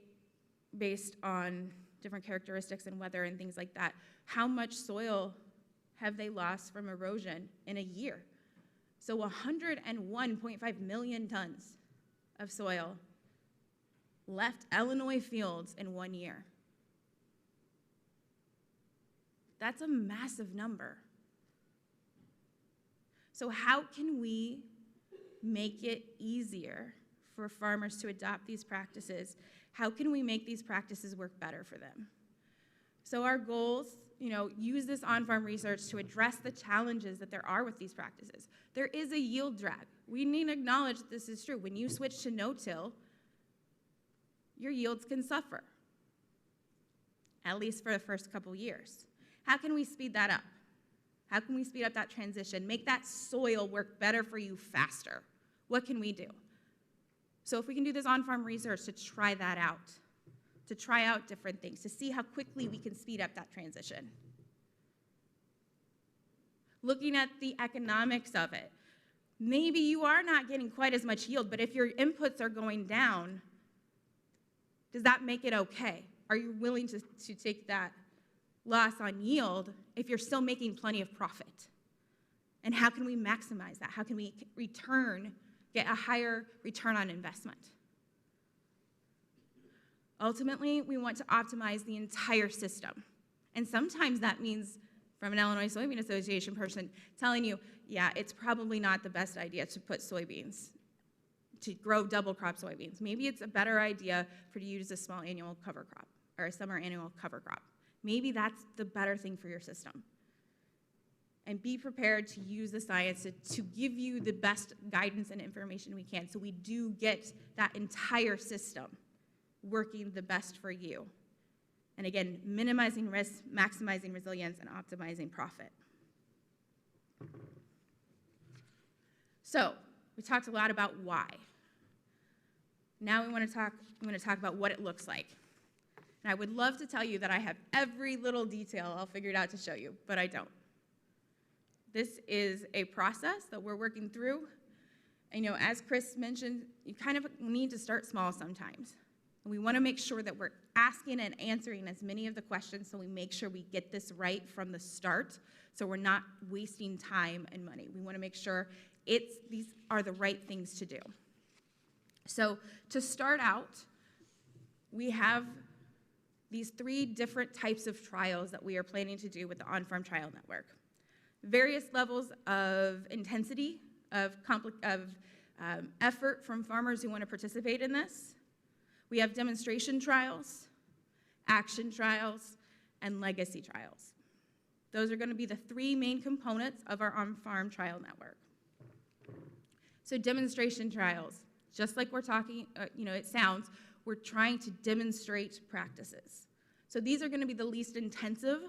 based on different characteristics and weather and things like that. How much soil have they lost from erosion in a year? So 101.5 million tons of soil left Illinois fields in 1 year. That's a massive number. So how can we make it easier for farmers to adopt these practices? How can we make these practices work better for them? So our goals, use this on-farm research to address the challenges that there are with these practices. There is a yield drag. We need to acknowledge that this is true. When you switch to no-till, your yields can suffer, at least for the first couple years. How can we speed that up? How can we speed up that transition, make that soil work better for you faster? What can we do? So if we can do this on-farm research to try that out, to try out different things, to see how quickly we can speed up that transition. Looking at the economics of it. Maybe you are not getting quite as much yield, but if your inputs are going down, does that make it okay? Are you willing to take that loss on yield if you're still making plenty of profit? And how can we maximize that? How can we get a higher return on investment? Ultimately, we want to optimize the entire system. And sometimes that means, from an Illinois Soybean Association person, telling you, yeah, it's probably not the best idea to put soybeans, to grow double crop soybeans. Maybe it's a better idea for you to use a small annual cover crop, or a summer annual cover crop. Maybe that's the better thing for your system. And be prepared to use the science to give you the best guidance and information we can, so we do get that entire system working the best for you. And again, minimizing risk, maximizing resilience, and optimizing profit. So we talked a lot about why. Now we want to talk about what it looks like. And I would love to tell you that I have every little detail all figured out to show you, but I don't. This is a process that we're working through. And, as Chris mentioned, you kind of need to start small sometimes. And we want to make sure that we're asking and answering as many of the questions so we make sure we get this right from the start so we're not wasting time and money. We want to make sure these are the right things to do. So to start out, we have these 3 different types of trials that we are planning to do with the On-Farm Trial Network. Various levels of intensity, of effort from farmers who want to participate in this. We have demonstration trials, action trials, and legacy trials. Those are going to be the 3 main components of our On-Farm Trial Network. So demonstration trials, just like we're talking, it sounds, we're trying to demonstrate practices. So these are going to be the least intensive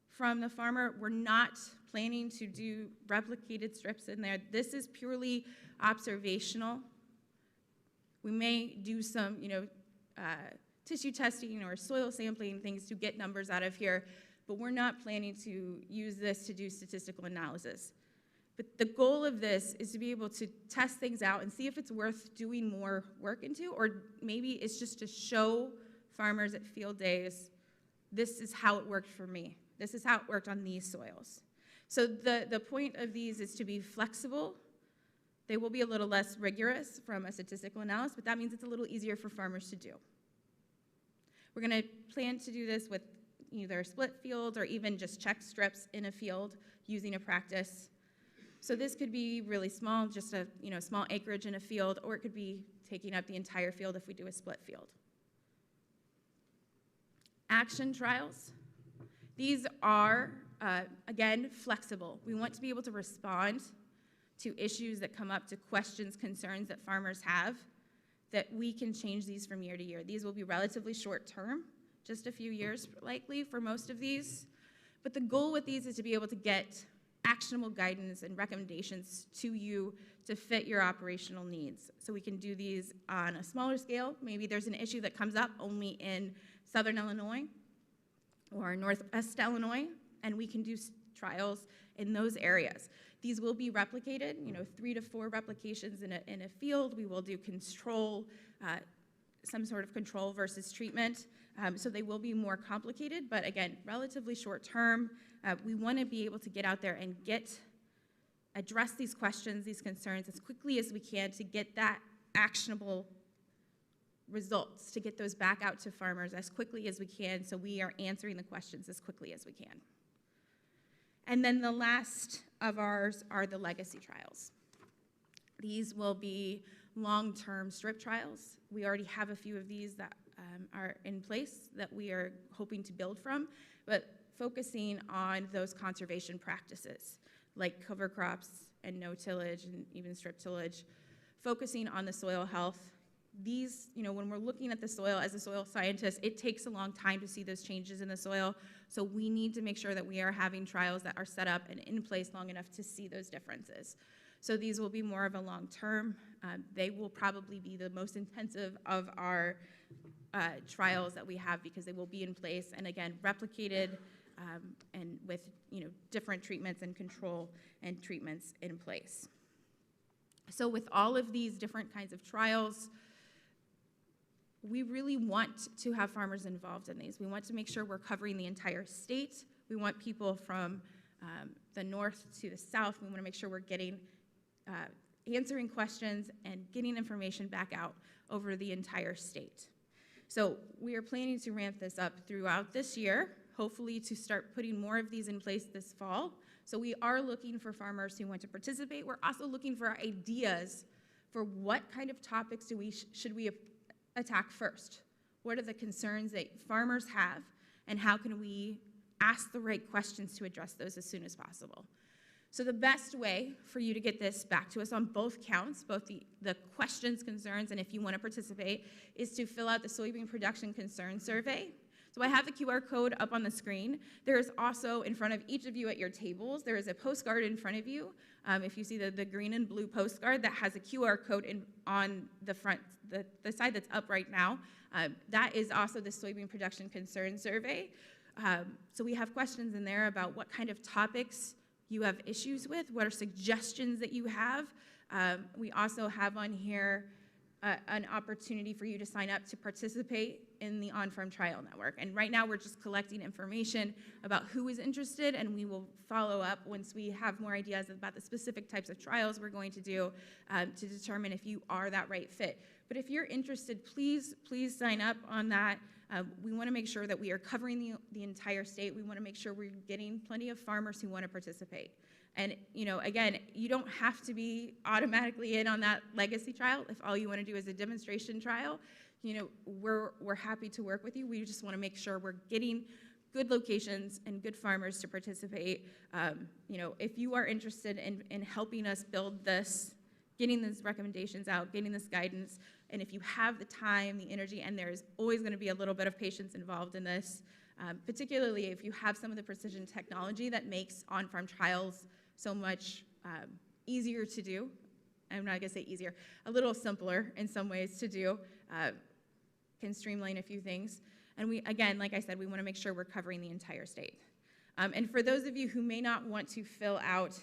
from the farmer. We're not planning to do replicated strips in there. This is purely observational. We may do some, tissue testing or soil sampling things to get numbers out of here, but we're not planning to use this to do statistical analysis. But the goal of this is to be able to test things out and see if it's worth doing more work into, or maybe it's just to show farmers at field days, this is how it worked for me. This is how it worked on these soils. So the point of these is to be flexible. They will be a little less rigorous from a statistical analysis, but that means it's a little easier for farmers to do. We're going to plan to do this with either split fields or even just check strips in a field using a practice. So this could be really small, just a small acreage in a field, or it could be taking up the entire field if we do a split field. Action trials. These are, again, flexible. We want to be able to respond to issues that come up, to questions, concerns that farmers have, that we can change these from year to year. These will be relatively short term, just a few years likely for most of these. But the goal with these is to be able to get actionable guidance and recommendations to you to fit your operational needs. So we can do these on a smaller scale. Maybe there's an issue that comes up only in Southern Illinois or Northwest Illinois, and we can do trials in those areas. These will be replicated, 3 to 4 replications in a field. We will do control, some sort of control versus treatment. So they will be more complicated, but again, relatively short term. We want to be able to get out there and address these questions, these concerns as quickly as we can to get that actionable results, to get those back out to farmers as quickly as we can so we are answering the questions as quickly as we can. And then the last of ours are the legacy trials. These will be long-term strip trials. We already have a few of these that are in place that we are hoping to build from, but focusing on those conservation practices like cover crops and no tillage and even strip tillage, focusing on the soil health. These, when we're looking at the soil as a soil scientist, it takes a long time to see those changes in the soil, so we need to make sure that we are having trials that are set up and in place long enough to see those differences. So these will be more of a long term. They will probably be the most intensive of our trials that we have because they will be in place and again replicated and with different treatments and control and treatments in place. So with all of these different kinds of trials, we really want to have farmers involved in these. We want to make sure we're covering the entire state. We want people from the north to the south. We want to make sure we're getting answering questions and getting information back out over the entire state. So we are planning to ramp this up throughout this year, hopefully to start putting more of these in place this fall. So we are looking for farmers who want to participate. We're also looking for ideas for what kind of topics should we attack first. What are the concerns that farmers have, and how can we ask the right questions to address those as soon as possible? So the best way for you to get this back to us on both counts, both the questions, concerns, and if you want to participate, is to fill out the Soybean Production Concern Survey. So I have the QR code up on the screen. There is also in front of each of you at your tables, there is a postcard in front of you. If you see the green and blue postcard that has a QR code on the front, the side that's up right now, that is also the Soybean Production Concern Survey. So we have questions in there about what kind of topics you have issues with, what are suggestions that you have. We also have on here an opportunity for you to sign up to participate in the on-farm trial network. And right now we're just collecting information about who is interested, and we will follow up once we have more ideas about the specific types of trials we're going to do to determine if you are that right fit. But if you're interested, please sign up on that. We want to make sure that we are covering the entire state. We want to make sure we're getting plenty of farmers who want to participate. And, again, you don't have to be automatically in on that legacy trial. If all you want to do is a demonstration trial, we're happy to work with you. We just want to make sure we're getting good locations and good farmers to participate. If you are interested in helping us build this, getting these recommendations out, getting this guidance, and if you have the time, the energy, and there's always going to be a little bit of patience involved in this, particularly if you have some of the precision technology that makes on-farm trials so much easier to do. I'm not going to say easier, a little simpler in some ways to do, can streamline a few things. And we, again, like I said, we want to make sure we're covering the entire state. And for those of you who may not want to fill out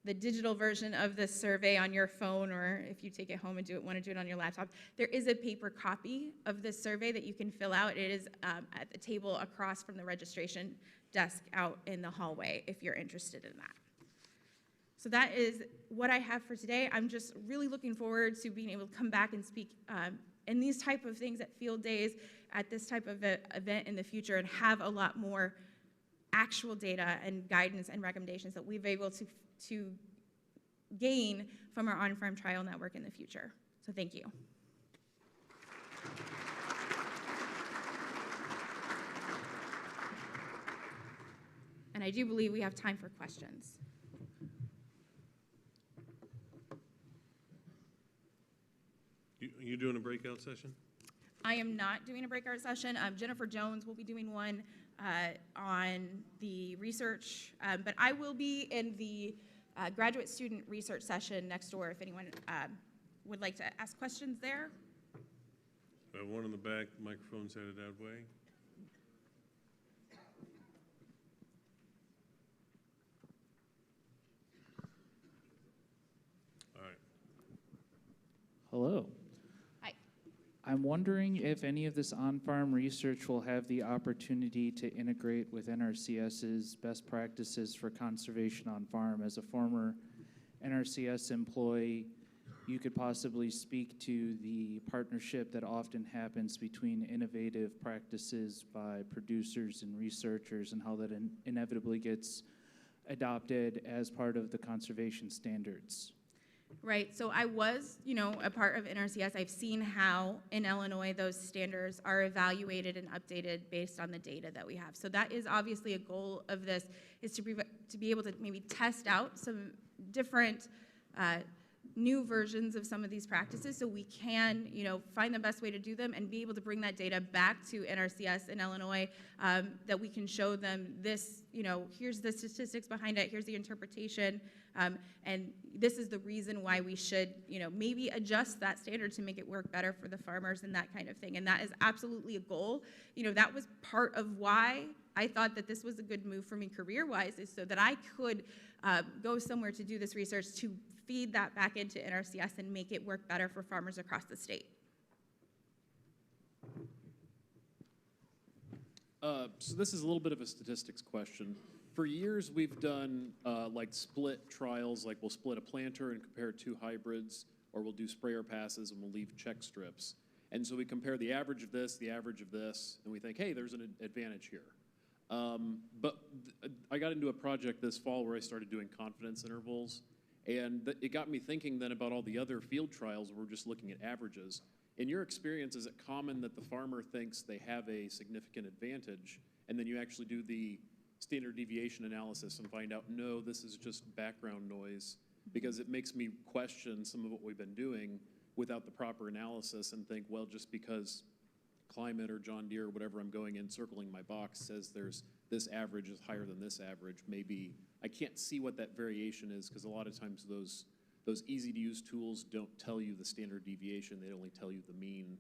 the digital version of this survey on your phone, or if you take it home and want to do it on your laptop, there is a paper copy of this survey that you can fill out. It is at the table across from the registration desk out in the hallway if you're interested in that. So that is what I have for today. I'm just really looking forward to being able to come back and speak in these type of things at field days, at this type of event in the future, and have a lot more actual data and guidance and recommendations that we've been able to gain from our on-farm trial network in the future. So thank you. And I do believe we have time for questions. You doing a breakout session? I am not doing a breakout session. Jennifer Jones will be doing one on the research, but I will be in the graduate student research session next door if anyone would like to ask questions there. One in the back, microphone's headed that way. All right. Hello. Hi. I'm wondering if any of this on-farm research will have the opportunity to integrate with NRCS's best practices for conservation on farm. As a former NRCS employee, you could possibly speak to the partnership that often happens between innovative practices by producers and researchers and how that inevitably gets adopted as part of the conservation standards. Right, so I was, a part of NRCS. I've seen how in Illinois those standards are evaluated and updated based on the data that we have. So that is obviously a goal of this, is to be able to maybe test out some different new versions of some of these practices so we can, find the best way to do them and be able to bring that data back to NRCS in Illinois, that we can show them this, here's the statistics behind it, here's the interpretation, and this is the reason why we should, maybe adjust that standard to make it work better for the farmers and that kind of thing. And that is absolutely a goal. That was part of why I thought that this was a good move for me career-wise, is so that I could go somewhere to do this research to feed that back into NRCS and make it work better for farmers across the state. So this is a little bit of a statistics question. For years, we've done like split trials, like we'll split a planter and compare two hybrids, or we'll do sprayer passes and we'll leave check strips. And so we compare the average of this, and we think, hey, there's an advantage here. But I got into a project this fall where I started doing confidence intervals, and it got me thinking then about all the other field trials where we're just looking at averages. In your experience, is it common that the farmer thinks they have a significant advantage, and then you actually do the standard deviation analysis and find out, no, this is just background noise? Because it makes me question some of what we've been doing without the proper analysis and think, well, just because Climate or John Deere, whatever I'm going in, circling my box, says there's this average is higher than this average. Maybe I can't see what that variation is because a lot of times those easy-to-use tools don't tell you the standard deviation. They only tell you the mean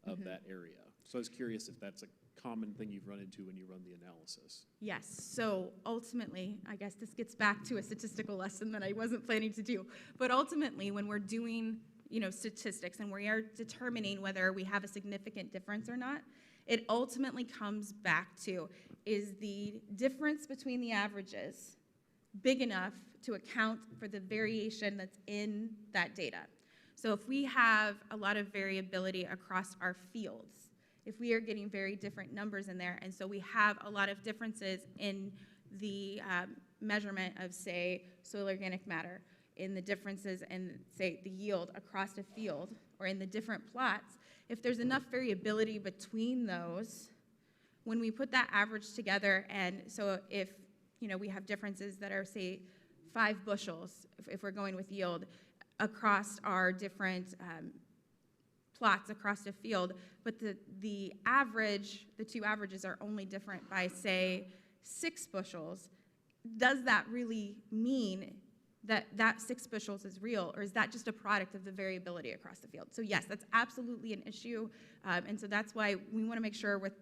of that area. So I was curious if that's a common thing you've run into when you run the analysis. Yes, so ultimately, I guess this gets back to a statistical lesson that I wasn't planning to do, but ultimately when we're doing statistics and we are determining whether we have a significant difference or not, it ultimately comes back to, is the difference between the averages big enough to account for the variation that's in that data? So if we have a lot of variability across our fields, if we are getting very different numbers in there, and so we have a lot of differences in the measurement of, say, soil organic matter, in the differences in, say, the yield across a field, or in the different plots, if there's enough variability between those, when we put that average together, and so if we have differences that are, say, 5 bushels, if we're going with yield, across our different plots across a field, but the average, the two averages are only different by, say, 6 bushels, does that really mean that 6 bushels is real, or is that just a product of the variability across the field? So yes, that's absolutely an issue, and so that's why we want to make sure with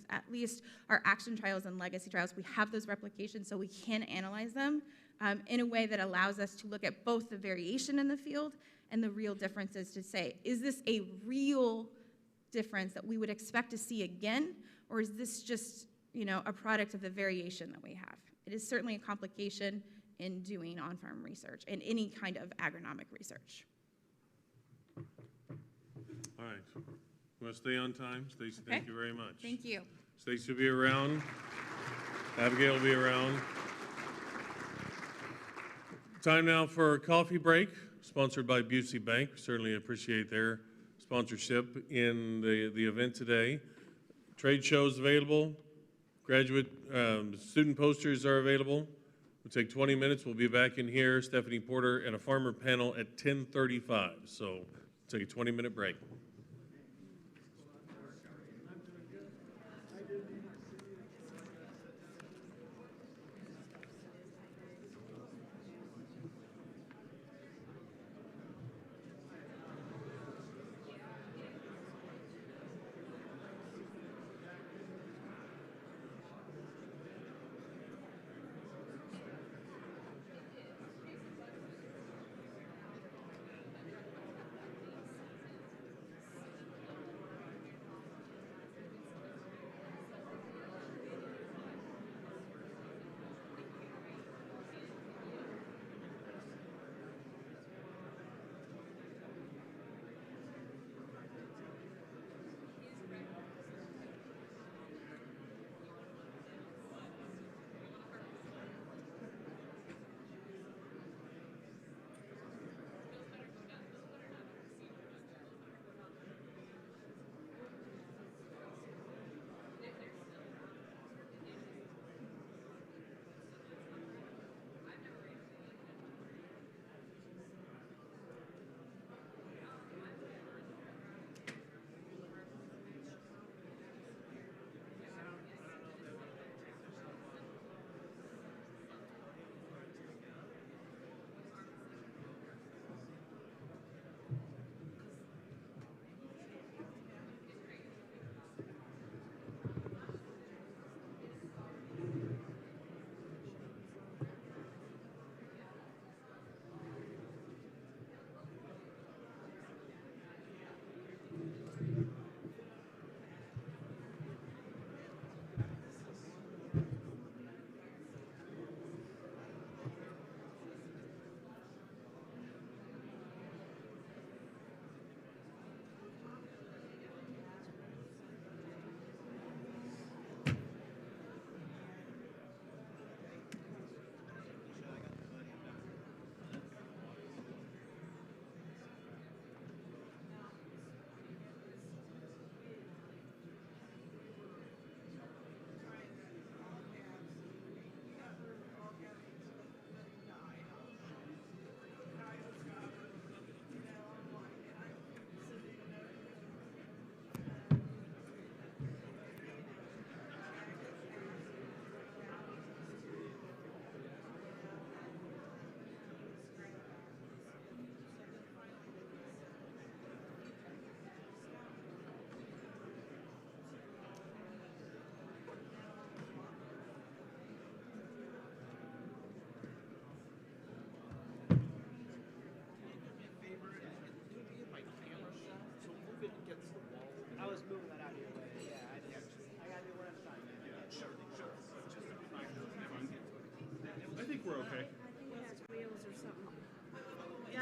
at least our action trials and legacy trials, we have those replications so we can analyze them in a way that allows us to look at both the variation in the field and the real differences to say, is this a real difference that we would expect to see again, or is this just a product of the variation that we have? It is certainly a complication in doing on-farm research and any kind of agronomic research. All right. You want to stay on time? Stacy, Okay. thank you very much. Thank you. Stacy will be around. Abigail will be around. Time now for a coffee break, sponsored by Busey Bank. We certainly appreciate their sponsorship in the event today. Trade shows available. Graduate student posters are available. We'll take 20 minutes. We'll be back in here, Stephanie Porter, and a farmer panel at 10:35. So take a 20-minute break.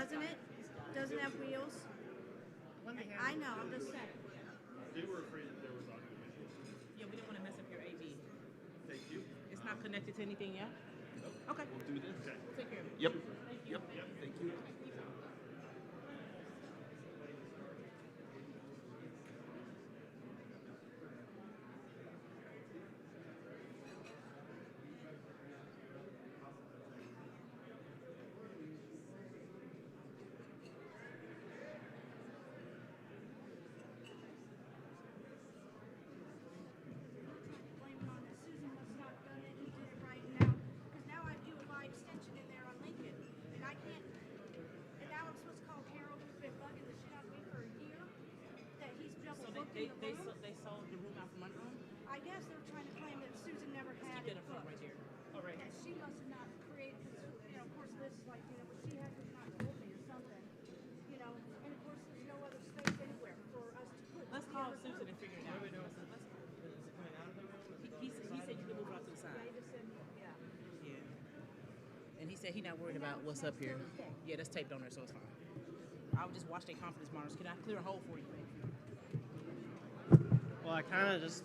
doesn't it? Doesn't have wheels. I know, I'm just. They were afraid that there was audio issues. Yeah, we didn't want to mess up your AV. Thank you. It's not connected to anything yet? Okay. We'll do this. Okay. We'll take care of it. Yep. Thank you. Yep. Thank you. Blame it on that Susan must not done it and did it right now. Because now I do my extension in there on Lincoln. And I can't, and now I'm supposed to call Carol, who's been bugging the shit out of me for a year, that he's double So booked they in the room. sold the room out from under them? I guess they're trying to claim that Susan never had Keep it that up front booked. right there. All right. That she must have not created, because, you know, of course, Liz is like, you know, but she had to have not told me or something, you know, and of course, there's no other space anywhere for us to put. Let's the call other Susan room. and figure it out. He said you can move it out to the side. Yeah, he just said, yeah. Yeah. And he said he's not worried about what's up here. Yeah, that's taped on there, so it's fine. I would just watch their confidence monitors. Can I clear a hole for you? Well, I kind of just.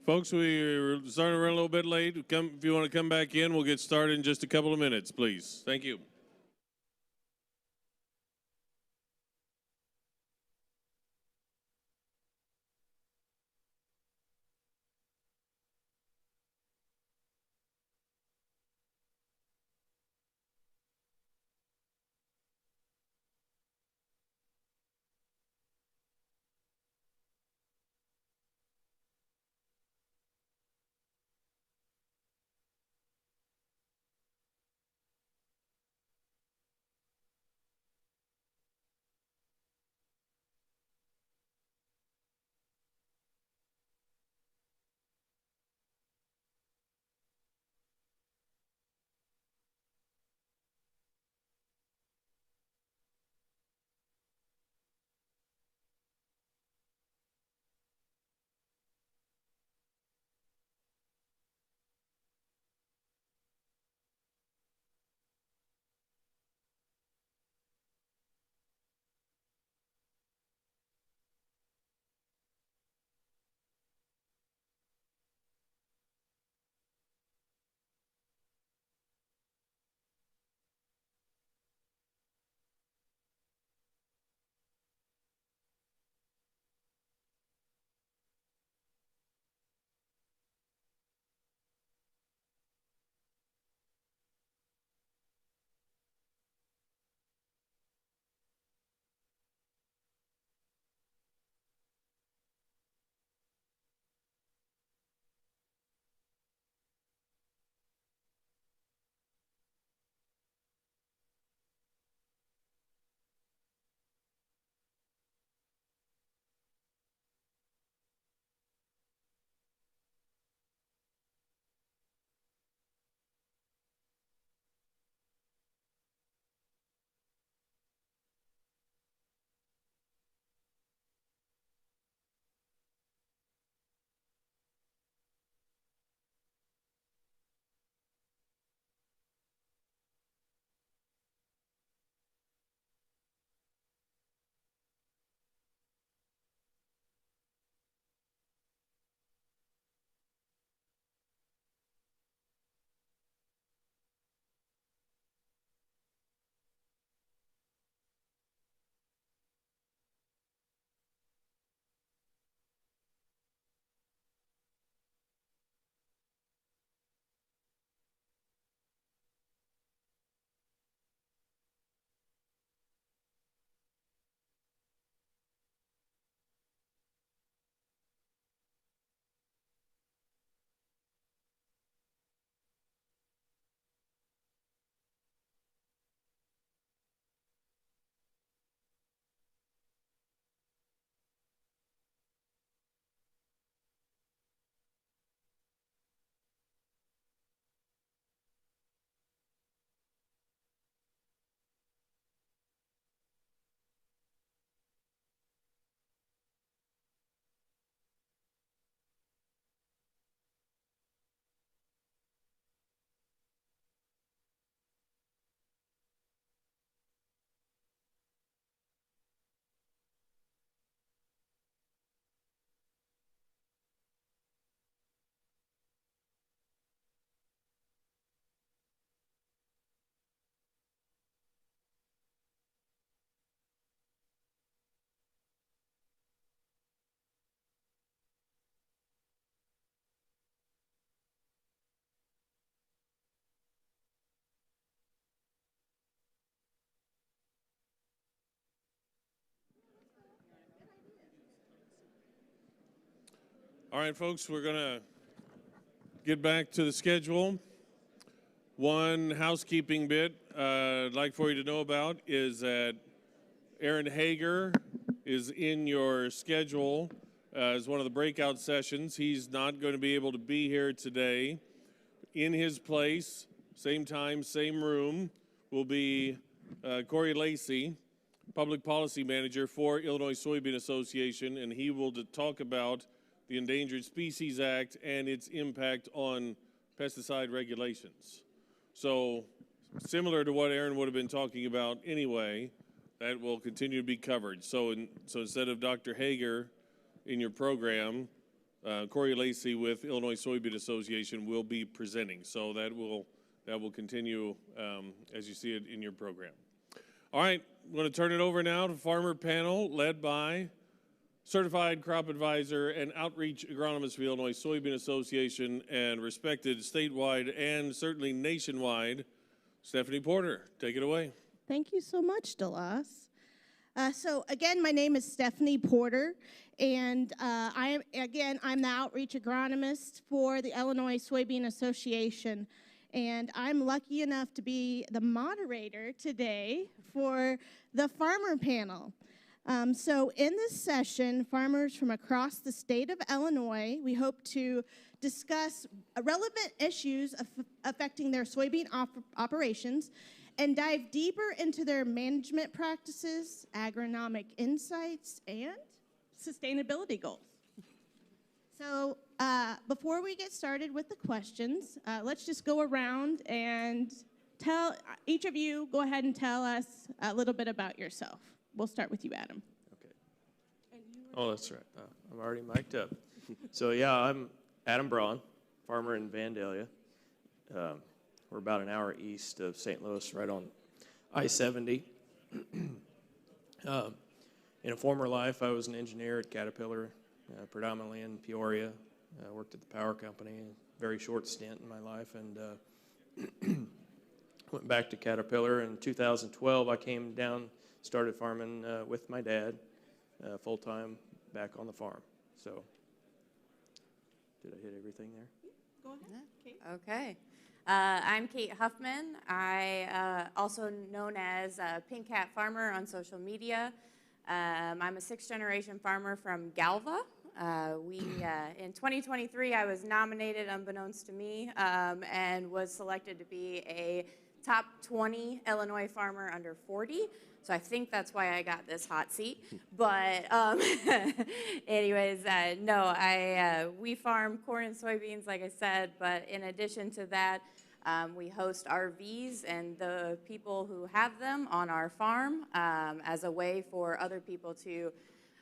Folks, we're starting to run a little bit late. If you want to come back in, we'll get started in just a couple of minutes, please. Thank you. All right, folks, we're going to get back to the schedule. One housekeeping bit I'd like for you to know about is that Aaron Hager is in your schedule as one of the breakout sessions. He's not going to be able to be here today. In his place, same time, same room, will be Corey Lacey, Public Policy Manager for Illinois Soybean Association, and he will talk about the Endangered Species Act and its impact on pesticide regulations. So similar to what Aaron would have been talking about anyway, that will continue to be covered. So instead of Dr. Hager in your program, Corey Lacey with Illinois Soybean Association will be presenting. So that will continue as you see it in your program. All right, I'm going to turn it over now to Farmer Panel led by Certified Crop Advisor and Outreach Agronomist of the Illinois Soybean Association and respected statewide and certainly nationwide, Stephanie Porter. Take it away. Thank you so much, DeLoss. So again, my name is Stephanie Porter, and I'm the outreach agronomist for the Illinois Soybean Association, and I'm lucky enough to be the moderator today for the farmer panel. So in this session, farmers from across the state of Illinois, we hope to discuss relevant issues affecting their soybean operations and dive deeper into their management practices, agronomic insights, and sustainability goals. So before we get started with the questions, let's just go around and tell each of you, go ahead and tell us a little bit about yourself. We'll start with you, Adam. Okay. Oh, that's right. I'm already mic'd up. So yeah, I'm Adam Braun, farmer in Vandalia. We're about an hour east of St. Louis, right on I-70. In a former life, I was an engineer at Caterpillar, predominantly in Peoria. I worked at the power company, a very short stint in my life, and went back to Caterpillar. In 2012, I came down, started farming with my dad, full-time, back on the farm. So, did I hit everything there? Go ahead, Kate. Okay. I'm Kate Huffman. I also known as Pink Hat Farmer on social media. I'm a 6th-generation farmer from Galva. In 2023, I was nominated, unbeknownst to me, and was selected to be a top 20 Illinois farmer under 40. So I think that's why I got this hot seat. But anyways, we farm corn and soybeans, like I said. But in addition to that, we host RVs and the people who have them on our farm as a way for other people to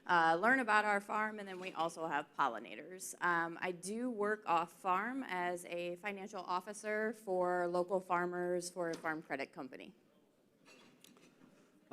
learn about our farm. And then we also have pollinators. I do work off farm as a financial officer for local farmers for a farm credit company.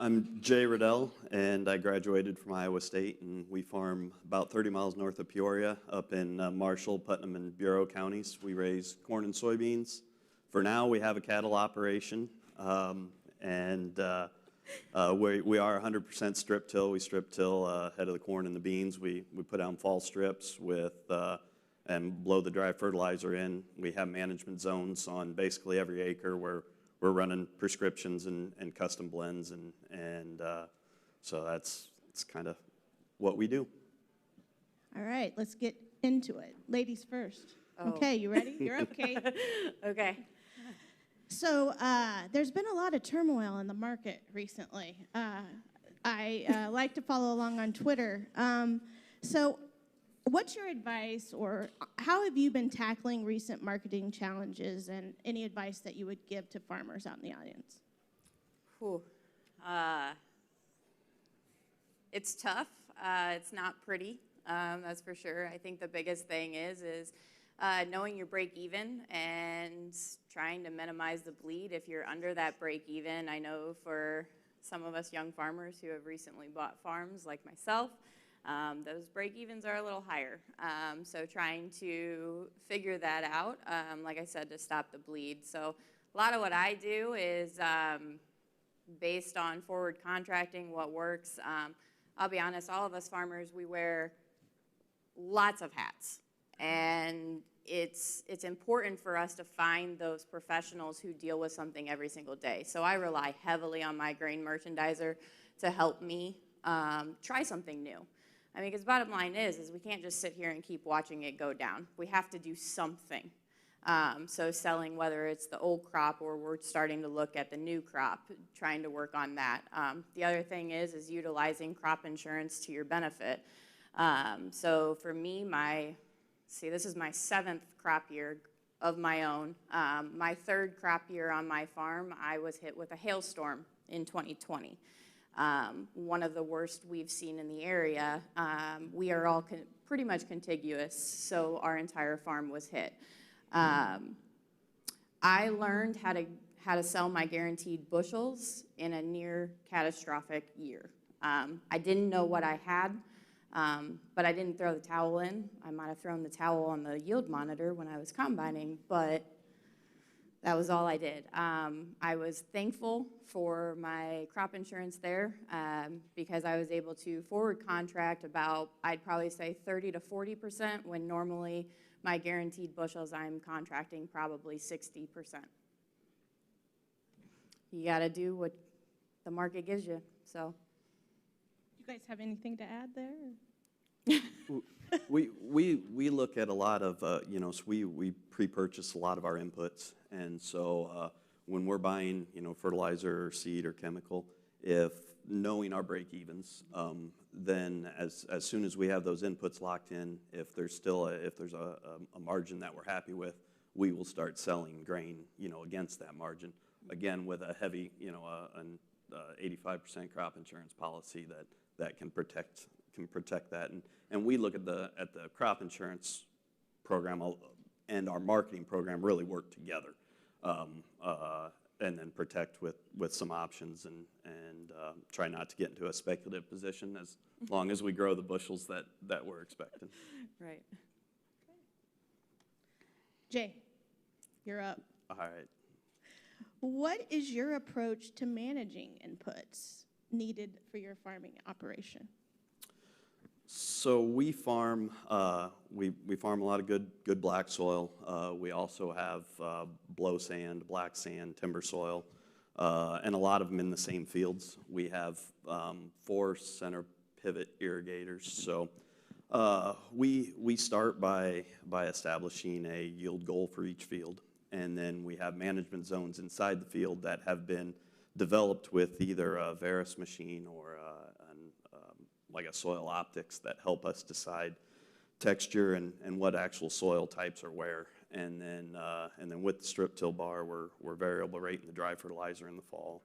I'm Jay Riddell, and I graduated from Iowa State, and we farm about 30 miles north of Peoria, up in Marshall, Putnam, and Bureau counties. We raise corn and soybeans. For now, we have a cattle operation, and we are 100% strip till. We strip till ahead of the corn and the beans. We put down fall strips and blow the dry fertilizer in. We have management zones on basically every acre where we're running prescriptions and custom blends, and so that's kind of what we do. All right, let's get into it. Ladies first. Oh. Okay, you ready? You're up, Kate. Okay. So there's been a lot of turmoil in the market recently. I like to follow along on Twitter. So what's your advice, or how have you been tackling recent marketing challenges, and any advice that you would give to farmers out in the audience? Whew. It's tough. It's not pretty, that's for sure. I think the biggest thing is knowing your break even and trying to minimize the bleed if you're under that break even. I know for some of us young farmers who have recently bought farms like myself, those break evens are a little higher. So trying to figure that out, like I said, to stop the bleed. So a lot of what I do is based on forward contracting, what works. I'll be honest, all of us farmers, we wear lots of hats. And it's important for us to find those professionals who deal with something every single day. So I rely heavily on my grain merchandiser to help me try something new. I mean, because bottom line is we can't just sit here and keep watching it go down. We have to do something. So selling, whether it's the old crop or we're starting to look at the new crop, trying to work on that. The other thing is utilizing crop insurance to your benefit. So for me, this is my 7th crop year of my own. My 3rd crop year on my farm, I was hit with a hailstorm in 2020. one of the worst we've seen in the area. We are all pretty much contiguous, so our entire farm was hit. I learned how to sell my guaranteed bushels in a near catastrophic year. I didn't know what I had, but I didn't throw the towel in. I might have thrown the towel on the yield monitor when I was combining, but that was all I did. I was thankful for my crop insurance there because I was able to forward contract about, I'd probably say 30 to 40%, when normally my guaranteed bushels I'm contracting probably 60%. You got to do what the market gives you, so. You guys have anything to add there? We look at a lot of, so we pre-purchase a lot of our inputs. And so when we're buying, fertilizer or seed or chemical, if knowing our break-evens, then as soon as we have those inputs locked in, if there's a margin that we're happy with, we will start selling grain, against that margin. Again, with a heavy, an 85% crop insurance policy that can protect that. And we look at the crop insurance program and our marketing program really work together, and then protect with some options and try not to get into a speculative position as long as we grow the bushels that we're expecting. Right. Jay, you're up. All right. What is your approach to managing inputs needed for your farming operation? So we farm we farm a lot of good black soil. We also have blow sand, black sand, timber soil, and a lot of them in the same fields. We have 4 center pivot irrigators. So we start by establishing a yield goal for each field, and then we have management zones inside the field that have been developed with either a Veris machine or like a soil optics that help us decide texture and what actual soil types are where. And then with the strip till bar, we're variable rating the dry fertilizer in the fall.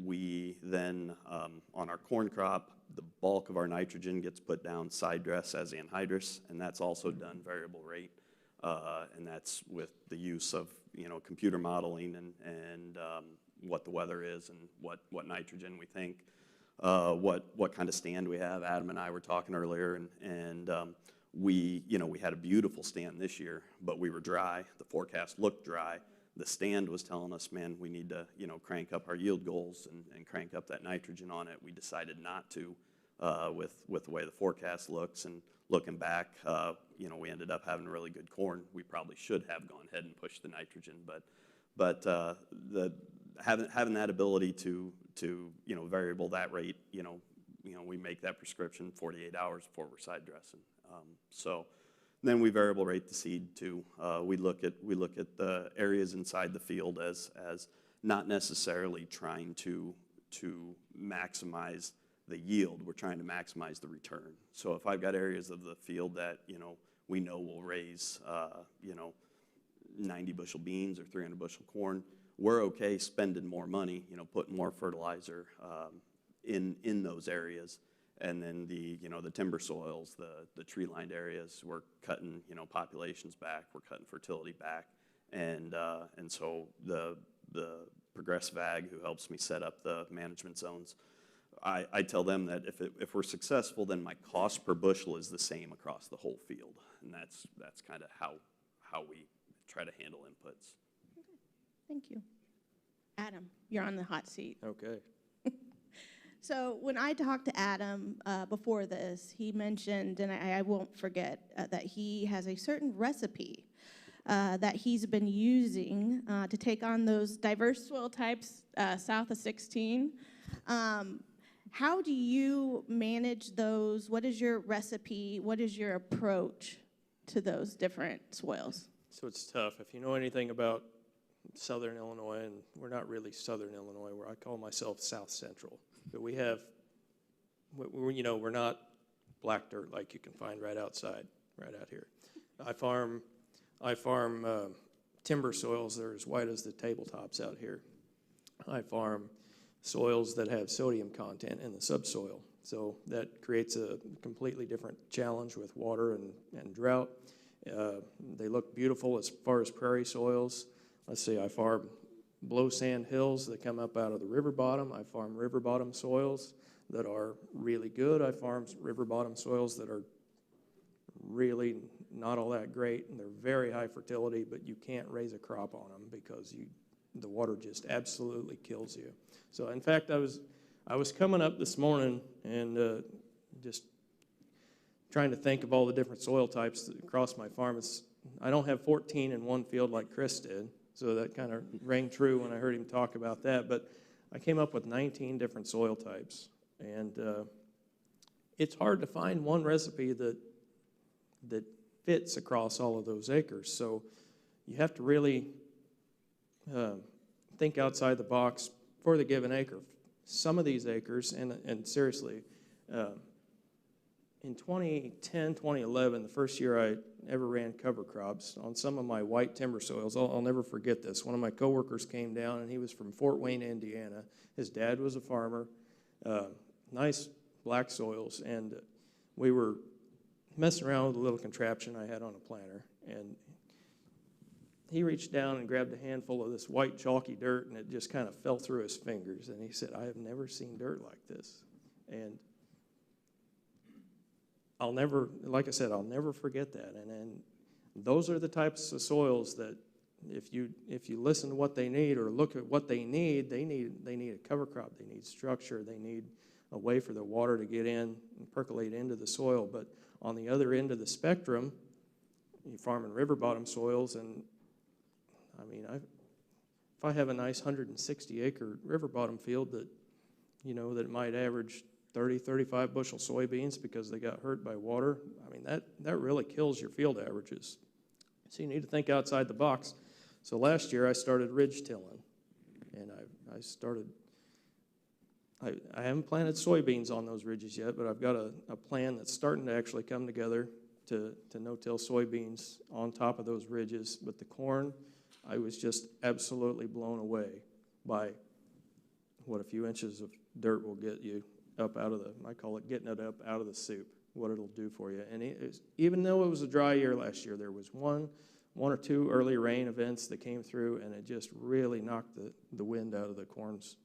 We then, on our corn crop, the bulk of our nitrogen gets put down side dress as anhydrous, and that's also done variable rate. And that's with the use of computer modeling and what the weather is and what nitrogen we think. What kind of stand we have. Adam and I were talking earlier, and we had a beautiful stand this year, but we were dry. The forecast looked dry. The stand was telling us, man, we need to crank up our yield goals and crank up that nitrogen on it. We decided not to with the way the forecast looks. And looking back, we ended up having really good corn. We probably should have gone ahead and pushed the nitrogen, but having that ability to variable that rate, we make that prescription 48 hours before we're side dressing. So then we variable rate the seed too. We look at the areas inside the field as not necessarily trying to maximize the yield. We're trying to maximize the return. So if I've got areas of the field that we know will raise 90 bushel beans or 300 bushel corn, we're okay spending more money, putting more fertilizer in those areas. And then the timber soils, the tree-lined areas, we're cutting, populations back, we're cutting fertility back. And so the progressive ag who helps me set up the management zones, I tell them that if we're successful, then my cost per bushel is the same across the whole field. And that's kind of how we try to handle inputs. Thank you. Adam, you're on the hot seat. Okay. So when I talked to Adam before this, he mentioned, and I won't forget, that he has a certain recipe that he's been using to take on those diverse soil types south of 16. How do you manage those? What is your recipe? What is your approach to those different soils? So it's tough. If you know anything about Southern Illinois, and we're not really Southern Illinois, where I call myself South Central, but we're not black dirt like you can find right out here. I farm timber soils that are as white as the tabletops out here. I farm soils that have sodium content in the subsoil. So that creates a completely different challenge with water and drought. They look beautiful as far as prairie soils. Let's say I farm blow sand hills that come up out of the river bottom. I farm river bottom soils that are really good. I farm river bottom soils that are really not all that great, and they're very high fertility, but you can't raise a crop on them because the water just absolutely kills you. So in fact, I was coming up this morning and just trying to think of all the different soil types across my farm. I don't have 14 in one field like Chris did, so that kind of rang true when I heard him talk about that. But I came up with 19 different soil types, and it's hard to find one recipe that fits across all of those acres. So you have to really think outside the box for the given acre. Some of these acres, and seriously, in 2010, 2011, the first year I ever ran cover crops on some of my white timber soils, I'll never forget this. One of my coworkers came down, and he was from Fort Wayne, Indiana. His dad was a farmer, nice black soils, and we were messing around with a little contraption I had on a planter, and he reached down and grabbed a handful of this white chalky dirt, and it just kind of fell through his fingers, and he said, "I have never seen dirt like this." And I'll never, like I said, I'll never forget that. And those are the types of soils that if you listen to what they need or look at what they need a cover crop, they need structure, they need a way for the water to get in and percolate into the soil. But on the other end of the spectrum, you farm in river bottom soils, and I mean, if I have a nice 160-acre river bottom field that, that might average 30, 35 bushel soybeans because they got hurt by water, I mean, that really kills your field averages. So you need to think outside the box. So last year I started ridge tilling, and I haven't planted soybeans on those ridges yet, but I've got a plan that's starting to actually come together to no-till soybeans on top of those ridges. But the corn, I was just absolutely blown away by what a few inches of dirt will get you up out of I call it getting it up out of the soup, what it'll do for you. And even though it was a dry year last year, there was one or two early rain events that came through, and it just really knocked the wind out of the corn's,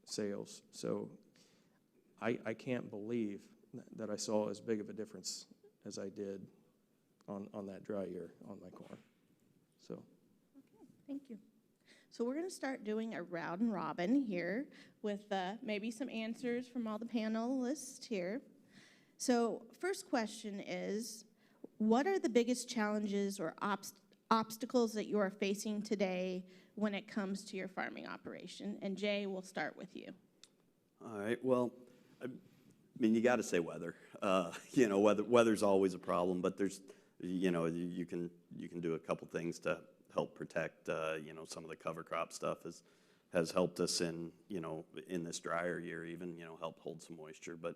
sales. So I can't believe that I saw as big of a difference as I did on that dry year on my corn. So. Okay, thank you. So we're going to start doing a round and robin here with maybe some answers from all the panelists here. So first question is, what are the biggest challenges or obstacles that you are facing today when it comes to your farming operation? And Jay, we'll start with you. All right, well, I mean, you got to say weather. Weather's always a problem, but there's, you can do a couple things to help protect, some of the cover crop stuff has helped us in this drier year even, help hold some moisture. But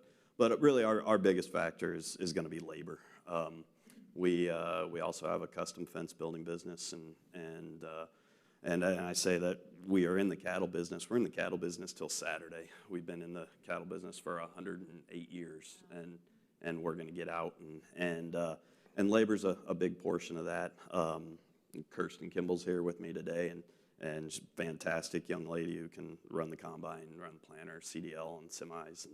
really our biggest factor is going to be labor. We also have a custom fence building business, and I say that we are in the cattle business. We're in the cattle business till Saturday. We've been in the cattle business for 108 years, and we're going to get out, and labor's a big portion of that. Kirsten Kimball's here with me today, and she's a fantastic young lady who can run the combine, run the planter, CDL, and semis,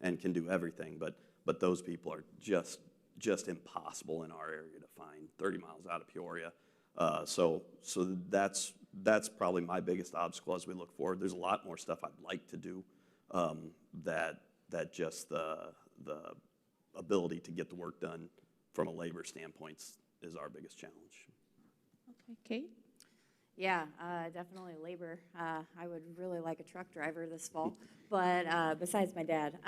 and can do everything. But those people are just impossible in our area to find, 30 miles out of Peoria. So that's probably my biggest obstacle as we look forward. There's a lot more stuff I'd like to do, that just the ability to get the work done from a labor standpoint is our biggest challenge. Okay, Kate? Yeah, definitely labor. I would really like a truck driver this fall, but besides my dad.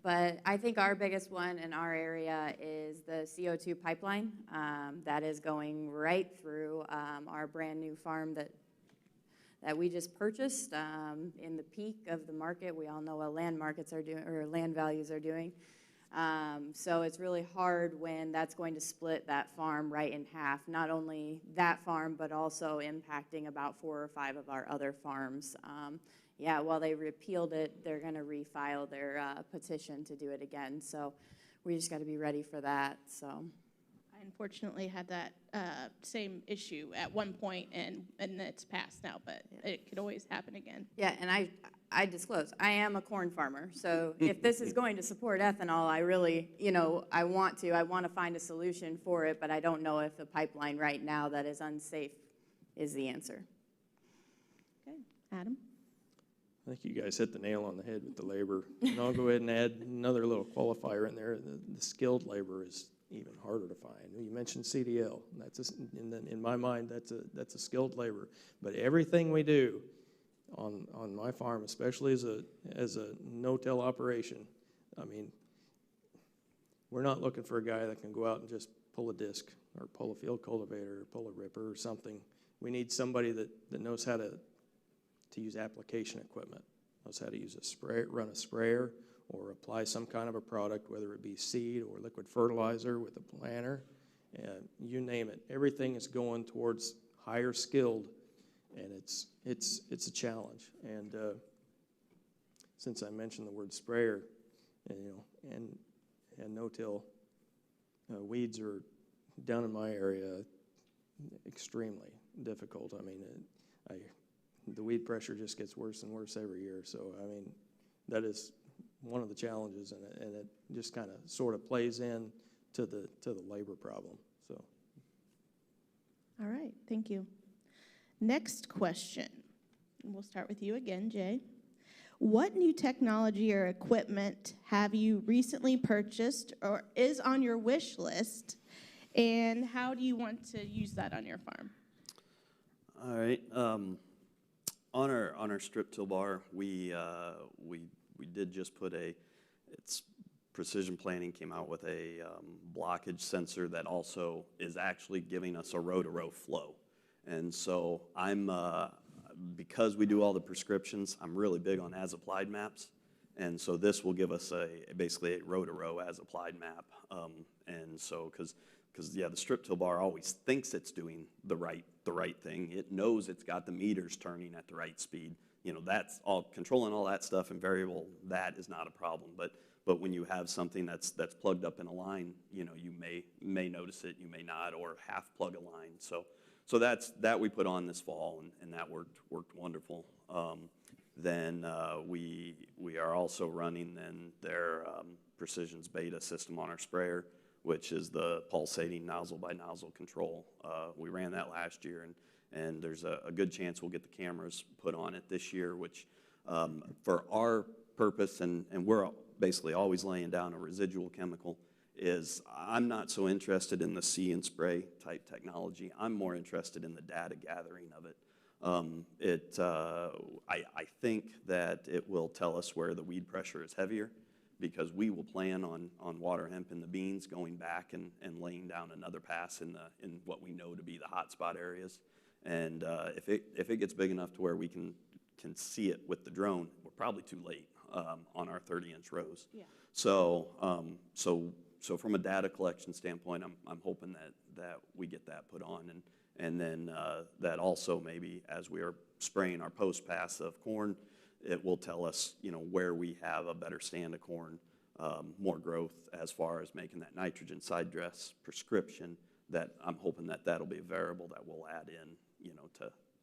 But I think our biggest one in our area is the CO2 pipeline that is going right through our brand new farm that we just purchased in the peak of the market. We all know what land markets are doing, or land values are doing. So it's really hard when that's going to split that farm right in half, not only that farm, but also impacting about 4 or 5 of our other farms yeah, while they repealed it, they're going to refile their petition to do it again. So we just got to be ready for that. So I unfortunately had that same issue at one point, and it's passed now, but it could always happen again. yeah, and I disclose, I am a corn farmer. So if this is going to support ethanol, I really, I want to find a solution for it, but I don't know if the pipeline right now that is unsafe is the answer. Okay, Adam? I think you guys hit the nail on the head with the labor. And I'll go ahead and add another little qualifier in there. The skilled labor is even harder to find. You mentioned CDL. In my mind, that's a skilled labor. But everything we do on my farm, especially as a no-till operation, I mean, we're not looking for a guy that can go out and just pull a disc or pull a field cultivator or pull a ripper or something. We need somebody that knows how to use application equipment, knows how to use run a sprayer or apply some kind of a product, whether it be seed or liquid fertilizer with a planter, and you name it. Everything is going towards higher skilled, and it's a challenge. And since I mentioned the word sprayer, and no-till, weeds are down in my area extremely difficult. I mean, the weed pressure just gets worse and worse every year. So, I mean, that is one of the challenges, and it just kind of sort of plays in to the labor problem. So, All right, thank you. Next question. We'll start with you again, Jay. What new technology or equipment have you recently purchased or is on your wish list, and how do you want to use that on your farm? All right. On our strip till bar, we did just put it's Precision Planting came out with a blockage sensor that also is actually giving us a row-to-row flow. And so because we do all the prescriptions, I'm really big on as-applied maps. And so this will give us basically a row-to-row as-applied map. And so, because the strip till bar always thinks it's doing the right thing. It knows it's got the meters turning at the right speed. That's all controlling all that stuff and variable. That is not a problem. But when you have something that's plugged up in a line, you may notice it, you may not, or half plug a line. So that we put on this fall, and that worked wonderful. Then we are also running their Precision's beta system on our sprayer, which is the pulsating nozzle by nozzle control. We ran that last year, and there's a good chance we'll get the cameras put on it this year, which for our purpose, and we're basically always laying down a residual chemical, is I'm not so interested in the see and spray type technology. I'm more interested in the data gathering of it. I think that it will tell us where the weed pressure is heavier, because we will plan on water hemp in the beans, going back and laying down another pass in what we know to be the hotspot areas. And if it gets big enough to where we can see it with the drone, we're probably too late on our 30-inch rows. Yeah. So from a data collection standpoint, I'm hoping that we get that put on, and then that also maybe as we are spraying our post pass of corn, it will tell us, where we have a better stand of corn, more growth as far as making that nitrogen side dress prescription. That I'm hoping that'll be a variable that we'll add in,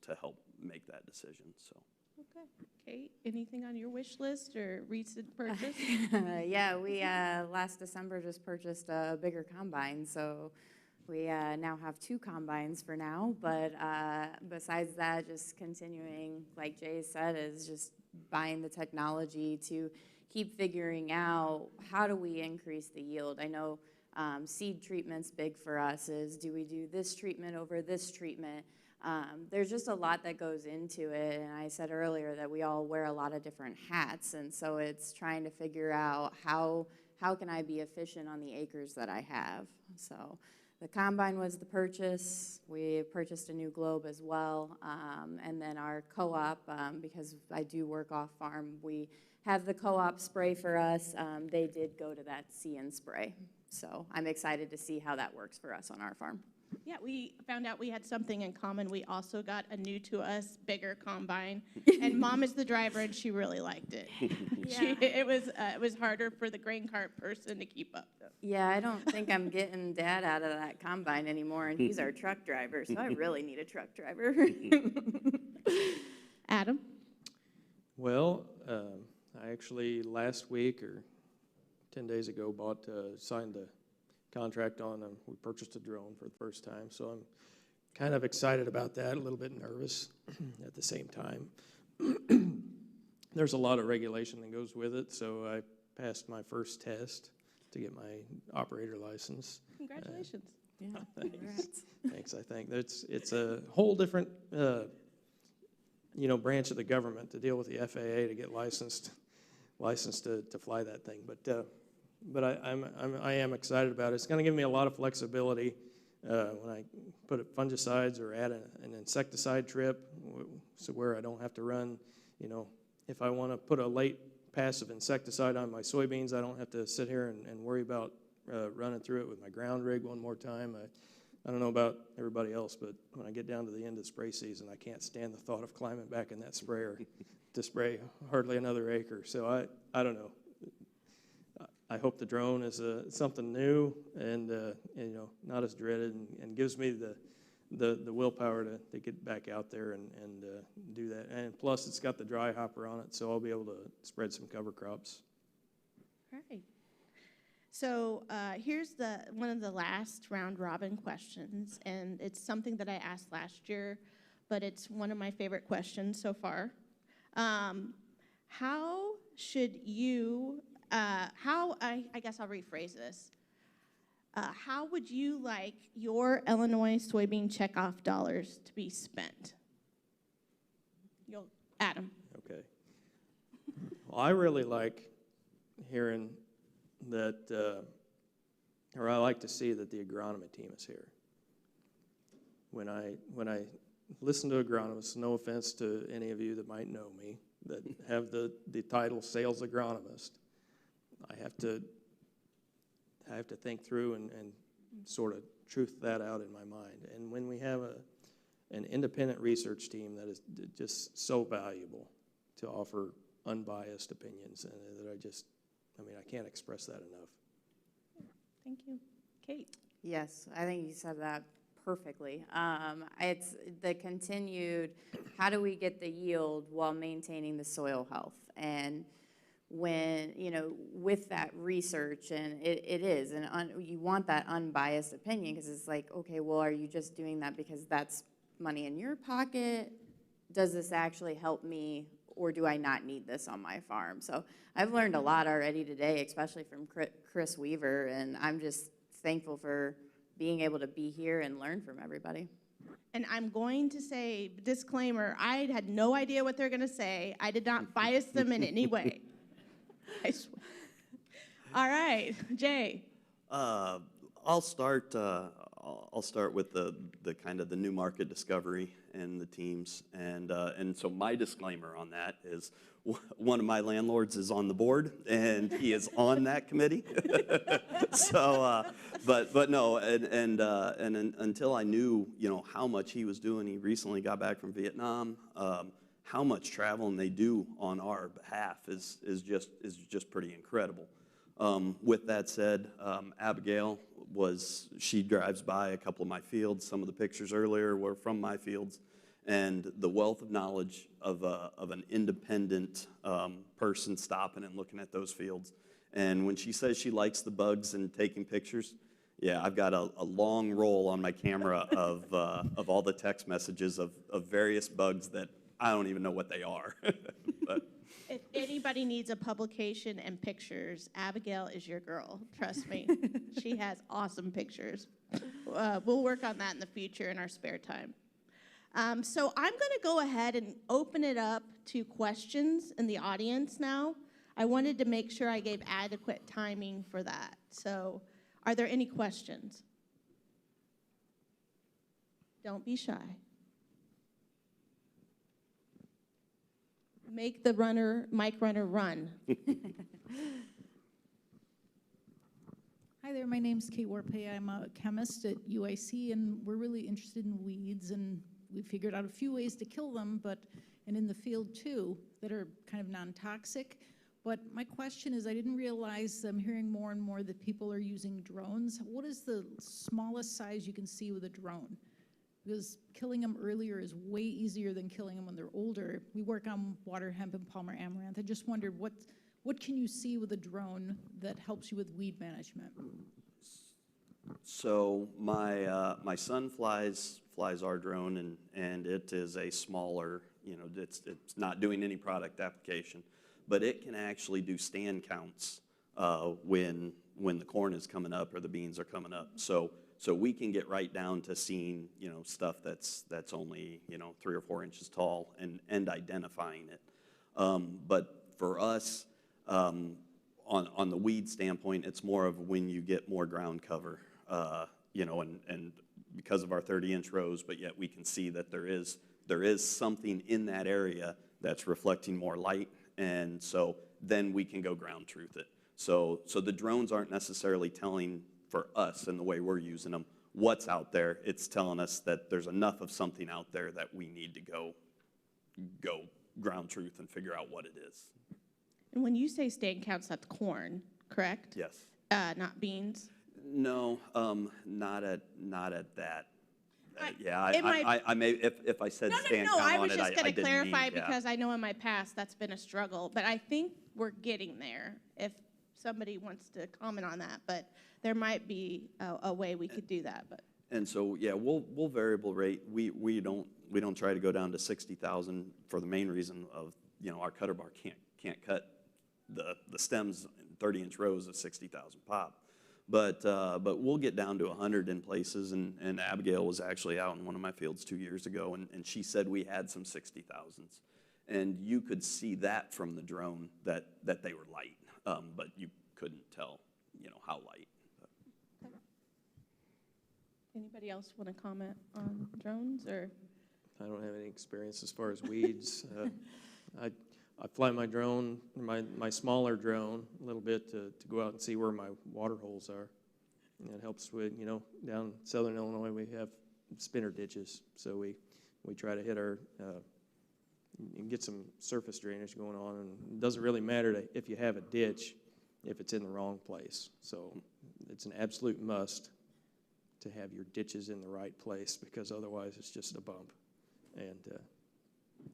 to help make that decision. So. Okay, Kate, anything on your wish list or recent purchase? Yeah, we last December just purchased a bigger combine, so we now have 2 combines for now. But besides that, just continuing, like Jay said, is just buying the technology to keep figuring out how do we increase the yield. I know seed treatment's big for us. Do we do this treatment over this treatment? There's just a lot that goes into it, and I said earlier that we all wear a lot of different hats, and so it's trying to figure out how can I be efficient on the acres that I have. So the combine was the purchase. We purchased a new globe as well, and then our co-op, because I do work off farm, we have the co-op spray for us. They did go to that see and spray, so I'm excited to see how that works for us on our farm. Yeah, we found out we had something in common. We also got a new to us, bigger combine, and Mom is the driver, and she really liked it. It was harder for the grain cart person to keep up, though. Yeah, I don't think I'm getting Dad out of that combine anymore, and he's our truck driver, so I really need a truck driver. Adam? Well, I actually last week or 10 days ago signed the contract on we purchased a drone for the first time, so I'm kind of excited about that, a little bit nervous at the same time. There's a lot of regulation that goes with it, so I passed my first test to get my operator license. Congratulations. Yeah, Thanks. I think it's a whole different branch of the government to deal with the FAA to get licensed to fly that thing. But I am excited about it. It's going to give me a lot of flexibility when I put fungicides or add an insecticide trip, so where I don't have to run. If I want to put a late passive insecticide on my soybeans, I don't have to sit here and worry about running through it with my ground rig one more time. I don't know about everybody else, but when I get down to the end of spray season, I can't stand the thought of climbing back in that sprayer to spray hardly another acre. So I don't know. I hope the drone is something new and not as dreaded and gives me the willpower to get back out there and do that. And plus, it's got the dry hopper on it, so I'll be able to spread some cover crops. All right. So here's one of the last round robin questions, and it's something that I asked last year, but it's one of my favorite questions so far. How should you, I guess I'll rephrase this. How would you like your Illinois soybean checkoff dollars to be spent? Adam. Okay. Well, I really like hearing that, or I like to see that the agronomy team is here. When I listen to agronomists, no offense to any of you that might know me, that have the title sales agronomist, I have to think through and sort of truth that out in my mind. And when we have an independent research team that is just so valuable to offer unbiased opinions, and that I can't express that enough. Thank you. Kate? Yes, I think you said that perfectly. It's the continued, how do we get the yield while maintaining the soil health? And when, with that research, and it is, and you want that unbiased opinion, because it's like, okay, well, are you just doing that because that's money in your pocket? Does this actually help me, or do I not need this on my farm? So I've learned a lot already today, especially from Chris Weaver, and I'm just thankful for being able to be here and learn from everybody. And I'm going to say, disclaimer, I had no idea what they're going to say. I did not bias them in any way. I swear. All right, Jay. I'll start with the kind of the new market discovery and the teams, and so my disclaimer on that is one of my landlords is on the board and he is on that committee. So, but no, and until I knew how much he was doing, he recently got back from Vietnam. How much traveling they do on our behalf is just pretty incredible. With that said, Abigail she drives by a couple of my fields. Some of the pictures earlier were from my fields, and the wealth of knowledge of an independent person stopping and looking at those fields. And when she says she likes the bugs and taking pictures, yeah, I've got a long roll on my camera of all the text messages of various bugs that I don't even know what they are. But if anybody needs a publication and pictures, Abigail is your girl. Trust me. She has awesome pictures. We'll work on that in the future in our spare time. So I'm going to go ahead and open it up to questions in the audience now. I wanted to make sure I gave adequate timing for that. So are there any questions? Don't be shy. Make the mic runner run. Hi there, my name's Kate Warpay. I'm a chemist at UIC, and we're really interested in weeds, and we figured out a few ways to kill them, and in the field too, that are kind of non-toxic. But my question is, I didn't realize, I'm hearing more and more that people are using drones. What is the smallest size you can see with a drone? Because killing them earlier is way easier than killing them when they're older. We work on water hemp and Palmer amaranth. I just wondered, what can you see with a drone that helps you with weed management? So my son flies our drone, and it is a smaller, it's not doing any product application, but it can actually do stand counts when the corn is coming up or the beans are coming up. So we can get right down to seeing stuff that's only 3 or 4 inches tall and identifying it. But for us, on the weed standpoint, it's more of when you get more ground cover, and because of our 30-inch rows, but yet we can see that there is something in that area that's reflecting more light, and so then we can go ground truth it. So the drones aren't necessarily telling for us and the way we're using them what's out there. It's telling us that there's enough of something out there that we need to go ground truth and figure out what it is. And when you say stand counts, that's corn, correct? Yes. Not beans? No, not at that. I may, if I said stand count I on was it, just going to clarify yeah. because I know in my past that's been a struggle, but I think we're getting there if somebody wants to comment on that, but there might be a way we could do that. But And so, yeah, we'll variable rate. We don't try to go down to 60,000 for the main reason of, our cutter bar can't cut the stems in 30-inch rows of 60,000 pop. But we'll get down to 100 in places, and Abigail was actually out in one of my fields 2 years ago, and she said we had some 60,000s. And you could see that from the drone that they were light, but you couldn't tell, how light. anybody else want to comment on drones, or? I don't have any experience as far as weeds. I fly my drone, my smaller drone, a little bit to go out and see where my water holes are. And it helps with, down southern Illinois we have spinner ditches, so we try to hit our, and get some surface drainage going on, and it doesn't really matter if you have a ditch if it's in the wrong place. So it's an absolute must to have your ditches in the right place, because otherwise it's just a bump. And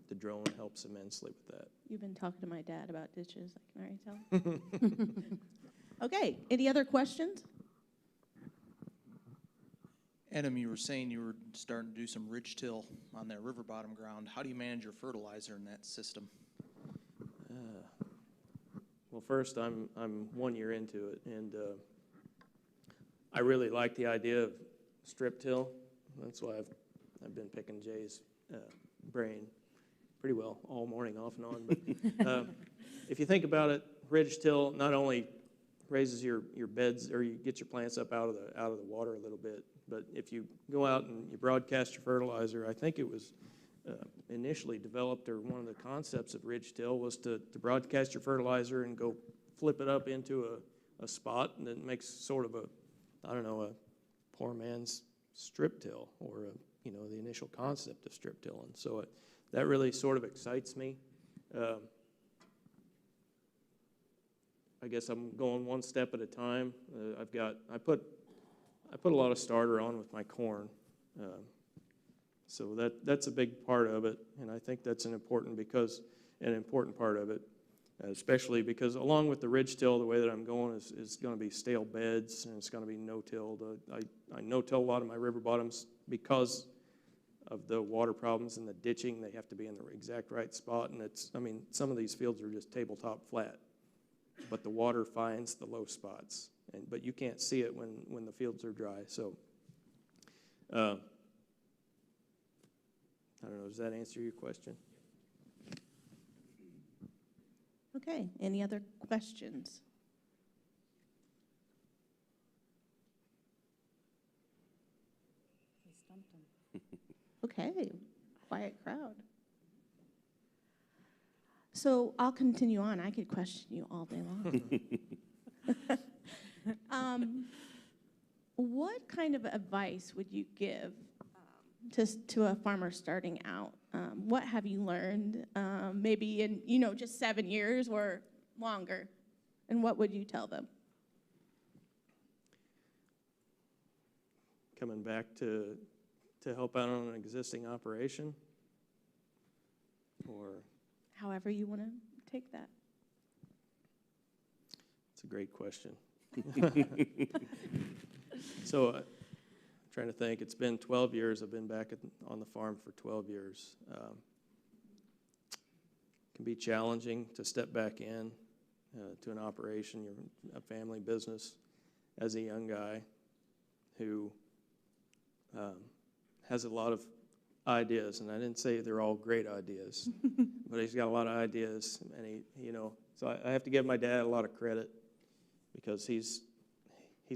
the drone helps immensely with that. You've been talking to my dad about ditches, I can already tell. Okay, any other questions? Adam, you were saying you were starting to do some ridge till on that river bottom ground. How do you manage your fertilizer in that system? Well, first, I'm 1 year into it, and I really like the idea of strip till. That's why I've been picking Jay's brain pretty well all morning, off and on. But if you think about it, ridge till not only raises your beds, or you get your plants up out of the water a little bit, but if you go out and you broadcast your fertilizer, I think it was initially developed, or one of the concepts of ridge till was to broadcast your fertilizer and go flip it up into a spot, and it makes sort of a poor man's strip till, or the initial concept of strip till. And so that really sort of excites me. I guess I'm going one step at a time. I put a lot of starter on with my corn. So that's a big part of it, and I think that's an important part of it, especially because along with the ridge till, the way that I'm going is going to be stale beds, and it's going to be no-tilled. I no-till a lot of my river bottoms because of the water problems and the ditching. They have to be in the exact right spot, and some of these fields are just tabletop flat, but the water finds the low spots, but you can't see it when the fields are dry. So I don't know, does that answer your question? Okay, any other questions? He stumped him. Okay, quiet crowd. So I'll continue on. I could question you all day long. what kind of advice would you give to a farmer starting out? What have you learned, maybe in, just 7 years or longer? And what would you tell them? Coming back to help out on an existing operation, or? However you want to take that. It's a great question. So, trying to think, it's been 12 years. I've been back on the farm for 12 years. It can be challenging to step back in to an operation, a family business, as a young guy who has a lot of ideas, and I didn't say they're all great ideas, but he's got a lot of ideas, and so I have to give my dad a lot of credit because he's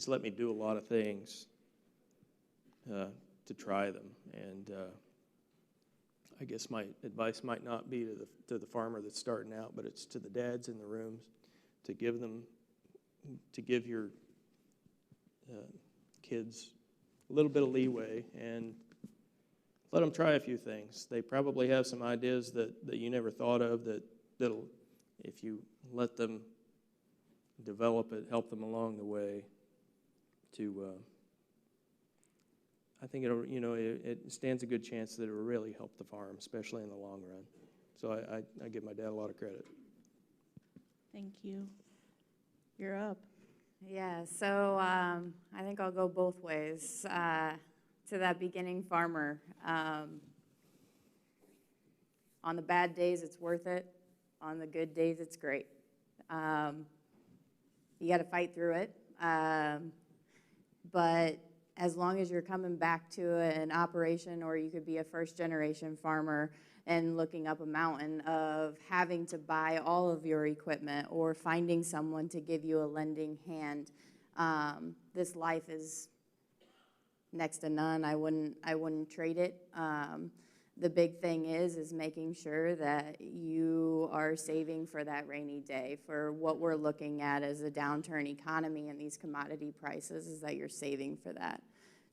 let me do a lot of things to try them, and I guess my advice might not be to the farmer that's starting out, but it's to the dads in the rooms to give your kids a little bit of leeway and let them try a few things. They probably have some ideas that you never thought of that'll, if you let them develop it, help them along the way to, I think it stands a good chance that it will really help the farm, especially in the long run. So I give my dad a lot of credit. Thank you. You're up. Yeah, so I think I'll go both ways. To that beginning farmer, on the bad days, it's worth it. On the good days, it's great. You got to fight through it. But as long as you're coming back to an operation, or you could be a first-generation farmer and looking up a mountain of having to buy all of your equipment or finding someone to give you a lending hand, this life is next to none. I wouldn't trade it. The big thing is making sure that you are saving for that rainy day. For what we're looking at as a downturn economy and these commodity prices, is that you're saving for that.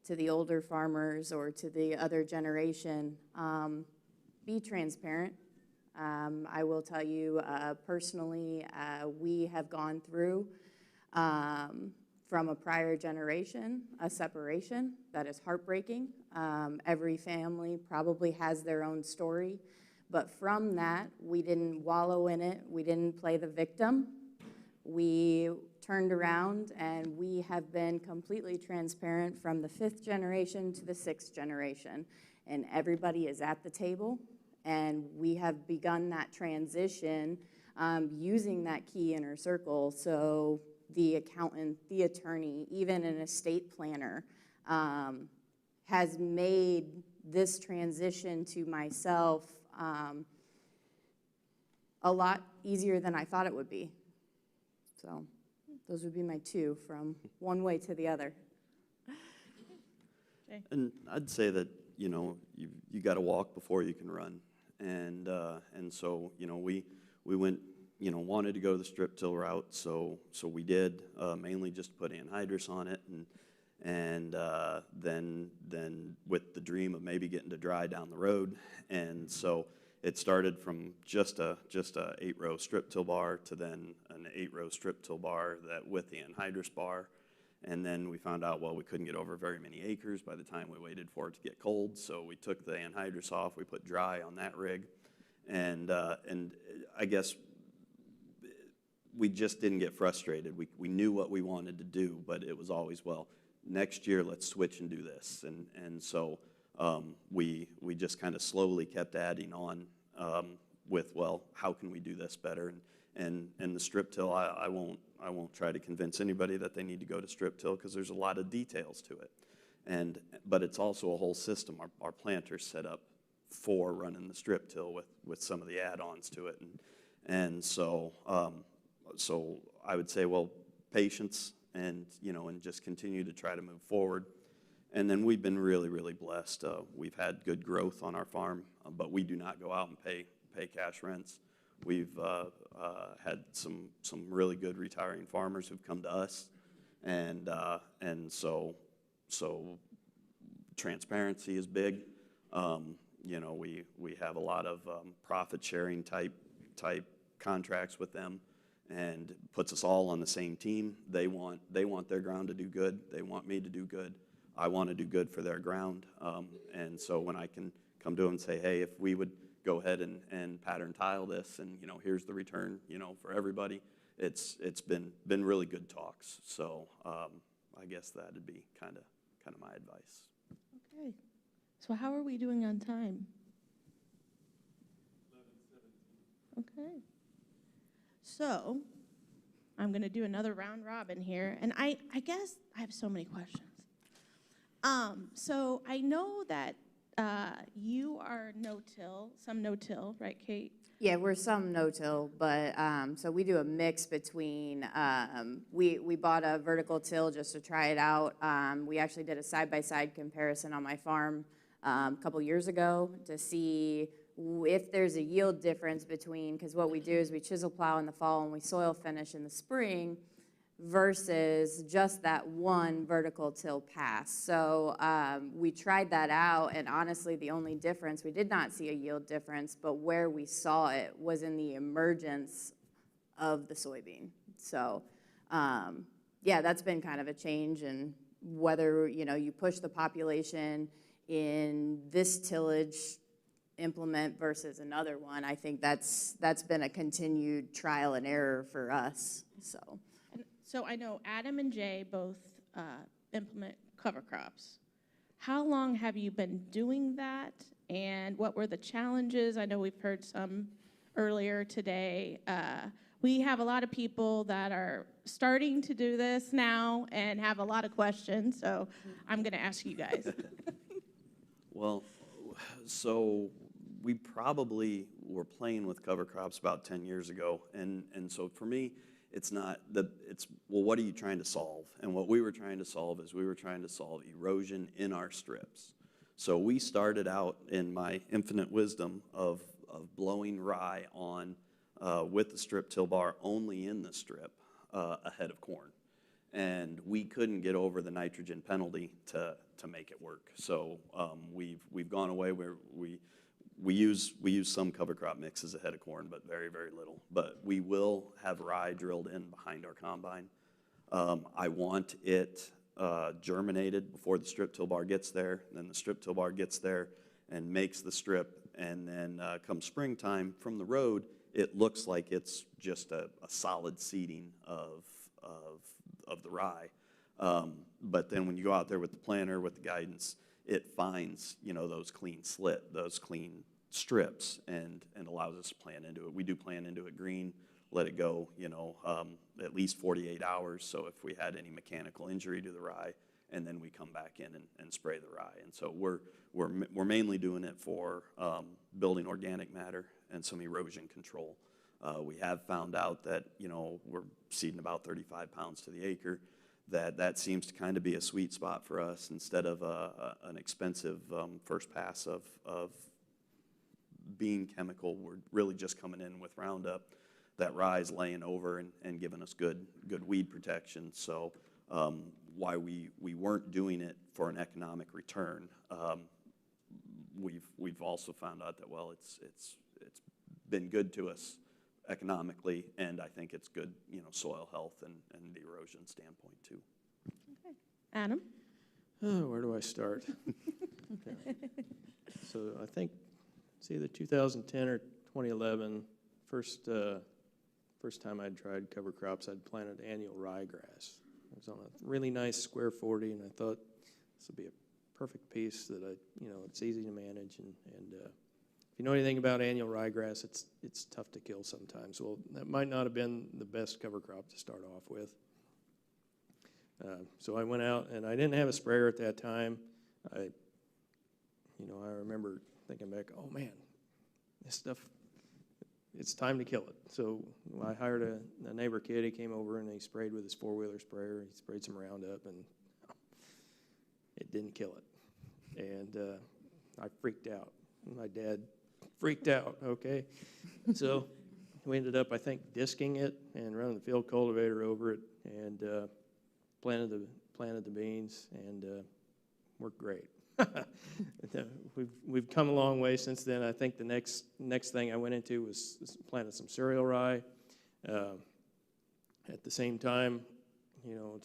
To the older farmers or to the other generation, be transparent. I will tell you personally, we have gone through from a prior generation, a separation that is heartbreaking. Every family probably has their own story, but from that, we didn't wallow in it. We didn't play the victim. We turned around and we have been completely transparent from the 5th generation to the 6th generation, and everybody is at the table, and we have begun that transition using that key inner circle. So the accountant, the attorney, even an estate planner has made this transition to myself a lot easier than I thought it would be. So those would be my two, from one way to the other. Okay. And I'd say that, you got to walk before you can run. And so, we went, wanted to go the strip till route, so we did, mainly just put anhydrous on it, and then with the dream of maybe getting to dry down the road. And so it started from just a 8-row strip till bar to then an 8-row strip till bar that with the anhydrous bar. And then we found out, well, we couldn't get over very many acres by the time we waited for it to get cold. So we took the anhydrous off, we put dry on that rig. And I guess we just didn't get frustrated. We knew what we wanted to do, but it was always, well, next year let's switch and do this. And so we just kind of slowly kept adding on with, well, how can we do this better? And the strip till, I won't try to convince anybody that they need to go to strip till, because there's a lot of details to it. But it's also a whole system. Our planter's set up for running the strip till with some of the add-ons to it. And so I would say, well, patience and just continue to try to move forward. And then we've been really, really blessed. We've had good growth on our farm, but we do not go out and pay cash rents. We've had some really good retiring farmers who've come to us, and so so transparency is big. You know, we have a lot of profit sharing type contracts with them, and puts us all on the same team. They want their ground to do good. They want me to do good. I want to do good for their ground. And so when I can come to them and say, hey, if we would go ahead and pattern tile this, and you know, here's the return, you know, for everybody. It's been really good talks. So I guess that'd be kind of my advice. Okay. So how are we doing on time? Okay. So I'm going to do another round robin here. And I guess I have so many questions. So I know that you are no-till, some no-till, right, Kate? Yeah, we're some no-till, but so we do a mix between, we bought a vertical till just to try it out. We actually did a side-by-side comparison on my farm a couple years ago to see if there's a yield difference between, because what we do is we chisel plow in the fall and we soil finish in the spring versus just that one vertical till pass. So we tried that out, and honestly the only difference, we did not see a yield difference, but where we saw it was in the emergence of the soybean. So yeah, that's been kind of a change, and whether, you know, you push the population in this tillage implement versus another one, I think that's been a continued trial and error for us. So I know Adam and Jay both implement cover crops. How long have you been doing that, and what were the challenges? I know we've heard some earlier today. We have a lot of people that are starting to do this now and have a lot of questions, so I'm going to ask you guys. Well, so we probably were playing with cover crops about 10 years ago, and so for me, it's not it's, well, what are you trying to solve? And what we were trying to solve is we were trying to solve erosion in our strips. So we started out in my infinite wisdom of blowing rye on with the strip till bar only in the strip ahead of corn. And we couldn't get over the nitrogen penalty to make it work. So we've gone away where we use some cover crop mixes ahead of corn, but very, very little. But we will have rye drilled in behind our combine. I want it germinated before the strip till bar gets there. Then the strip till bar gets there and makes the strip. And then come springtime from the road, it looks like it's just a solid seeding of the rye. But then when you go out there with the planter, with the guidance, it finds, you know, those clean strips and allows us to plant into it. We do plant into it green, let it go, you know, at least 48 hours. So if we had any mechanical injury to the rye, and then we come back in and spray the rye. And so we're mainly doing it for building organic matter and some erosion control. We have found out that, you know, we're seeding about 35 pounds to the acre. That seems to kind of be a sweet spot for us instead of an expensive first pass of being chemical. We're really just coming in with Roundup. That rye's laying over and giving us good weed protection. So why we weren't doing it for an economic return, we've also found out that, well, it's been good to us economically, and I think it's good, you know, soil health and the erosion standpoint too. Okay. Adam? Oh, where do I start? Okay. So I think it's either 2010 or 2011, first time I'd tried cover crops, I'd planted annual ryegrass. It was on a really nice square 40, and I thought this would be a perfect piece that it's easy to manage, and if you know anything about annual ryegrass, it's tough to kill sometimes. Well, that might not have been the best cover crop to start off with. So I went out, and I didn't have a sprayer at that time. I remember thinking back, oh man, this stuff, it's time to kill it. So I hired a neighbor kid. He came over and he sprayed with his 4-wheeler sprayer. He sprayed some Roundup, and it didn't kill it. And I freaked out. My dad freaked out, okay? So we ended up, I think, disking it and running the field cultivator over it, and planted the beans, and work great. We've come a long way since then. I think the next thing I went into was planting some cereal rye. At the same time, you know,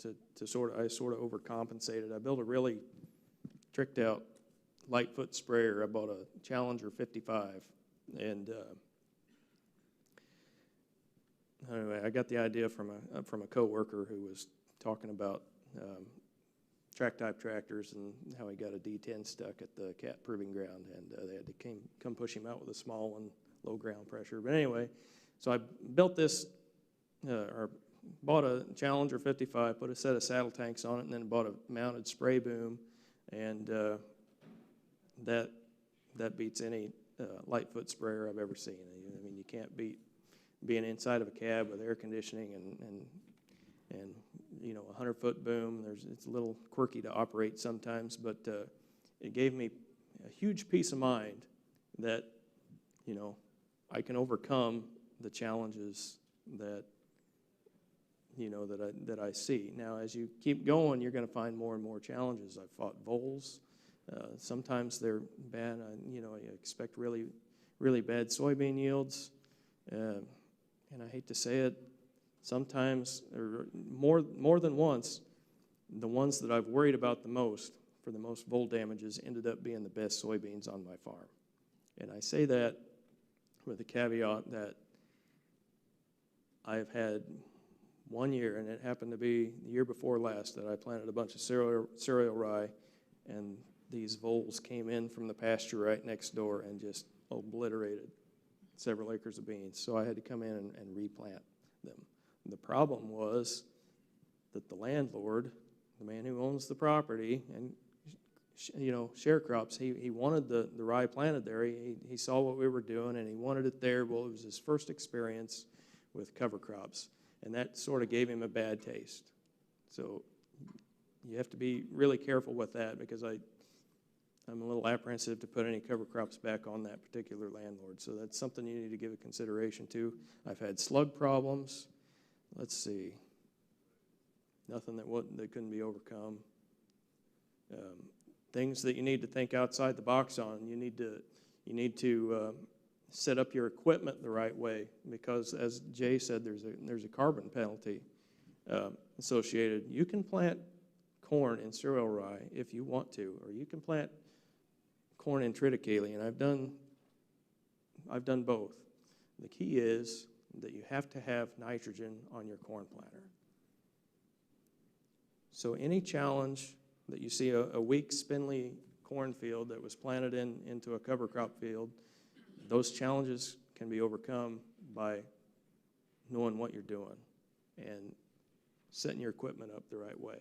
I sort of overcompensated. I built a really tricked out Lightfoot sprayer. I bought a Challenger 55, and anyway, I got the idea from a coworker who was talking about track type tractors and how he got a D10 stuck at the cat proving ground, and they had to come push him out with a small one, low ground pressure. But anyway, so I built this, or bought a Challenger 55, put a set of saddle tanks on it, and then bought a mounted spray boom, and that beats any Lightfoot sprayer I've ever seen. I mean, you can't beat being inside of a cab with air conditioning and you know, a 100-foot boom. It's a little quirky to operate sometimes, but it gave me a huge peace of mind that, you know, I can overcome the challenges that, you know, that I see. Now, as you keep going, you're going to find more and more challenges. I've fought voles. Sometimes they're bad. You know, you expect really, really bad soybean yields. And I hate to say it, sometimes, or more than once, the ones that I've worried about the most for the most vole damages ended up being the best soybeans on my farm. And I say that with the caveat that I've had one year, and it happened to be the year before last, that I planted a bunch of cereal rye, and these voles came in from the pasture right next door and just obliterated several acres of beans. So I had to come in and replant them. The problem was that the landlord, the man who owns the property, and you know, sharecrops, he wanted the rye planted there. He saw what we were doing, and he wanted it there. Well, it was his first experience with cover crops, and that sort of gave him a bad taste. So you have to be really careful with that, because I'm a little apprehensive to put any cover crops back on that particular landlord. So that's something you need to give a consideration to. I've had slug problems. Let's see. Nothing that couldn't be overcome. Things that you need to think outside the box on. You need to set up your equipment the right way, because, as Jay said, there's a carbon penalty associated. You can plant corn in cereal rye if you want to, or you can plant corn in triticale, and I've done both. The key is that you have to have nitrogen on your corn planter. So any challenge that you see, a weak, spindly cornfield that was planted into a cover crop field, those challenges can be overcome by knowing what you're doing and setting your equipment up the right way.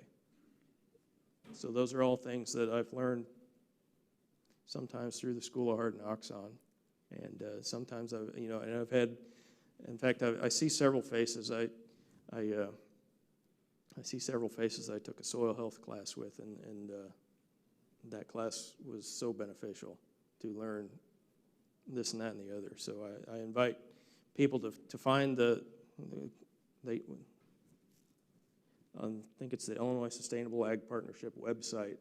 So those are all things that I've learned sometimes through the School of Hard Knocks on, and sometimes I've had. In fact, I see several faces. I see several faces I took a soil health class with, and that class was so beneficial to learn this and that and the other. So I invite people to find I think it's the Illinois Sustainable Ag Partnership website.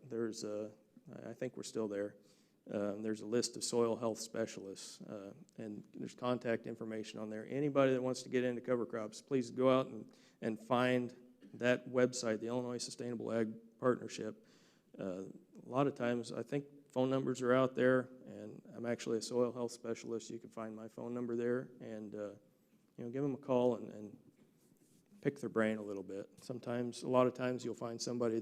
I think we're still there. There's a list of soil health specialists, and there's contact information on there. Anybody that wants to get into cover crops, please go out and find that website, the Illinois Sustainable Ag Partnership. A lot of times, I think phone numbers are out there, and I'm actually a soil health specialist. You can find my phone number there, and give them a call and pick their brain a little bit. A lot of times, you'll find somebody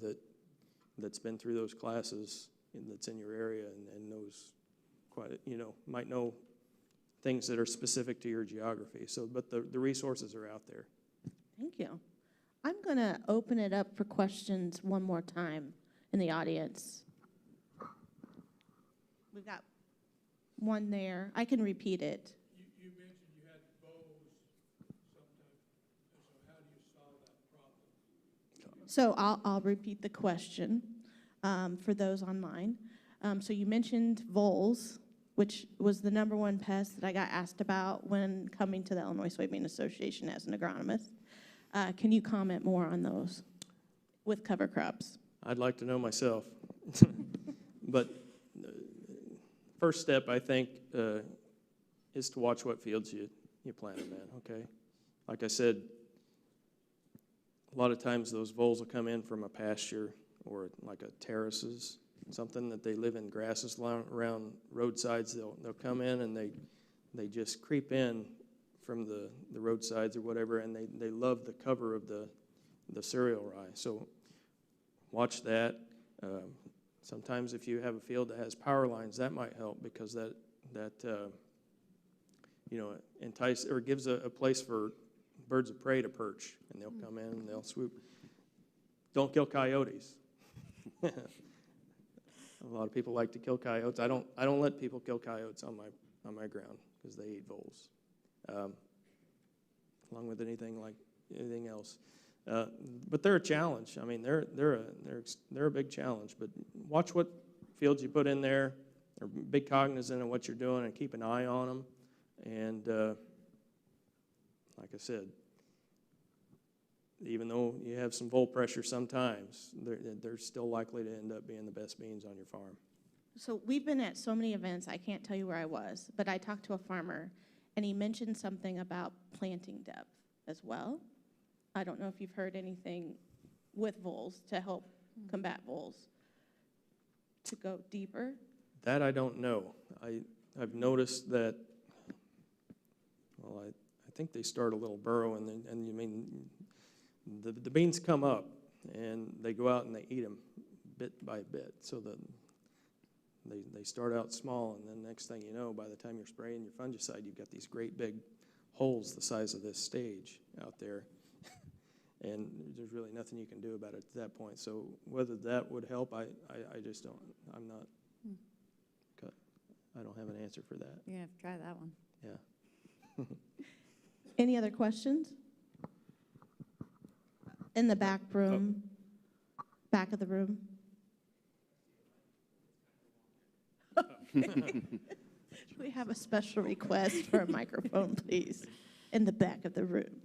that's been through those classes that's in your area and knows might know things that are specific to your geography. So, but the resources are out there. Thank you. I'm going to open it up for questions one more time in the audience. We've got one there. I can repeat it. You mentioned you had bows sometimes, so how do you solve that problem? So I'll repeat the question for those online. So you mentioned voles, which was the #1 pest that I got asked about when coming to the Illinois Soybean Association as an agronomist. Can you comment more on those with cover crops? I'd like to know myself. But first step, I think, is to watch what fields you plant them in, okay? Like I said, a lot of times those voles will come in from a pasture or like a terraces, something that they live in grasses around roadsides. They'll come in and they just creep in from the roadsides or whatever, and they love the cover of the cereal rye. So watch that. Sometimes if you have a field that has power lines, that might help because that entice or gives a place for birds of prey to perch, and they'll come in and they'll swoop. Don't kill coyotes. A lot of people like to kill coyotes. I don't let people kill coyotes on my ground because they eat voles, along with anything else. But they're a challenge. I mean, they're a big challenge. But watch what fields you put in there. They're big cognizant of what you're doing and keep an eye on them. And like I said, even though you have some vole pressure sometimes, they're still likely to end up being the best beans on your farm. So we've been at so many events, I can't tell you where I was, but I talked to a farmer, and he mentioned something about planting depth as well. I don't know if you've heard anything with voles to help combat voles to go deeper. That I don't know. I've noticed that, well, I think they start a little burrow, and you mean, the beans come up, and they go out and they eat them bit by bit. So they start out small, and then next thing you know, by the time you're spraying your fungicide, you've got these great big holes the size of this stage out there. And there's really nothing you can do about it at that point. So whether that would help, I just don't. I'm not. I don't have an answer for that. You have to try that one. Yeah. Any other questions? In the back room, back of the room. We have a special request for a microphone, please, in the back of the room.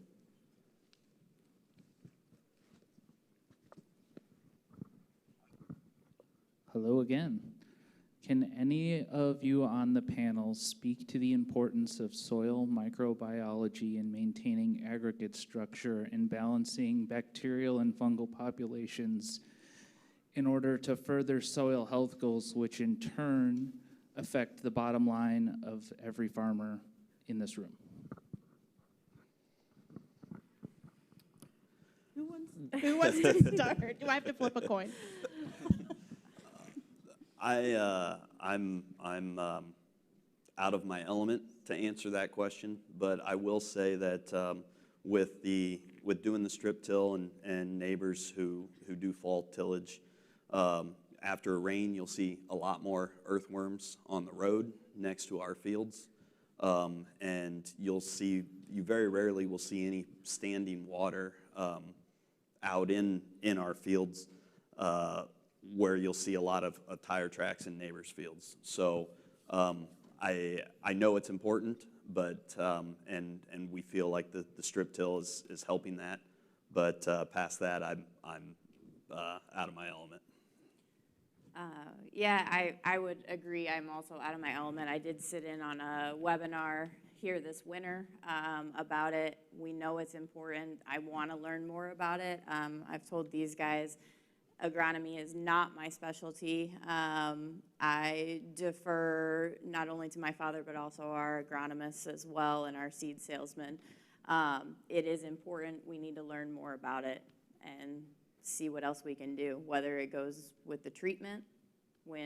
Hello again. Can any of you on the panel speak to the importance of soil microbiology in maintaining aggregate structure and balancing bacterial and fungal populations in order to further soil health goals, which in turn affect the bottom line of every farmer in this room? Who wants to start? Do I have to flip a coin? I'm out of my element to answer that question, but I will say that with doing the strip till and neighbors who do fall tillage, after a rain, you'll see a lot more earthworms on the road next to our fields, and you very rarely will see any standing water out in our fields. Where you'll see a lot of tire tracks in neighbors' fields. So I know it's important, but and we feel like the strip till is helping that, but past that, I'm out of my element. Yeah, I would agree. I'm also out of my element. I did sit in on a webinar here this winter about it. We know it's important. I want to learn more about it. I've told these guys, agronomy is not my specialty. I defer not only to my father, but also our agronomists as well and our seed salesmen. It is important. We need to learn more about it and see what else we can do, whether it goes with the treatment for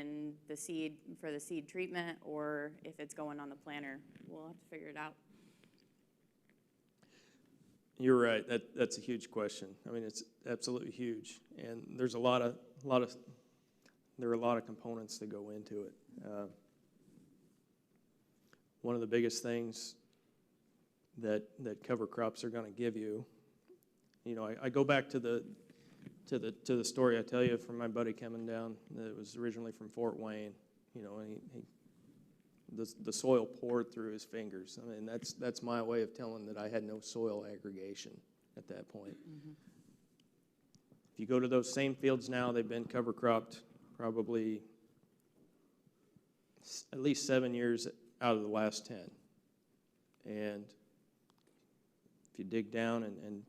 the seed treatment, or if it's going on the planter. We'll have to figure it out. You're right. That's a huge question. I mean, it's absolutely huge, and there's there are a lot of components that go into it. One of the biggest things that cover crops are going to give you, I go back to the story I tell you from my buddy coming down. That was originally from Fort Wayne. The soil poured through his fingers. I mean, that's my way of telling that I had no soil aggregation at that point. Mm-hmm. If you go to those same fields now, they've been cover cropped probably at least 7 years out of the last 10. And if you dig down and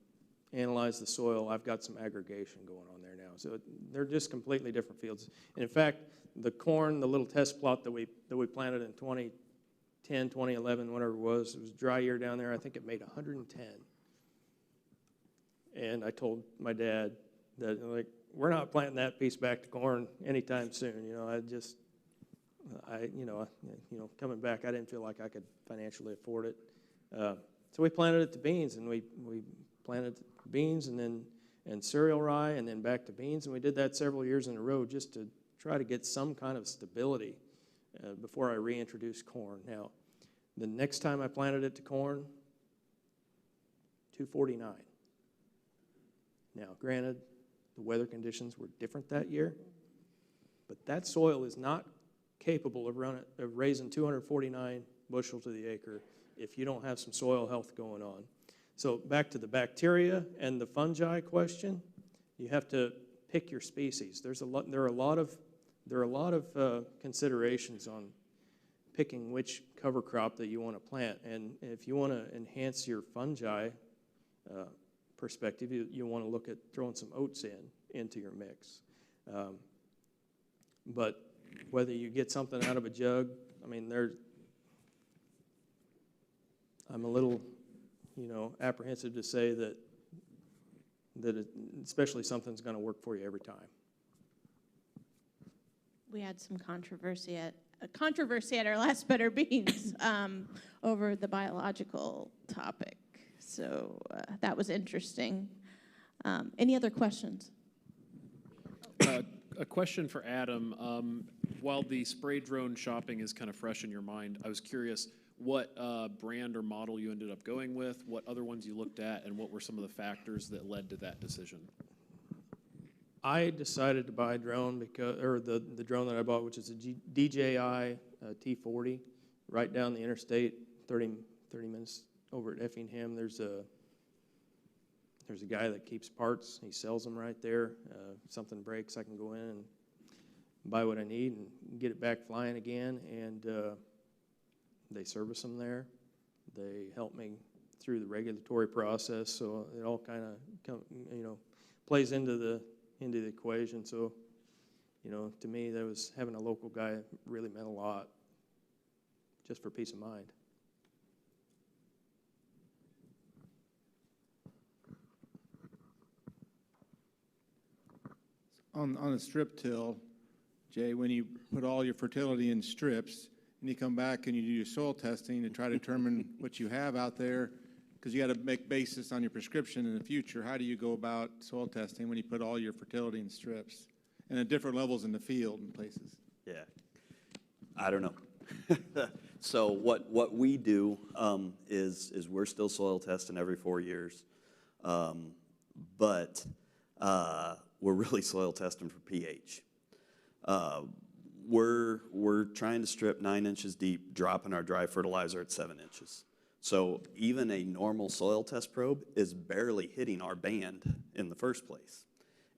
analyze the soil, I've got some aggregation going on there now. So they're just completely different fields. And in fact, the corn, the little test plot that we planted in 2010, 2011, whatever it was a dry year down there. I think it made 110. And I told my dad that, like, we're not planting that piece back to corn anytime soon. You know, coming back, I didn't feel like I could financially afford it. So we planted it to beans, and we planted beans and cereal rye, and then back to beans, and we did that several years in a row just to try to get some kind of stability before I reintroduced corn. Now, the next time I planted it to corn, 249. Now, granted, the weather conditions were different that year, but that soil is not capable of raising 249 bushel to the acre if you don't have some soil health going on. So back to the bacteria and the fungi question, you have to pick your species. There are a lot of considerations on picking which cover crop that you want to plant. And if you want to enhance your fungi perspective, you want to look at throwing some oats into your mix. But whether you get something out of a jug, I mean, I'm a little, apprehensive to say that especially something's going to work for you every time. We had some controversy at our last Better Beans over the biological topic. So that was interesting. Any other questions? A question for Adam. While the spray drone shopping is kind of fresh in your mind, I was curious what brand or model you ended up going with, what other ones you looked at, and what were some of the factors that led to that decision? I decided to buy a drone the drone that I bought, which is a DJI T40, right down the interstate, 30 minutes over at Effingham. There's a guy that keeps parts. He sells them right there. Something breaks, I can go in and buy what I need and get it back flying again. And they service them there. They help me through the regulatory process. So it all kind of plays into the equation. So to me, that was having a local guy really meant a lot, just for peace of mind. On a strip till, Jay, when you put all your fertility in strips and you come back and you do your soil testing to try to determine what you have out there, because you got to make basis on your prescription in the future, how do you go about soil testing when you put all your fertility in strips and at different levels in the field and places? Yeah, I don't know. So what we do is we're still soil testing every 4 years, but we're really soil testing for pH. We're trying to strip 9 inches deep, dropping our dry fertilizer at 7 inches. So even a normal soil test probe is barely hitting our band in the first place.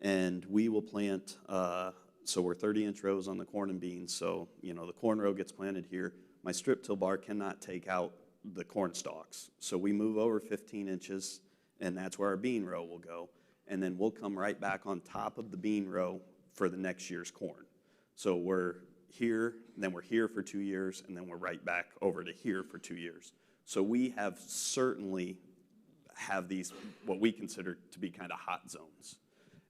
And we will plant, so we're 30-inch rows on the corn and beans. So, the corn row gets planted here. My strip till bar cannot take out the corn stalks. So we move over 15 inches, and that's where our bean row will go. And then we'll come right back on top of the bean row for the next year's corn. So we're here, then we're here for 2 years, and then we're right back over to here for 2 years. So we have certainly have these, what we consider to be kind of hot zones.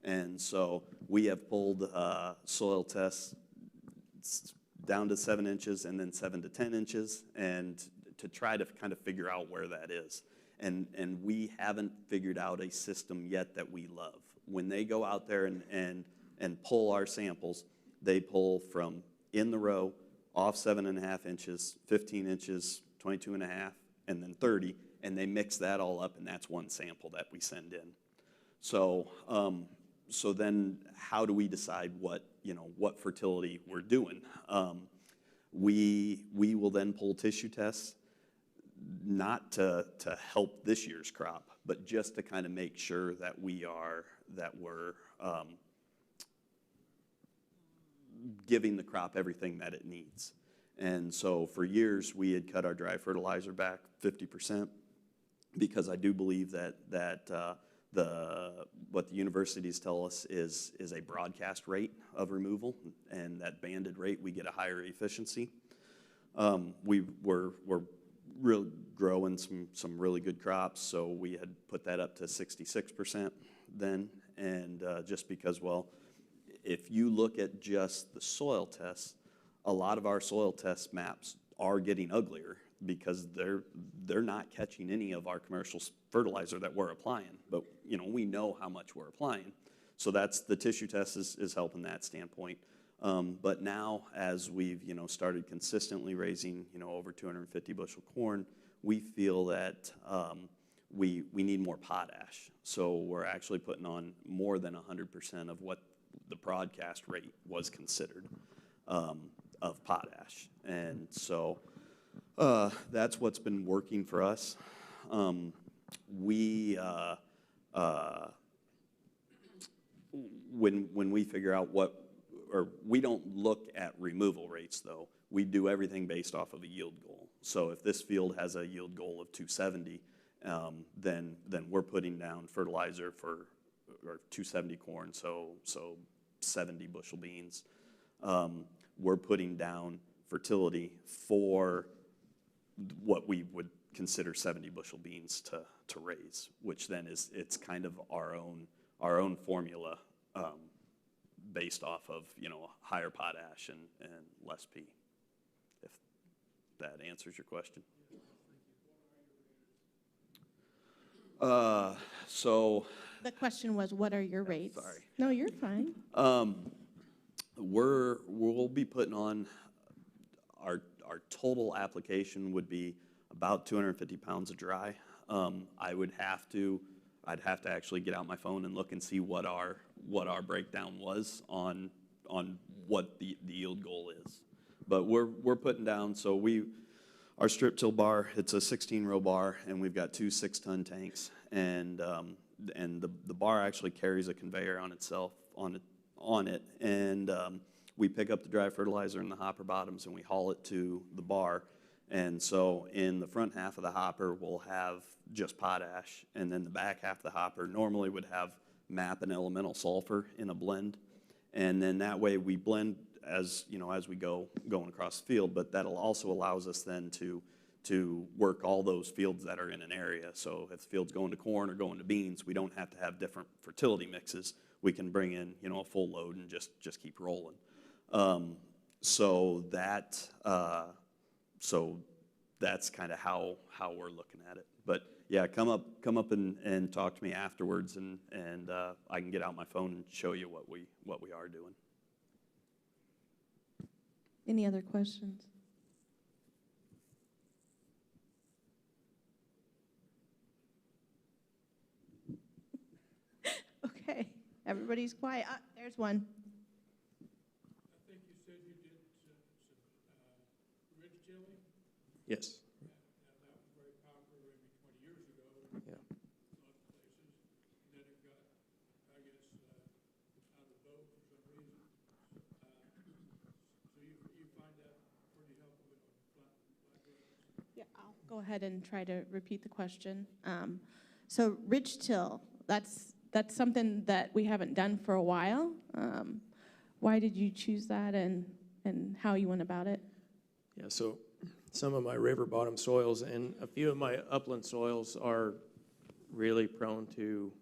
And so we have pulled soil tests down to 7 inches and then 7 to 10 inches, and to try to kind of figure out where that is. And we haven't figured out a system yet that we love. When they go out there and pull our samples, they pull from in the row, off 7.5 inches, 15 inches, 22.5, and then 30, and they mix that all up, and that's one sample that we send in. So, so then how do we decide what fertility we're doing? We will then pull tissue tests, not to help this year's crop, but just to kind of make sure that we're giving the crop everything that it needs. And so for years, we had cut our dry fertilizer back 50% because I do believe that what the universities tell us is a broadcast rate of removal, and that banded rate, we get a higher efficiency. We're really growing some really good crops, so we had put that up to 66% then, and just because, well, if you look at just the soil tests, a lot of our soil test maps are getting uglier because they're not catching any of our commercial fertilizer that we're applying, but we know how much we're applying. So that's the tissue test is helping that standpoint. But now, as we've started consistently raising over 250 bushel corn, we feel that we need more potash. So we're actually putting on more than 100% of what the broadcast rate was considered of potash, and so that's what's been working for us. When we figure out we don't look at removal rates though. We do everything based off of a yield goal. So if this field has a yield goal of 270, then we're putting down fertilizer for 270 corn, so 70 bushel beans. We're putting down fertility for what we would consider 70 bushel beans to raise, which then it's kind of our own formula based off of higher potash and less P. If that answers your question. So The question was, what are your rates? Sorry. No, you're fine. We'll be putting on our total application would be about 250 pounds of dry. I'd have to actually get out my phone and look and see what our breakdown was on what the yield goal is. But we're putting down, so our strip till bar, it's a 16-row bar, and we've got 2 6-ton tanks, and the bar actually carries a conveyor on itself on it, and we pick up the dry fertilizer in the hopper bottoms and we haul it to the bar. And so in the front half of the hopper, we'll have just potash, and then the back half of the hopper normally would have MAP and elemental sulfur in a blend. And then that way we blend as we going across the field, but that'll also allows us then to work all those fields that are in an area. So if the field's going to corn or going to beans, we don't have to have different fertility mixes. We can bring in a full load and just keep rolling. So that's kind of how we're looking at it. But yeah, come up and talk to me afterwards, and I can get out my phone and show you what we are doing. Any other questions? Okay, everybody's quiet. There's one. I think you said you did some ridge tilling? Yes. Now, that was very popular maybe 20 years ago Yeah. in a lot of places. And then it got, I guess, out of vogue for some reason. So you find that pretty helpful with flat roads? Yeah, I'll go ahead and try to repeat the question. So ridge till, that's something that we haven't done for a while. Why did you choose that, and how you went about it? Yeah, so some of my river bottom soils and a few of my upland soils are really prone to,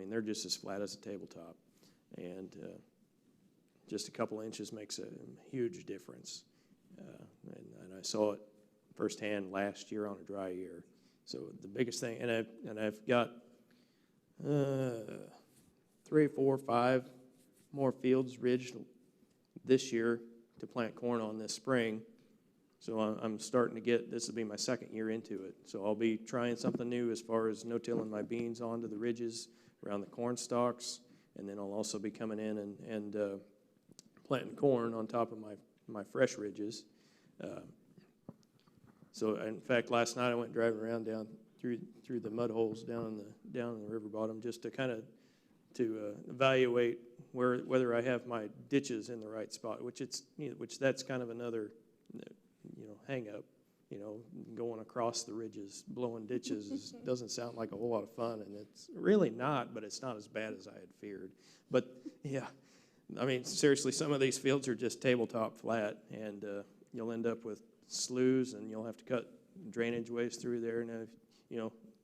they're just as flat as a tabletop. And just a couple inches makes a huge difference. And I saw it firsthand last year on a dry year. So the biggest thing, and I've got 3, 4, 5 more fields ridged this year to plant corn on this spring. So I'm starting to this will be my second year into it. So I'll be trying something new as far as no-tilling my beans onto the ridges around the corn stalks. And then I'll also be coming in and planting corn on top of my fresh ridges. So in fact, last night I went driving around down through the mud holes down in the river bottom just to kind of evaluate whether I have my ditches in the right spot, which that's kind of another hang up. Going across the ridges, blowing ditches doesn't sound like a whole lot of fun, and it's really not, but it's not as bad as I had feared. But yeah, I mean, seriously, some of these fields are just tabletop flat, and you'll end up with sloughs, and you'll have to cut drainage ways through there. And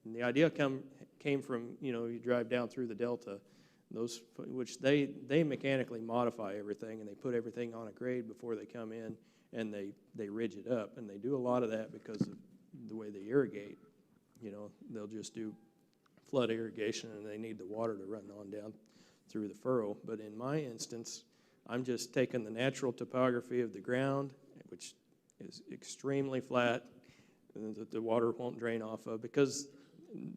and the idea came from you drive down through the delta, which they mechanically modify everything, and they put everything on a grade before they come in. And they ridge it up, and they do a lot of that because of the way they irrigate. They'll just do flood irrigation, and they need the water to run on down through the furrow. But in my instance, I'm just taking the natural topography of the ground, which is extremely flat, and that the water won't drain off of. Because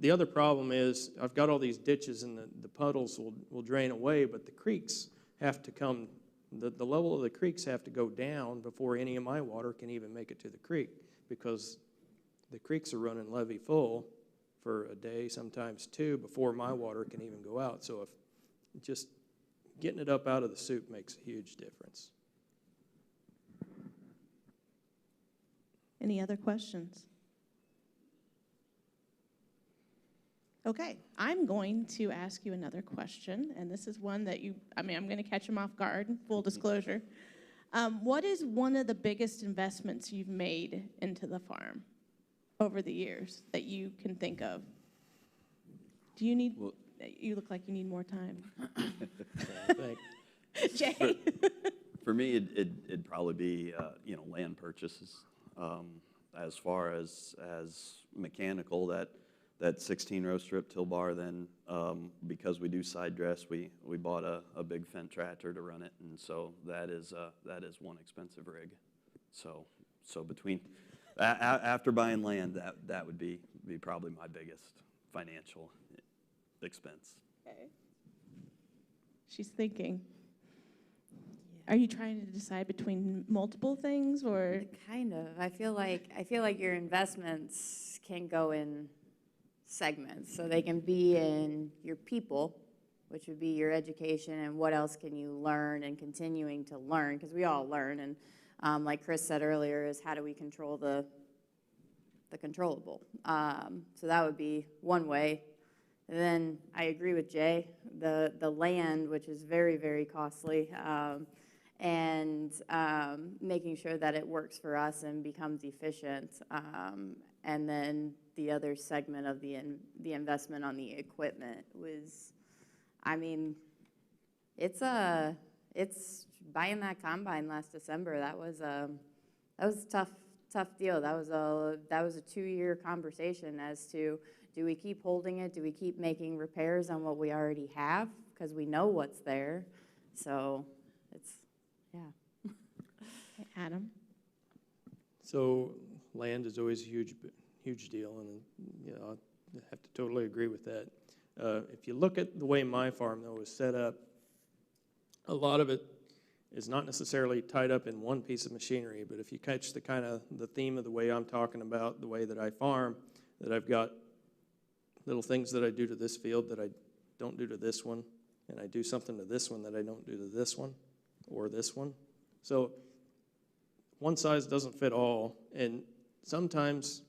the other problem is I've got all these ditches, and the puddles will drain away, but the creeks have to come. The level of the creeks have to go down before any of my water can even make it to the creek, because the creeks are running levee full for a day, sometimes two, before my water can even go out. So if just getting it up out of the soup makes a huge difference. Any other questions? Okay, I'm going to ask you another question, and this is one that I'm going to catch him off guard, full disclosure. What is one of the biggest investments you've made into the farm over the years that you can think of? Do you need, you look like you need more time. Jay? For me, it'd probably be, land purchases. As far as mechanical, that 16-row strip till bar, then because we do side dress, we bought a big Fendt tractor to run it, and so that is one expensive rig. So between after buying land, that would be probably my biggest financial expense. Okay. She's thinking. Are you trying to decide between multiple things, or? Kind of. I feel like your investments can go in segments. So they can be in your people, which would be your education, and what else can you learn and continuing to learn, because we all learn. And like Chris said earlier, is how do we control the controllable? So that would be one way. And then I agree with Jay, the land, which is very, very costly, and making sure that it works for us and becomes efficient. And then the other segment of the investment on the equipment was, it's buying that combine last December. That was a tough deal. That was a 2-year conversation as to, do we keep holding it? Do we keep making repairs on what we already have? Because we know what's there. So yeah. Okay, Adam? So land is always a huge deal, and I have to totally agree with that. If you look at the way my farm, though, is set up, a lot of it is not necessarily tied up in one piece of machinery, but if you catch the theme of the way I'm talking about, the way that I farm, that I've got little things that I do to this field that I don't do to this one, and I do something to this one that I don't do to this one or this one. So one size doesn't fit all, and sometimes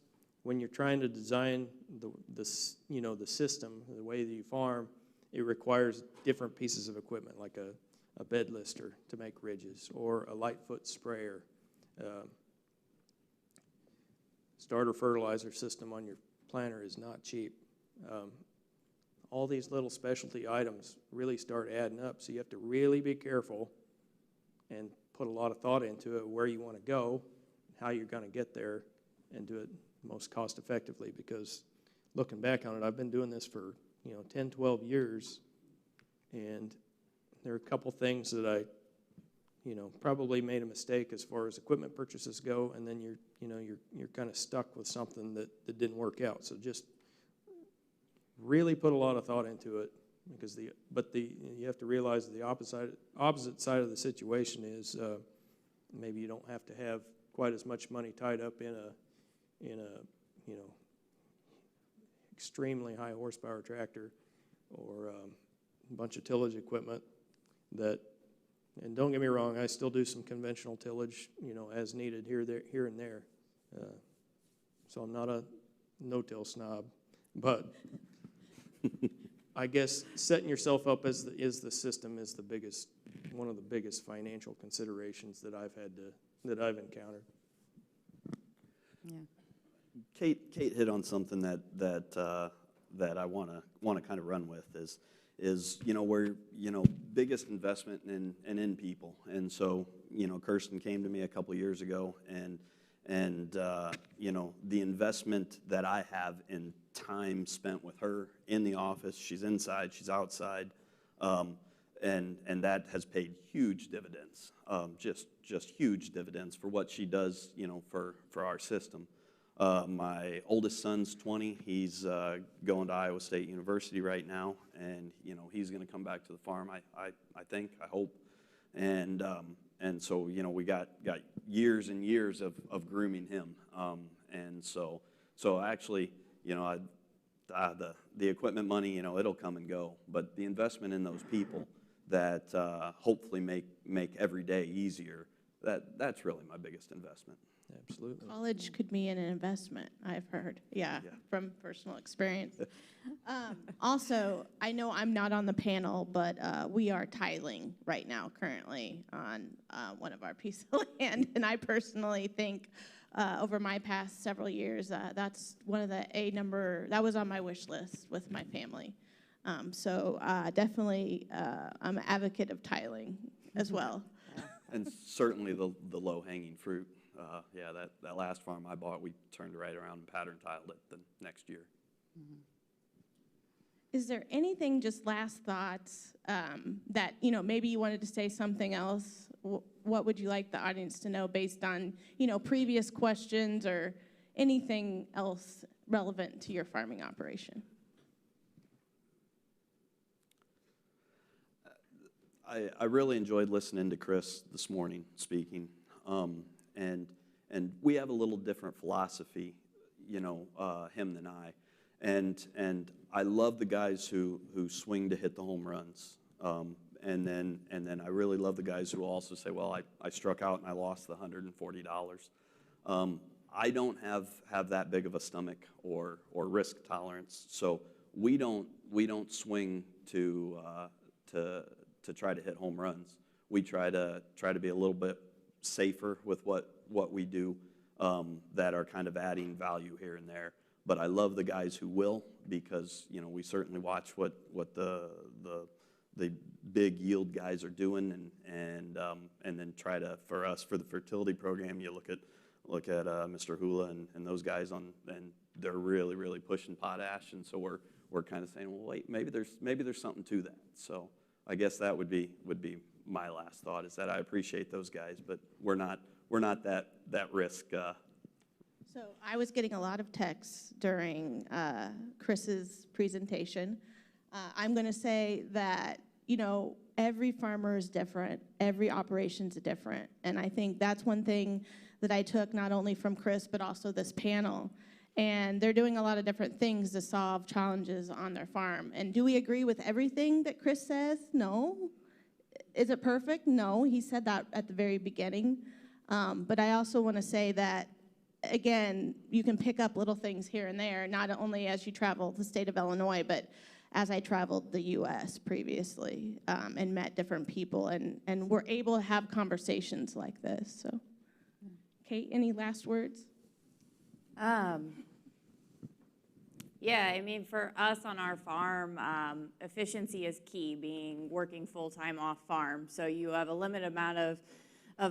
when you're trying to design the system, the way that you farm, it requires different pieces of equipment, like a bed lister to make ridges, or a light foot sprayer, starter fertilizer system on your planter is not cheap. All these little specialty items really start adding up, so you have to really be careful and put a lot of thought into it, where you want to go, how you're going to get there, and do it most cost effectively. Because looking back on it, I've been doing this for 10, 12 years, and there are a couple things that I probably made a mistake as far as equipment purchases go, and then you're kind of stuck with something that didn't work out. So just really put a lot of thought into it, because you have to realize the opposite side of the situation is maybe you don't have to have quite as much money tied up in a extremely high horsepower tractor or a bunch of tillage equipment that And don't get me wrong, I still do some conventional tillage, as needed here and there. So I'm not a no-till snob, but I guess setting yourself up as the system is one of the biggest financial considerations that I've encountered. Yeah. Kate hit on something that I want to kind of run with is we're biggest investment in people, and so Kirsten came to me a couple years ago, and the investment that I have in time spent with her in the office, she's inside, she's outside, and that has paid huge dividends, just huge dividends for what she does, for our system. My oldest son's 20. He's going to Iowa State University right now, and he's going to come back to the farm. I hope, and so we got years and years of grooming him, and so actually the equipment money it'll come and go, but the investment in those people that hopefully make every day easier, that's really my biggest investment. Absolutely. College could be an investment, I've heard. Yeah, from personal experience. Also, I know I'm not on the panel, but we are tiling right now currently on one of our pieces of land. And I personally think over my past several years, that's one of that was on my wish list with my family. So definitely I'm an advocate of tiling as well. And certainly the low-hanging fruit. That last farm I bought, we turned right around and pattern tiled it the next year. Mm-hmm. Is there anything, just last thoughts, that, maybe you wanted to say something else? What would you like the audience to know based on, previous questions or anything else relevant to your farming operation? I really enjoyed listening to Chris this morning speaking. And we have a little different philosophy, him than I. And I love the guys who swing to hit the home runs. And then I really love the guys who also say, well, I struck out and I lost the $140. I don't have that big of a stomach or risk tolerance. So we don't swing to try to hit home runs. We try to be a little bit safer with what we do, that are kind of adding value here and there. But I love the guys who will, because we certainly watch what the big yield guys are doing, and then try to, for the fertility program, you look at Mr. Hula and those guys and they're really pushing potash, and so we're kind of saying, well, wait, maybe there's something to that. So I guess that would be my last thought, is that I appreciate those guys, but we're not that risk. So I was getting a lot of texts during Chris's presentation. I'm going to say that, every farmer is different. Every operation's different. And I think that's one thing that I took not only from Chris, but also this panel. And they're doing a lot of different things to solve challenges on their farm. And do we agree with everything that Chris says? No. Is it perfect? No. He said that at the very beginning. But I also want to say that, again, you can pick up little things here and there, not only as you travel the state of Illinois, but as I traveled the U.S. previously, and met different people, and were able to have conversations like this. So, Kate, any last words? Yeah, I mean, for us on our farm, efficiency is key, working full-time off farm. So you have a limited amount of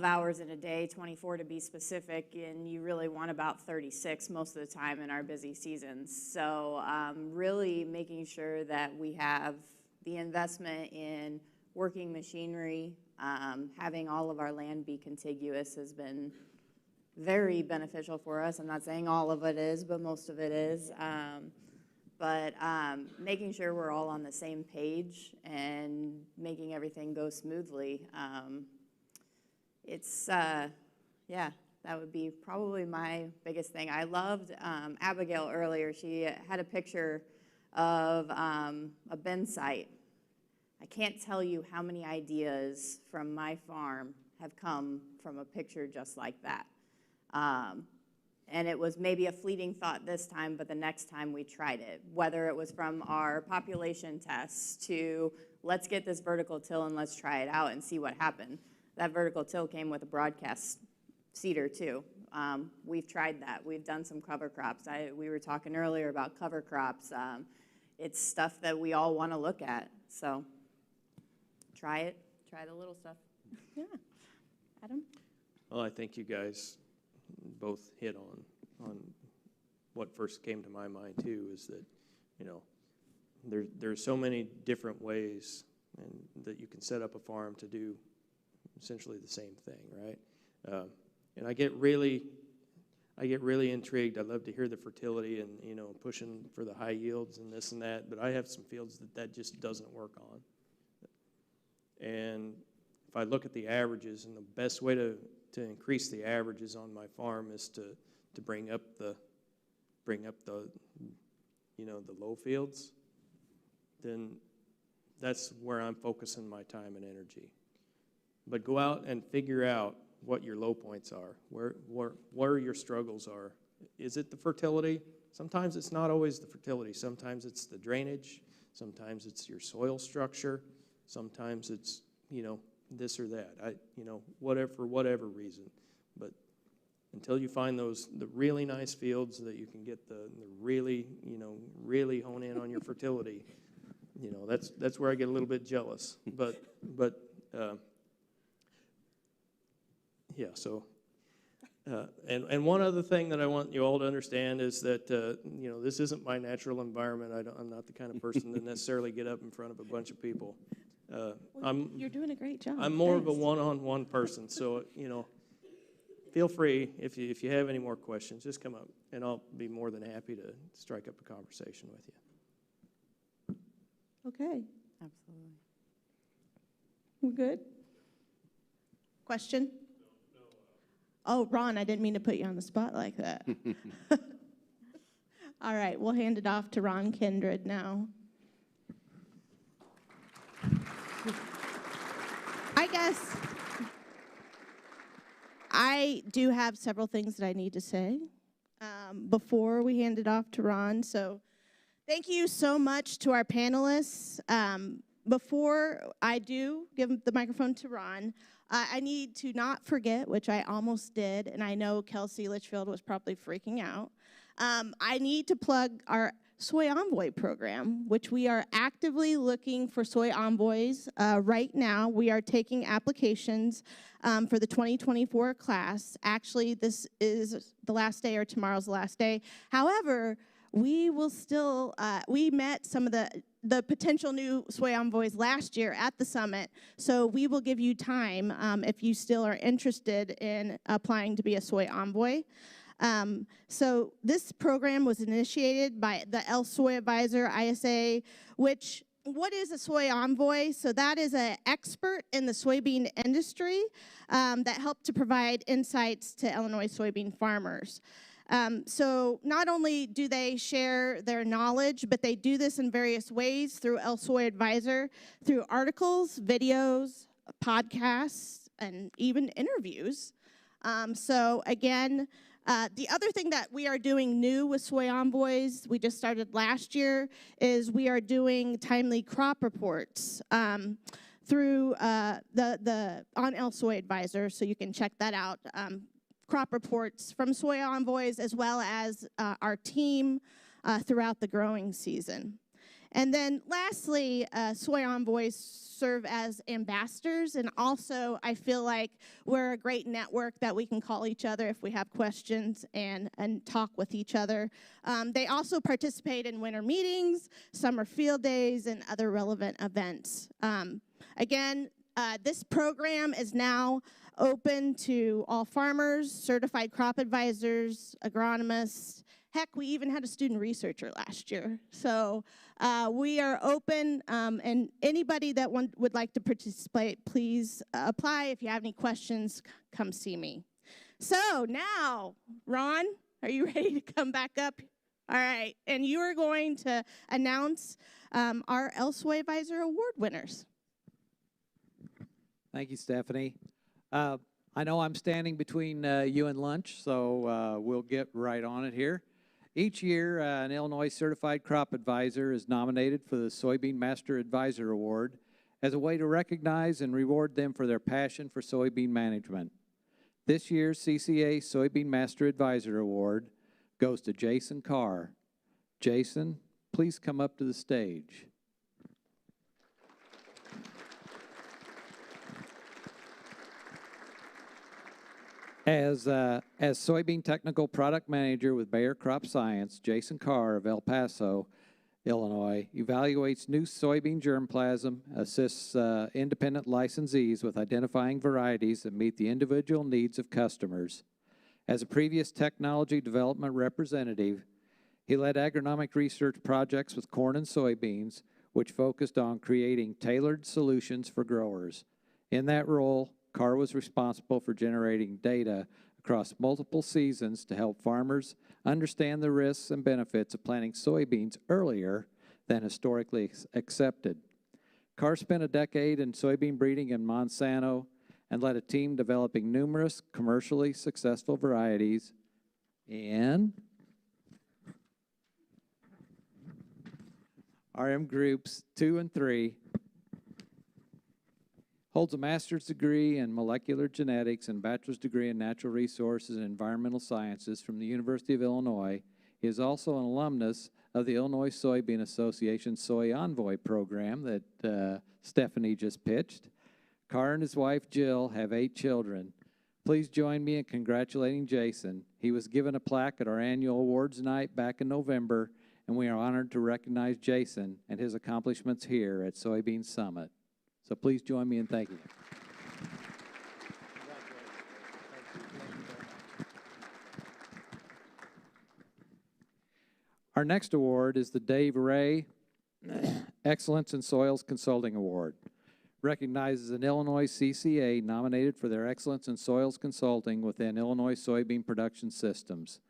hours in a day, 24 to be specific, and you really want about 36 most of the time in our busy seasons. So really making sure that we have the investment in working machinery, having all of our land be contiguous has been very beneficial for us. I'm not saying all of it is, but most of it is. But making sure we're all on the same page and making everything go smoothly. Yeah, that would be probably my biggest thing. I loved Abigail earlier. She had a picture of a bin site. I can't tell you how many ideas from my farm have come from a picture just like that. And it was maybe a fleeting thought this time, but the next time we tried it, whether it was from our population tests to let's get this vertical till and let's try it out and see what happened. That vertical till came with a broadcast seeder too. We've tried that. We've done some cover crops. We were talking earlier about cover crops. It's stuff that we all want to look at. So try it. Try the little stuff. Yeah. Adam? Well, I think you guys both hit on what first came to my mind too, is that, you know, there's so many different ways and that you can set up a farm to do essentially the same thing, right? And I get really intrigued. I love to hear the fertility and, you know, pushing for the high yields and this and that, but I have some fields that just doesn't work on. And if I look at the averages, and the best way to increase the averages on my farm is to bring up the you know, the low fields, then that's where I'm focusing my time and energy. But go out and figure out what your low points are, where your struggles are. Is it the fertility? Sometimes it's not always the fertility. Sometimes it's the drainage. Sometimes it's your soil structure. Sometimes it's, you know, this or that. You know, for whatever reason. But until you find the really nice fields that you can get the really, you know, really hone in on your fertility, you know, that's where I get a little bit jealous. But yeah, so, and one other thing that I want you all to understand is that, you know, this isn't my natural environment. I'm not the kind of person to necessarily get up in front of a bunch of people. You're doing a great job. I'm more of a one-on-one person, so, you know, feel free, if you have any more questions, just come up, and I'll be more than happy to strike up a conversation with you. Okay. Absolutely. We're good? Question? Oh, Ron, I didn't mean to put you on the spot like that. All right, we'll hand it off to Ron Kindred now. I guess I do have several things that I need to say before we hand it off to Ron. So thank you so much to our panelists. Before I do give the microphone to Ron, I need to not forget, which I almost did, and I know Kelsey Litchfield was probably freaking out. I need to plug our Soy Envoy program, which we are actively looking for soy envoys. Right now, we are taking applications for the 2024 class. Actually, this is the last day, or tomorrow's the last day. However, we will still, we met some of the potential new soy envoys last year at the summit, so we will give you time if you still are interested in applying to be a soy envoy. So this program was initiated by the ILSoyAdvisor ISA, which, what is a soy envoy? So that is an expert in the soybean industry that helped to provide insights to Illinois soybean farmers. So not only do they share their knowledge, but they do this in various ways through ILSoyAdvisor, through articles, videos, podcasts, and even interviews. So again, the other thing that we are doing new with Soy Envoys, we just started last year, is we are doing timely crop reports through on ILSoyAdvisor, so you can check that out. Crop reports from Soy Envoys, as well as our team throughout the growing season. And then lastly, Soy Envoys serve as ambassadors, and also I feel like we're a great network that we can call each other if we have questions and talk with each other. They also participate in winter meetings, summer field days, and other relevant events. Again, this program is now open to all farmers, certified crop advisors, agronomists. Heck, we even had a student researcher last year. So we are open, and anybody that would like to participate, please apply. If you have any questions, come see me. So now, Ron, are you ready to come back up? All right, and you are going to announce our ILSoyAdvisor award winners. Thank you, Stephanie. I know I'm standing between you and lunch, so we'll get right on it here. Each year, an Illinois Certified Crop Advisor is nominated for the Soybean Master Advisor Award as a way to recognize and reward them for their passion for soybean management. This year's CCA Soybean Master Advisor Award goes to Jason Carr. Jason, please come up to the stage. As Soybean Technical Product Manager with Bayer Crop Science, Jason Carr of El Paso, Illinois, evaluates new soybean germplasm, assists independent licensees with identifying varieties that meet the individual needs of customers. As a previous technology development representative, he led agronomic research projects with corn and soybeans, which focused on creating tailored solutions for growers. In that role, Carr was responsible for generating data across multiple seasons to help farmers understand the risks and benefits of planting soybeans earlier than historically accepted. Carr spent a decade in soybean breeding in Monsanto and led a team developing numerous commercially successful varieties in RM Groups 2 and 3, holds a master's degree in molecular genetics and bachelor's degree in natural resources and environmental sciences from the University of Illinois. He is also an alumnus of the Illinois Soybean Association Soy Envoy program that Stephanie just pitched. Carr and his wife Jill have 8 children. Please join me in congratulating Jason. He was given a plaque at our annual awards night back in November, and we are honored to recognize Jason and his accomplishments here at Soybean Summit. So please join me in thanking him. Our next award is the Dave Rahe Excellence in Soils Consulting Award. Recognizes an Illinois CCA nominated for their excellence in soils consulting within Illinois soybean production systems.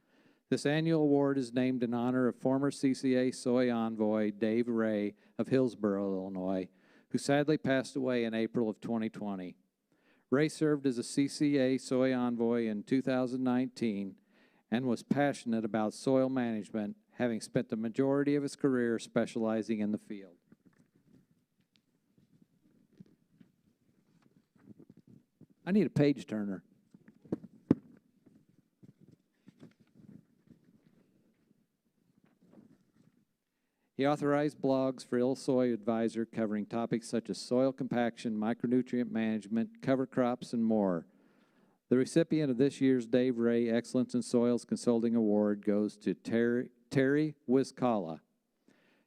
This annual award is named in honor of former CCA Soy Envoy Dave Rahe of Hillsborough, Illinois, who sadly passed away in April of 2020. Rahe served as a CCA Soy Envoy in 2019 and was passionate about soil management, having spent the majority of his career specializing in the field. I need a page turner. He authorized blogs for ILSoyAdvisor covering topics such as soil compaction, micronutrient management, cover crops, and more. The recipient of this year's Dave Rahe Excellence in Soils Consulting Award goes to Terry Wiscalla.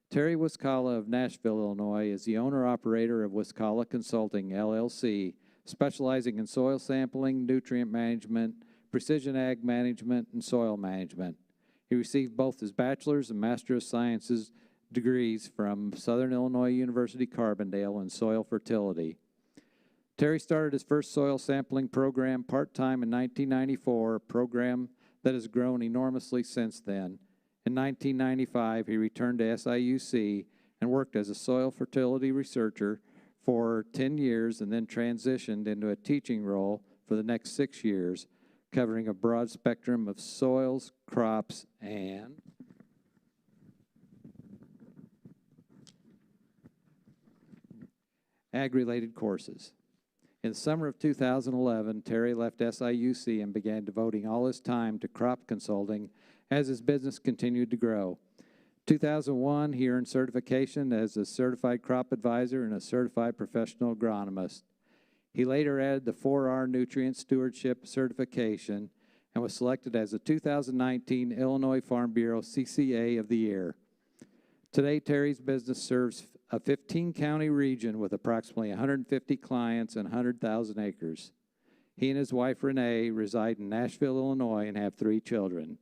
Terry Wiscalla of Nashville, Illinois, is the owner-operator of Wiscalla Consulting, LLC, specializing in soil sampling, nutrient management, precision ag management, and soil management. He received both his bachelor's and Master of Sciences degrees from Southern Illinois University Carbondale in soil fertility. Terry started his first soil sampling program part-time in 1994, a program that has grown enormously since then. In 1995, he returned to SIUC and worked as a soil fertility researcher for 10 years and then transitioned into a teaching role for the next 6 years, covering a broad spectrum of soils, crops, and ag-related courses. In the summer of 2011, Terry left SIUC and began devoting all his time to crop consulting as his business continued to grow. 2001, he earned certification as a certified crop advisor and a certified professional agronomist. He later added the 4R nutrient stewardship certification and was selected as the 2019 Illinois Farm Bureau CCA of the Year. Today, Terry's business serves a 15-county region with approximately 150 clients and 100,000 acres. He and his wife, Rahe, reside in Nashville, Illinois, and have 3 children.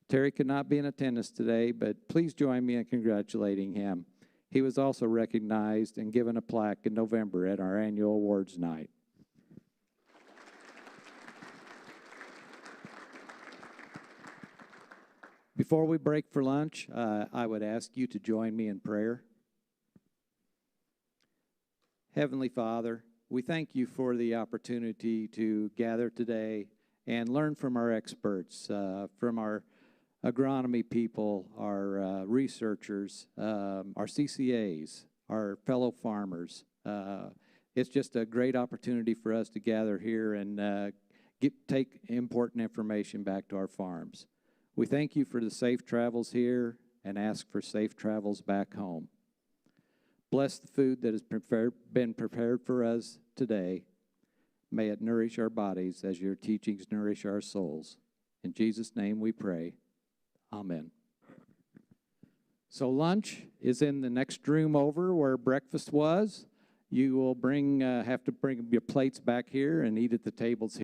Terry could not be in attendance today, but please join me in congratulating him. He was also recognized and given a plaque in November at our annual awards night. Before we break for lunch, I would ask you to join me in prayer. Heavenly Father, We thank you for the opportunity to gather today and learn from our experts, from our agronomy people, our researchers, our CCAs, our fellow farmers. It's just a great opportunity for us to gather here and take important information back to our farms. We thank you for the safe travels here and ask for safe travels back home. Bless the food that has been prepared for us today. May it nourish our bodies as your teachings nourish our souls. In Jesus' name we pray. Amen. So lunch is in the next room over where breakfast was. You will have to bring your plates back here and eat at the tables here.